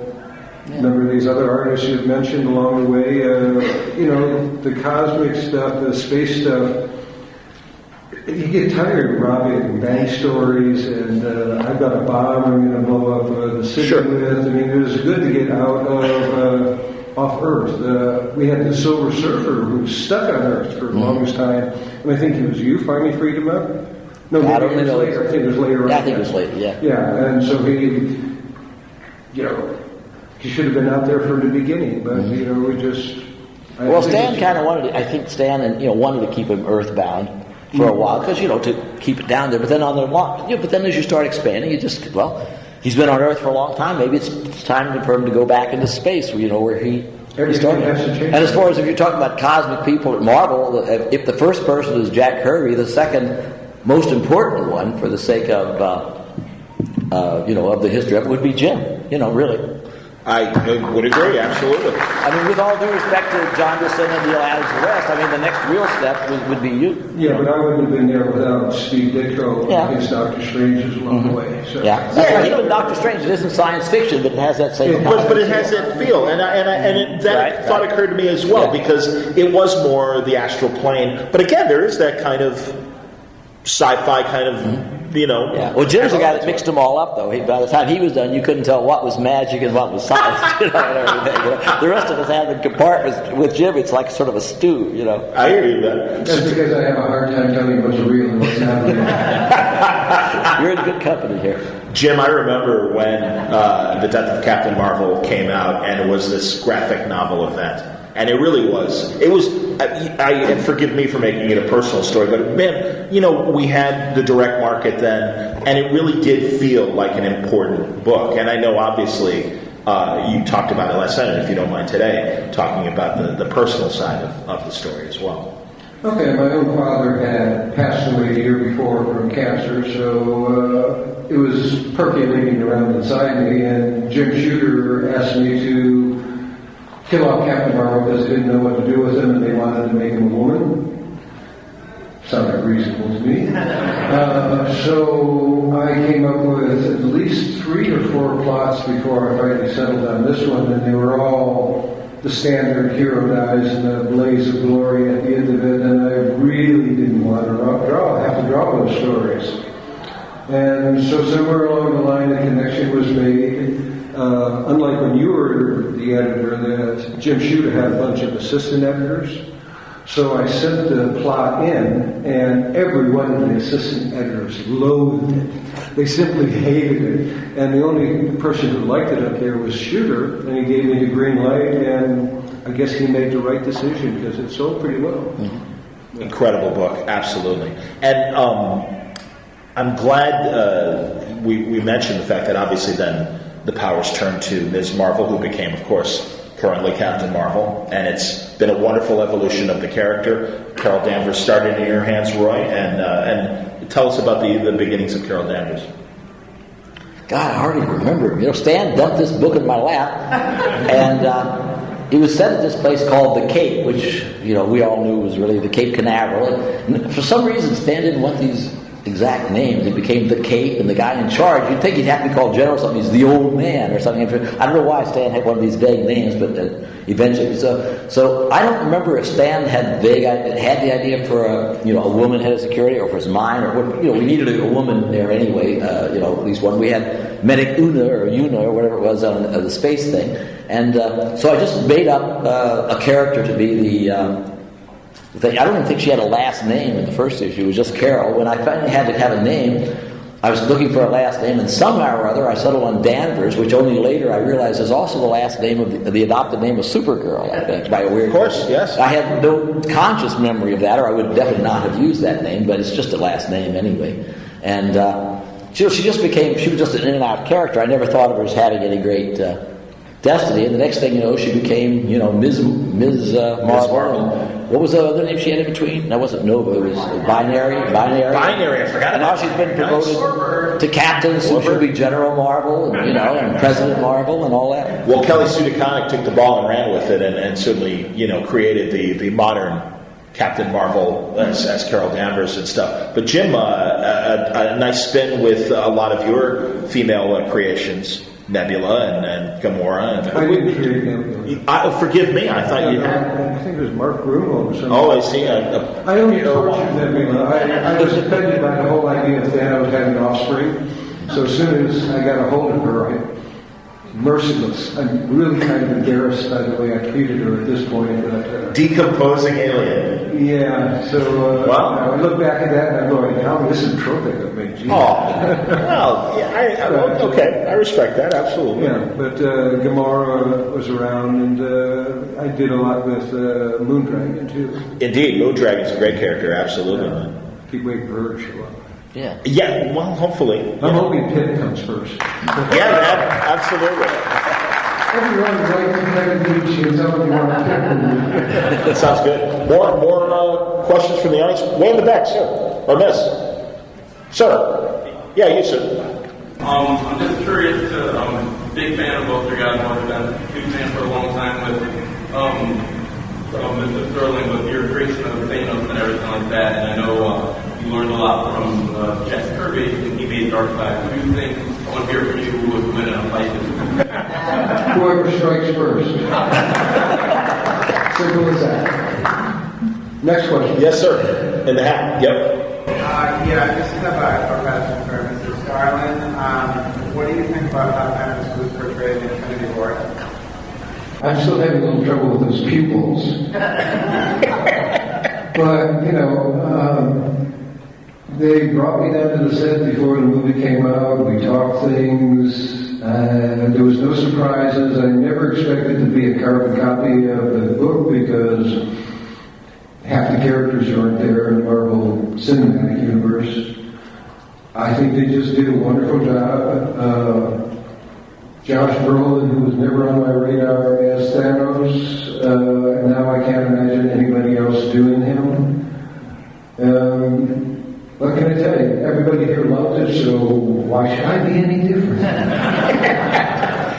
Speaker 2: A number of these other artists you've mentioned along the way, the cosmic stuff, the space stuff, you get tired of robbing bank stories and I've got a bomb I'm going to blow up the city with. I mean, it was good to get out of off Earth. We had the Silver Surfer who was stuck on Earth for the longest time, and I think it was you finally freed him up. No,
Speaker 13: I don't know.
Speaker 2: Later. I think it was later.
Speaker 13: Yeah, I think it was later. Yeah.
Speaker 2: Yeah, and so he, he should have been out there from the beginning, but we just.
Speaker 13: Well, Stan kind of wanted. I think Stan wanted to keep him earthbound for a while because to keep it down there. But then on the but then as you start expanding, he's been on Earth for a long time. Maybe it's time for him to go back into space. Where he started. And as far as if you're talking about cosmic people at Marvel, if the first person is Jack Kirby, the second most important one, for the sake of of the history of it, would be Jim. Really.
Speaker 1: I would agree, absolutely.
Speaker 13: I mean, with all due respect to John Buscema and Neil Adams and the rest, the next real step would be you.
Speaker 2: Yeah, but I wouldn't have been there without Steve Ditko against Dr. Strange along the way. So.
Speaker 13: Yeah. Even Dr. Strange, it isn't science fiction, but it has that same.
Speaker 1: But it has that feel, and that thought occurred to me as well because it was more the astral plane. But again, there is that kind of sci-fi kind of.
Speaker 13: Yeah. Well, Jim's the guy that mixed them all up, though. By the time he was done, you couldn't tell what was magic and what was science, and everything. The rest of us have the compartments. With Jim, it's like sort of a stew,
Speaker 1: I hear you, man.
Speaker 2: That's because I have a hard time telling what's real and what's not real.
Speaker 13: You're in good company here.
Speaker 1: Jim, I remember when The Death of Captain Marvel came out, and it was this graphic novel event. And it really was. It was, and forgive me for making it a personal story, but man, we had the direct market then, and it really did feel like an important book. And I know, obviously, you talked about it last night, and if you don't mind today, talking about the personal side of the story as well.
Speaker 2: Okay, my own father had passed away a year before from cancer, so it was percolating around inside me, and Jim Shooter asked me to kill off Captain Marvel because they didn't know what to do with him, and they wanted to make him a woman. Sounded reasonable to me. So I came up with at least 3 or 4 plots before I finally settled on this one, and they were all the standard hero dies in a blaze of glory at the end of it, and I really didn't want to have to draw those stories. And so somewhere along the line, a connection was made. Unlike when you were the editor, Jim Shooter had a bunch of assistant editors. So I sent the plot in, and every one of the assistant editors loathed it. They simply hated it. And the only person who liked it up there was Shooter, and he gave me the green light, and I guess he made the right decision because it sold pretty well.
Speaker 1: Mm-hmm. Incredible book, absolutely. And I'm glad we mentioned the fact that obviously then the powers turned to Ms. Marvel, who became, of course, currently Captain Marvel, and it's been a wonderful evolution of the character. Carol Danvers started in your hands, Roy, and tell us about the beginnings of Carol Danvers.
Speaker 13: God, I hardly remember him. You know, Stan dumped this book in my lap, and he was sent to this place called the Cape, which, you know, we all knew was really the Cape Canaveral. And for some reason, Stan didn't want these exact names. It became the Cape, and the guy in charge, you'd think he'd have to be called General something. He's the Old Man or something. I don't know why Stan had one of these vague names, but eventually. So I don't remember if Stan had the idea for a woman head of security, or if it was mine, or what. You know, we needed a woman there anyway. At least one. We had Medic Una or whatever it was on the space thing, and so I just made up a character to be the. I don't even think she had a last name in the first issue. It was just Carol. When I finally had to have a name, I was looking for a last name, and somehow or other I settled on Danvers, which only later I realized is also the last name of the adopted name of Supergirl, I think, by a weird.
Speaker 1: Of course, yes.
Speaker 13: I had no conscious memory of that, or I would definitely not have used that name, but it's just a last name anyway. And she was just an in and out character. I never thought of her as having any great destiny, and the next thing you know, she became, Ms. Marvel. What was the other name she had in between? That wasn't Nova, it was Binary,
Speaker 1: I forgot
Speaker 13: about. And now she's been promoted to Captain, so she'll be General Marvel, and President Marvel and all that.
Speaker 1: Well, Kelly Sue DeConnick took the ball and ran with it, and certainly, created the modern Captain Marvel as Carol Danvers and stuff. But Jim, a nice spin with a lot of your female creations. Nebula and Gamora.
Speaker 2: I didn't create Nebula.
Speaker 1: Forgive me, I thought you had.
Speaker 2: I think it was Mark Grumo or something.
Speaker 1: Oh, I see.
Speaker 2: I only tortured Nebula. I was offended by the whole idea of Thanos having offspring. So as soon as I got a hold of her, merciless. I'm really kind of embarrassed by the way I treated her at this point.
Speaker 1: Decomposing alien.
Speaker 2: Yeah, so I look back at that and I'm going, how misanthropic of me. Geez.
Speaker 1: Oh, well, yeah, okay, I respect that, absolutely.
Speaker 2: Yeah, but Gamora was around, and I did a lot with Moondragon, too.
Speaker 1: Indeed, Moondragon's a great character, absolutely.
Speaker 2: Keep waiting for her to show up.
Speaker 1: Yeah, well, hopefully.
Speaker 2: I'm hoping Pitt comes first.
Speaker 1: Yeah, absolutely.
Speaker 2: Everyone writes to Kevin Beach and tell him you want to pick.
Speaker 1: That sounds good. More questions from the audience? Way in the back, sir. Or miss. Sir. Yeah, you, sir.
Speaker 15: I'm just curious big fan of both your guys. I've been a huge fan for a long time with Mr. Starlin, with your creation of Thanos and everything like that. And I know you learned a lot from Jack Kirby, and he made Darkseid. Who do you think, I want to hear from you, who would win in a fight?
Speaker 2: Whoever strikes first. Simple as that. Next question.
Speaker 1: Yes, sir. In the hat. Yep.
Speaker 14: I just have a question for Mr. Starlin. What do you think about how Thanos was portrayed in Infinity War?
Speaker 2: I'm still having a little trouble with those pupils. But, they brought me down to the set before the movie came out. We talked things. There was no surprises. I never expected to be a carbon copy of the book because half the characters aren't there in the Marvel Cinematic Universe. I think they just did a wonderful job. Josh Brolin, who was never on my radar as Thanos, now I can't imagine anybody else doing him. What can I tell you? Everybody here loved it, so
Speaker 16: why should I be any different?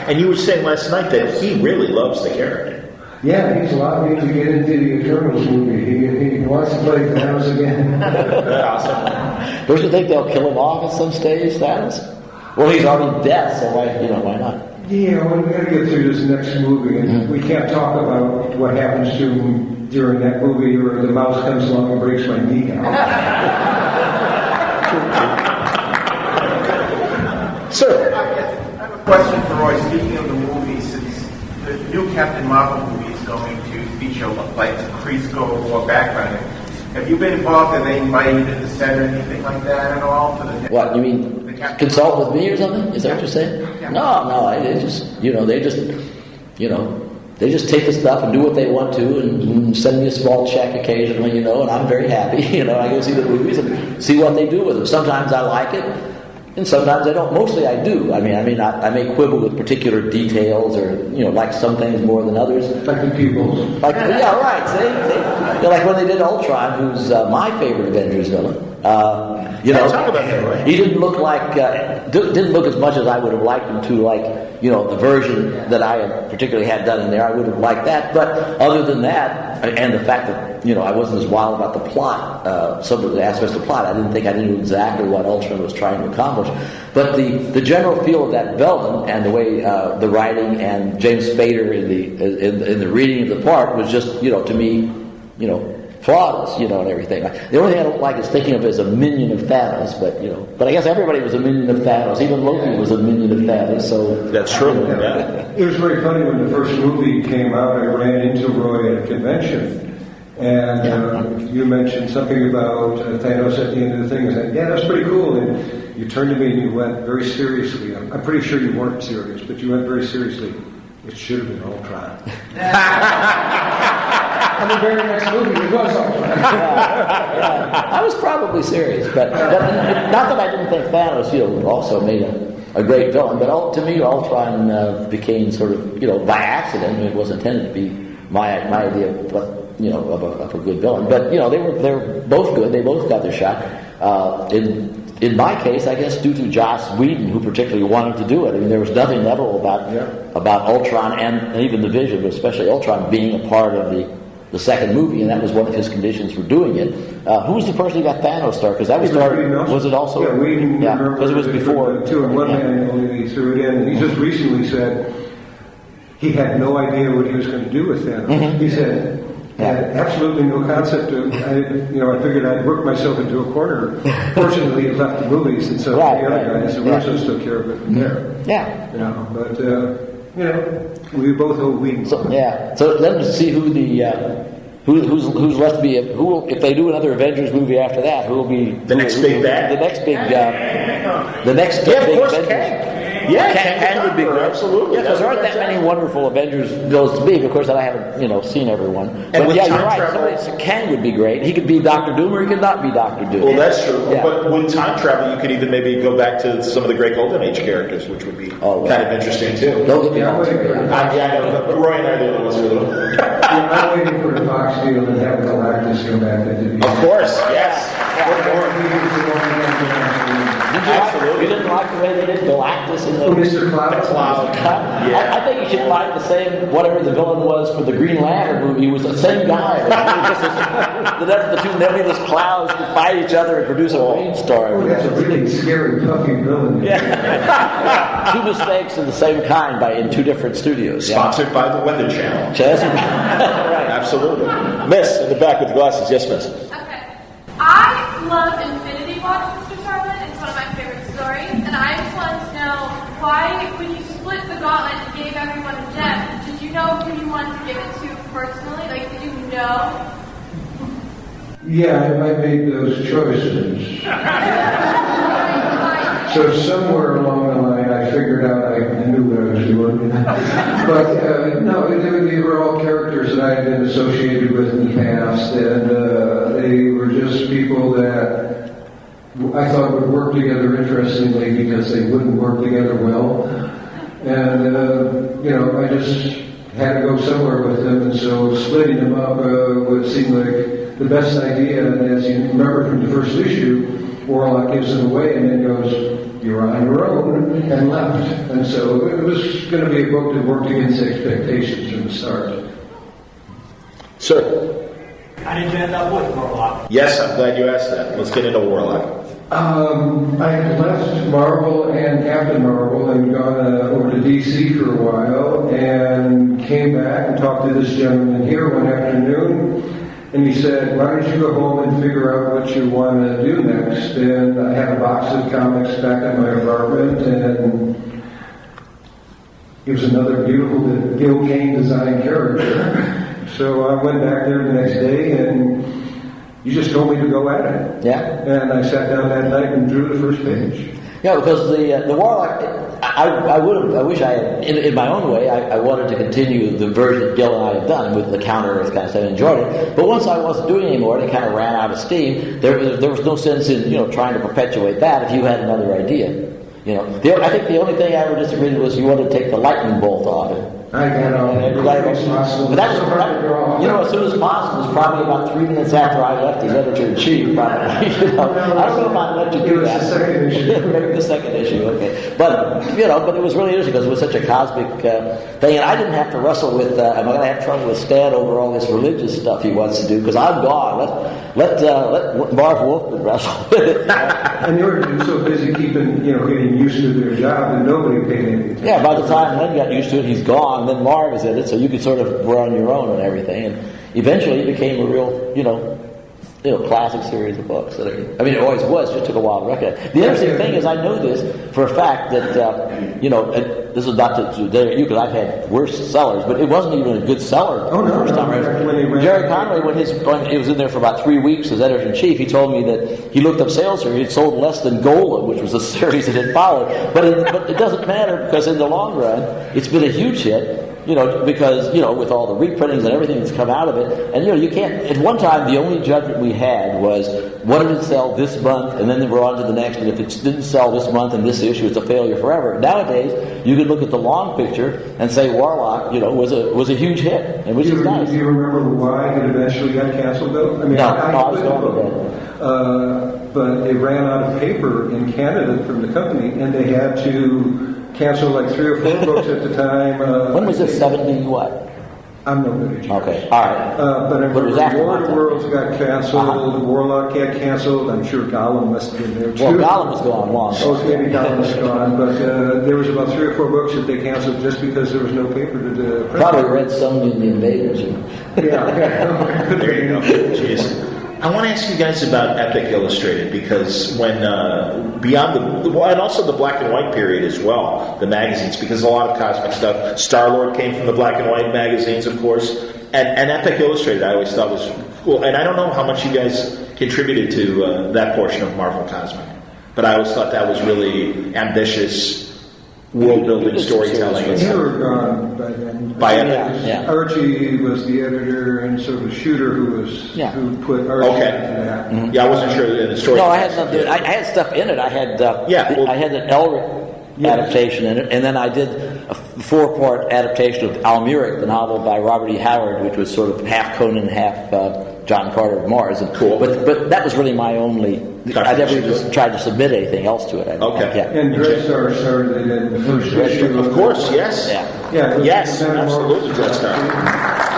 Speaker 1: And you were saying last night that he really loves the character.
Speaker 16: Yeah, he's allowed me to get into the Eternals movie. He wants to play Thanos again.
Speaker 13: Awesome. Don't you think they'll kill him off at some stage, Thanos? Well, he's already dead, so why not?
Speaker 16: Yeah, well, we got to get through this next movie, and we can't talk about what happens to him during that movie, or the mouse comes along and breaks my kneecap.
Speaker 1: Sir,
Speaker 8: I have a question for Roy. Speaking of the movie, since the new Captain Marvel movie is going to feature like Kree Skrull or background, have you been involved? Are they invited to the set or anything like that at all? For the
Speaker 13: What, you mean consult with me or something? Is that what you're saying? No, they just take the stuff and do what they want to and send me a small check occasionally, and I'm very happy. I go see the movies and see what they do with them. Sometimes I like it, and sometimes I don't. Mostly I do. I may quibble with particular details or, like some things more than others.
Speaker 16: Like the people.
Speaker 13: Yeah, right. See? Like when they did Ultron, who's my favorite Avengers villain.
Speaker 1: Talk about that, right?
Speaker 13: He didn't look like didn't look as much as I would have liked him to. The version that I had particularly had done in there, I would have liked that. But other than that, and the fact that I wasn't as wild about the plot, some of the aspects of the plot, I knew exactly what Ultron was trying to accomplish. But the general feel of that villain and the way the writing and James Spader in the reading of the part was just to me flawless, and everything. The only thing I don't like is thinking of it as a minion of Thanos, but I guess everybody was a minion of Thanos. Even Loki was a minion of Thanos, so...
Speaker 1: That's true.
Speaker 16: It was very funny when the first movie came out, I ran into Roy at a convention, and you mentioned something about Thanos at the end of the thing. I said, yeah, that's pretty cool. And you turned to me and you went very seriously. I'm pretty sure you weren't serious, but you went very seriously. It should have been Ultron. And the very next movie, it was Ultron.
Speaker 13: I was probably serious, but not that I didn't think Thanos, also made a great villain. But to me, Ultron became sort of, by accident. It was intended to be my idea of a good villain. But they're both good. They both got their shot. In my case, I guess due to Joss Whedon, who particularly wanted to do it. There was nothing level about Ultron and even the Vision, but especially Ultron being a part of the second movie, and that was one of his conditions for doing it. Who was the person who got Thanos started? Because that was started. Was it also?
Speaker 16: Yeah, Whedon.
Speaker 13: Yeah, because it was before.
Speaker 16: Two in one hand, only he threw it in. And he just recently said he had no idea what he was going to do with Thanos. Mm-hmm. He said. Had absolutely no concept of. I figured I'd work myself into a corner. Fortunately, he left the movies, and so the other guys, the Russos took care of it from there.
Speaker 13: Yeah.
Speaker 16: But we both owe Whedon.
Speaker 13: So let's see who who's left to be. If they do another Avengers movie after that, who will be
Speaker 1: the next big bad?
Speaker 13: The next big. The next big Avengers.
Speaker 1: Kang. Yeah, Kang would be good. Absolutely.
Speaker 13: Yeah, because there aren't that many wonderful Avengers villains to be. Of course, that I haven't, seen everyone.
Speaker 1: And
Speaker 13: but you're right. Kang would be great. He could be Dr. Doom, or he could not be Dr. Doom.
Speaker 1: Well, that's true. Yeah. But with time travel, you could even maybe go back to some of the great Golden Age characters, which would be kind of interesting too.
Speaker 13: Don't get me wrong.
Speaker 1: Roy and I are the only ones who are little.
Speaker 16: I'm waiting for the Fox deal and have Galactus come back.
Speaker 1: Of course, yes.
Speaker 13: You didn't like the way they did Galactus in the
Speaker 16: Mr. Cloud.
Speaker 13: Yeah. I think you should find the same, whatever the villain was for the Green Lantern movie. He was the same guy. The two nebulous clouds could fight each other and produce a rainstorm.
Speaker 16: Oh, that's a really scary, puffy villain.
Speaker 13: Yeah. Two mistakes of the same kind in two different studios.
Speaker 1: Sponsored by the Weather Channel.
Speaker 13: Right.
Speaker 1: Absolutely. Miss, in the back with the glasses. Yes, miss.
Speaker 17: Okay. I love Infinity Watch, Mr. Starlin. It's one of my favorite stories. And I just wanted to know why, when you split the gauntlet and gave everyone a gem, did you know who you wanted to give it to personally? Like, did you know?
Speaker 16: Yeah, I made those choices. So somewhere along the line, I figured out I knew what I was doing. But no, they were all characters that I had been associated with in the past, and they were just people that I thought would work together interestingly because they wouldn't work together well. And, I just had to go somewhere with them, and so splitting them up would seem like the best idea. And as you remember from the first issue, Warlock gives them away and then goes, you're on your own, and left. And so it was going to be a book that worked against expectations from the start.
Speaker 1: Sir?
Speaker 11: How did you end up with Warlock?
Speaker 1: Yes, I'm glad you asked that. Let's get into Warlock.
Speaker 16: I had left Marvel and Captain Marvel and gone over to DC for a while and came back and talked to this gentleman here one afternoon, and he said, why don't you go home and figure out what you want to do next? And I had a box of comics back at my apartment, and it was another beautiful Gil Kane design character. So I went back there the next day, and you just told me to go at it.
Speaker 13: Yeah.
Speaker 16: And I sat down that night and drew the first page.
Speaker 13: Yeah, because the Warlock, I wish I had, in my own way, I wanted to continue the version that Gil and I had done with the Counter-Earth kind of stuff. I enjoyed it. But once I wasn't doing it anymore, and it kind of ran out of steam, there was no sense in, trying to perpetuate that if you had another idea. I think the only thing I ever disagreed with was you wanted to take the lightning bolt off it.
Speaker 16: I got on
Speaker 13: but as soon as possible, it was probably about 3 minutes after I left as editor-in-chief, probably. I don't know if I'd let you do that.
Speaker 16: The second issue.
Speaker 13: Maybe the second issue, okay. But it was really interesting because it was such a cosmic thing, and I didn't have to wrestle with, I'm going to have trouble with Stan over all this religious stuff he wants to do, because I'm gone. Let Marv Wolfman wrestle with it.
Speaker 16: And they were so busy getting used to their job that nobody paid any attention.
Speaker 13: Yeah, by the time Len got used to it, he's gone. Then Marv was in it, so you could sort of run your own and everything. And eventually, it became a real, classic series of books. It always was. Just took a while to recognize. The interesting thing is, I know this for a fact that this is not to dare you because I've had worse sellers, but it wasn't even a good seller the first time around. Jerry Conway, when he was in there for about 3 weeks as editor-in-chief, he told me that he looked up sales here. He had sold less than Golem, which was a series that had followed. But it doesn't matter because in the long run, it's been a huge hit. Because, with all the reprintings and everything that's come out of it, and, you can't, at one time, the only judgment we had was, what did it sell this month, and then we're on to the next, and if it didn't sell this month in this issue, it's a failure forever. Nowadays, you can look at the long picture and say Warlock, was a huge hit, and which is nice.
Speaker 16: Do you remember why it eventually got canceled, though?
Speaker 13: I was going with that.
Speaker 16: But they ran out of paper in Canada from the company, and they had to cancel like 3 or 4 books at the time.
Speaker 13: When was this, 70 what?
Speaker 16: I'm no good at you.
Speaker 13: Okay, all right.
Speaker 16: But I remember War of the Worlds got canceled, Warlock got canceled, I'm sure Gollum must have been there too.
Speaker 13: Well, Gollum was gone long ago.
Speaker 16: Oh, maybe Gollum was gone, but there was about 3 or 4 books that they canceled just because there was no paper to print.
Speaker 13: Probably read some in the Invaders.
Speaker 16: Yeah.
Speaker 1: There you go. Jeez. I want to ask you guys about Epic Illustrated because when and also the black and white period as well, the magazines, because a lot of cosmic stuff. Star-Lord came from the black and white magazines, of course, and Epic Illustrated I always thought was cool. And I don't know how much you guys contributed to that portion of Marvel Cosmic, but I always thought that was really ambitious. World-building storytelling.
Speaker 16: You were gone by then.
Speaker 1: By Epic.
Speaker 13: Yeah.
Speaker 16: Archie was the editor, and so was Shooter, who put Archie into that.
Speaker 1: Mm-hmm. Yeah, I wasn't sure in the story.
Speaker 13: No, I had nothing. I had stuff in it. I had I had an Elric adaptation in it, and then I did a 4-part adaptation of Almuric, the novel by Robert E. Howard, which was sort of half Conan, half John Carter of Mars. And
Speaker 1: cool.
Speaker 13: But that was really my only. I never just tried to submit anything else to it.
Speaker 16: And Dreadstar started in the first issue.
Speaker 1: Of course, yes. Yes, absolutely, Dreadstar.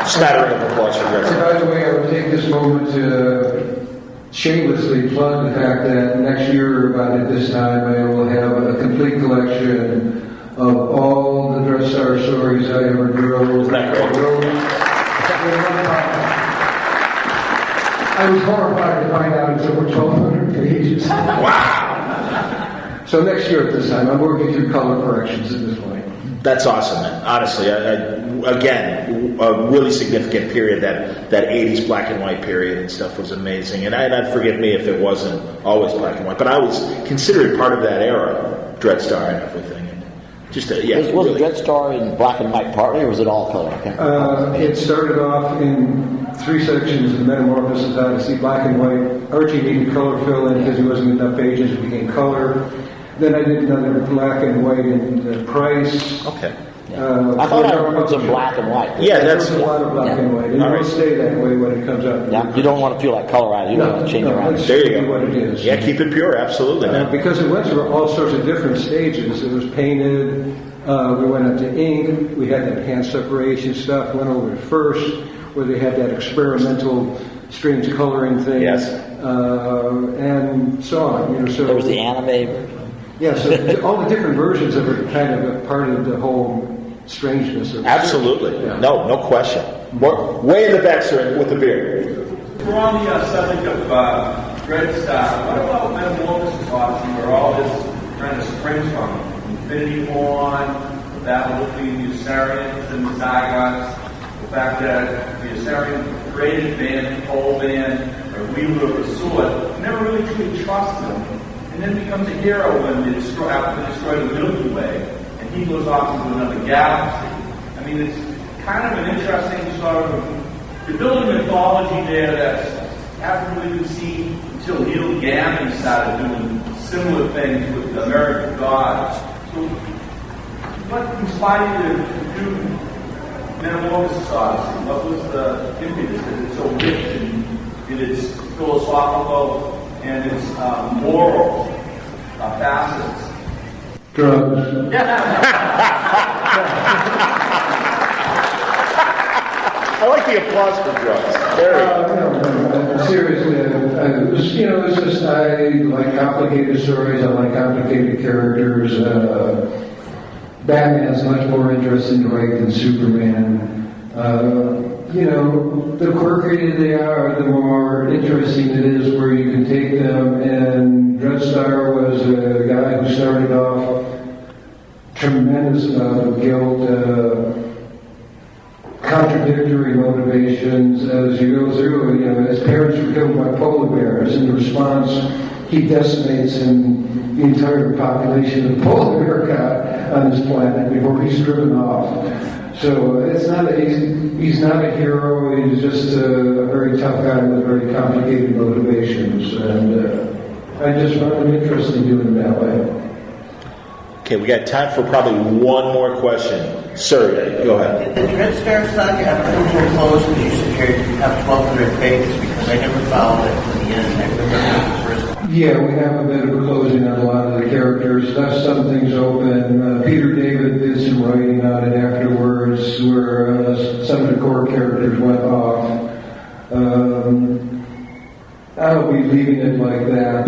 Speaker 1: Smattering of applause for Dreadstar.
Speaker 16: By the way, I would take this moment to shamelessly plug the fact that next year, about at this time, I will have a complete collection of all the Dreadstar stories I ever wrote. I was horrified to find out it's over 1,200 pages.
Speaker 1: Wow!
Speaker 16: So next year at this time, I'm working through color corrections at this point.
Speaker 1: That's awesome, man. Honestly, again, a really significant period. That 80s black and white period and stuff was amazing. And I'd forgive me if it wasn't always black and white, but I was considered part of that era, Dreadstar and everything. And just
Speaker 13: was Dreadstar in black and white partly, or was it all color?
Speaker 16: It started off in 3 sections of Metamorphosis Odyssey, black and white. Archie needed color fill in because he wasn't enough pages. It became color. Then I did another black and white in Price.
Speaker 1: Okay.
Speaker 13: I thought I remembered some black and white.
Speaker 1: Yeah, that's
Speaker 16: There's a lot of black and white. And it will stay that way when it comes out.
Speaker 13: Yeah, you don't want to feel like Colorado. You don't want to change around.
Speaker 16: It's
Speaker 1: There you go.
Speaker 16: what it is.
Speaker 1: Yeah, keep it pure, absolutely. Man.
Speaker 16: Because it went through all sorts of different stages. It was painted, we went up to ink, we had that hand separation stuff, went over to first, where they had that experimental strange coloring thing.
Speaker 1: Yes.
Speaker 16: And so on. You know, so
Speaker 13: There was the anime version.
Speaker 16: Yeah, so all the different versions of it kind of a part of the whole strangeness of it.
Speaker 1: Absolutely.
Speaker 16: Yeah.
Speaker 1: No question. Way in the back, sir, with the beard.
Speaker 15: We're on the subject of Dread Star. What about Metamorphosis Odyssey, where all this kind of springs from? Infinity Horn, the battle between the Usarians and the Zygots, the fact that the Usarian created band, pole band, or wielder of a sword, never really truly trusted him, and then becomes a hero when they destroy the Milky Way, and he goes off into another galaxy. I mean, it's kind of an interesting sort of, you're building a mythology there that hasn't really been seen until Neil Gaiman started doing similar things with the American gods. So, what inspired you to do Metamorphosis Odyssey? What was the impetus? Is it so rich in its philosophical and its moral facets?
Speaker 16: Drugs.
Speaker 1: I like the applause for drugs. Very
Speaker 16: Seriously, it's just I like complicated stories. I like complicated characters. Batman's much more interesting to write than Superman. The quirkier they are, the more interesting it is where you can take them. And Dreadstar was a guy who started off tremendous amount of guilt. Contradictory motivations as you go through. His parents were killed by polar bears. In response, he decimates the entire population of polar bear cat on this planet before he's driven off. So he's not a hero. He's just a very tough guy with very complicated motivations, and I just found him interesting doing it that way.
Speaker 1: Okay, we got time for probably one more question. Sir, go ahead.
Speaker 5: Did the Dreadstar saga ever come to a close when you said you have 1,200 pages? Because I never followed it to the end. I remember the first one.
Speaker 16: Yeah, we have a bit of a closing on a lot of the characters. Left some things open. Peter David did some writing on it afterwards where some of the core characters went off. I'll be leaving it like that.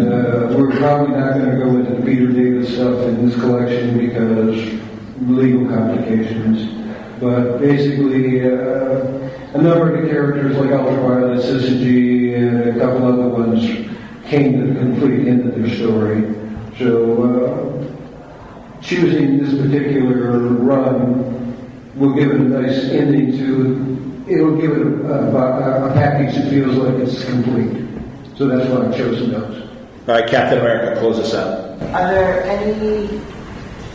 Speaker 16: We're probably not going to go into the Peter David stuff in this collection because legal complications. But basically, a number of the characters like Ultraviolet, Syzygy, and a couple other ones came to the complete end of their story. So choosing this particular run will give it a nice ending to, it'll give it a package that feels like it's complete. So that's why I've chosen those.
Speaker 1: All right, Captain America, close us out.
Speaker 7: Are there any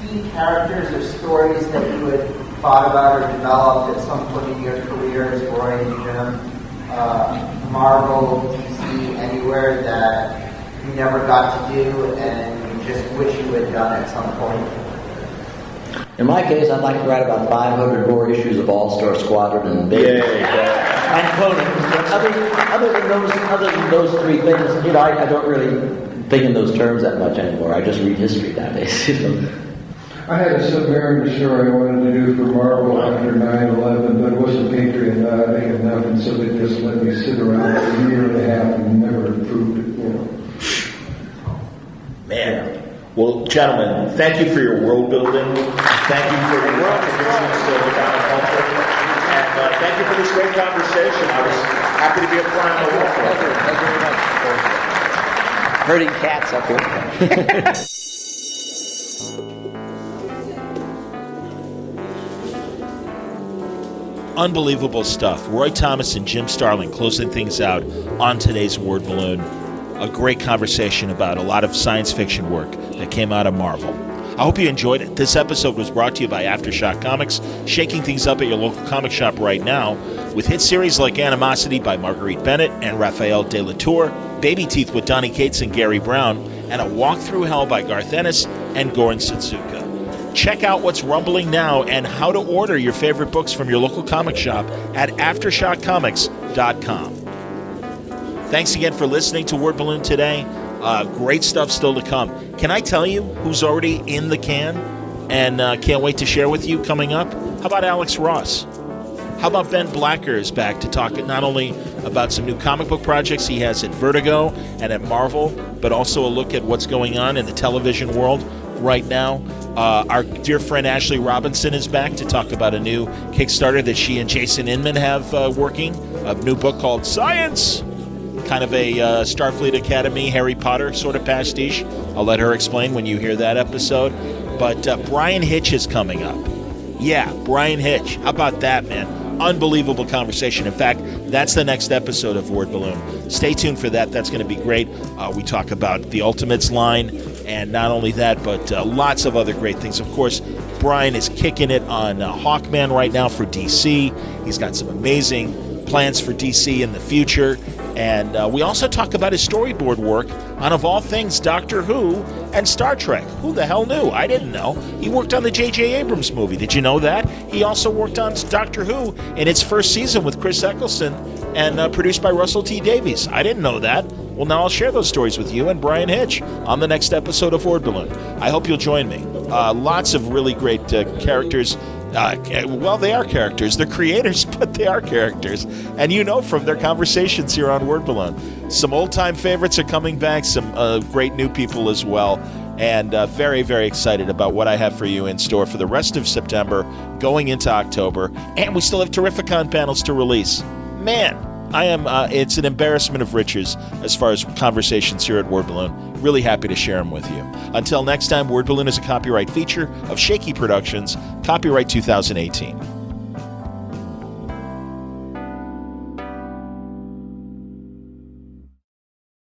Speaker 7: key characters or stories that you had thought about or developed at some point in your career as Roy and Jim? Marvel, DC, anywhere that you never got to do and you just wish you had done at some point?
Speaker 13: In my case, I'd like to write about 500 more issues of All-Star Squadron and and Conan. Other than those three things, I don't really think in those terms that much anymore. I just read history nowadays.
Speaker 16: I had a submariner story I wanted to do for Marvel after 9/11, but it wasn't Patriot big enough, and so they just let me sit around for a year and a half and never improved it.
Speaker 1: Man. Well, gentlemen, thank you for your world building. Thank you for your contributions to the comic culture. And thank you for this great conversation. I was happy to be a fly on the wall.
Speaker 13: Thank you very much. Herding cats up here.
Speaker 1: Unbelievable stuff. Roy Thomas and Jim Starlin closing things out on today's Word Balloon. A great conversation about a lot of science fiction work that came out of Marvel. I hope you enjoyed it. This episode was brought to you by Aftershock Comics, shaking things up at your local comic shop right now with hit series like Animosity by Marguerite Bennett and Raphael De La Tour, Baby Teeth with Donny Cates and Gary Brown, and A Walk Through Hell by Garth Ennis and Goran Sudzuka. Check out what's rumbling now and how to order your favorite books from your local comic shop at AftershockComics.com. Thanks again for listening to Word Balloon today. Great stuff still to come. Can I tell you who's already in the can and can't wait to share with you coming up? How about Alex Ross? How about Ben Blacker is back to talk not only about some new comic book projects he has at Vertigo and at Marvel, but also a look at what's going on in the television world right now. Our dear friend Ashley Robinson is back to talk about a new Kickstarter that she and Jason Inman have working, a new book called Science, kind of a Starfleet Academy, Harry Potter sort of pastiche. I'll let her explain when you hear that episode. But Brian Hitch is coming up. Yeah, Brian Hitch. How about that, man? Unbelievable conversation. In fact, that's the next episode of Word Balloon. Stay tuned for that. That's going to be great. We talk about the Ultimates line, and not only that, but lots of other great things. Of course, Brian is kicking it on Hawkman right now for DC. He's got some amazing plans for DC in the future. And we also talk about his storyboard work on, of all things, Doctor Who and Star Trek. Who the hell knew? I didn't know. He worked on the J.J. Abrams movie. Did you know that? He also worked on Doctor Who in its first season with Chris Eccleston and produced by Russell T. Davies. I didn't know that. Well, now I'll share those stories with you and Brian Hitch on the next episode of Word Balloon. I hope you'll join me. Lots of really great characters. Well, they are characters. They're creators, but they are characters. And you know from their conversations here on Word Balloon. Some old-time favorites are coming back, some great new people as well. And very, very excited about what I have for you in store for the rest of September, going into October. And we still have Terrificon panels to release. Man, I am. It's an embarrassment of riches as far as conversations here at Word Balloon. Really happy to share them with you. Until next time, Word Balloon is a copyright feature of Shaky Productions, copyright 2018.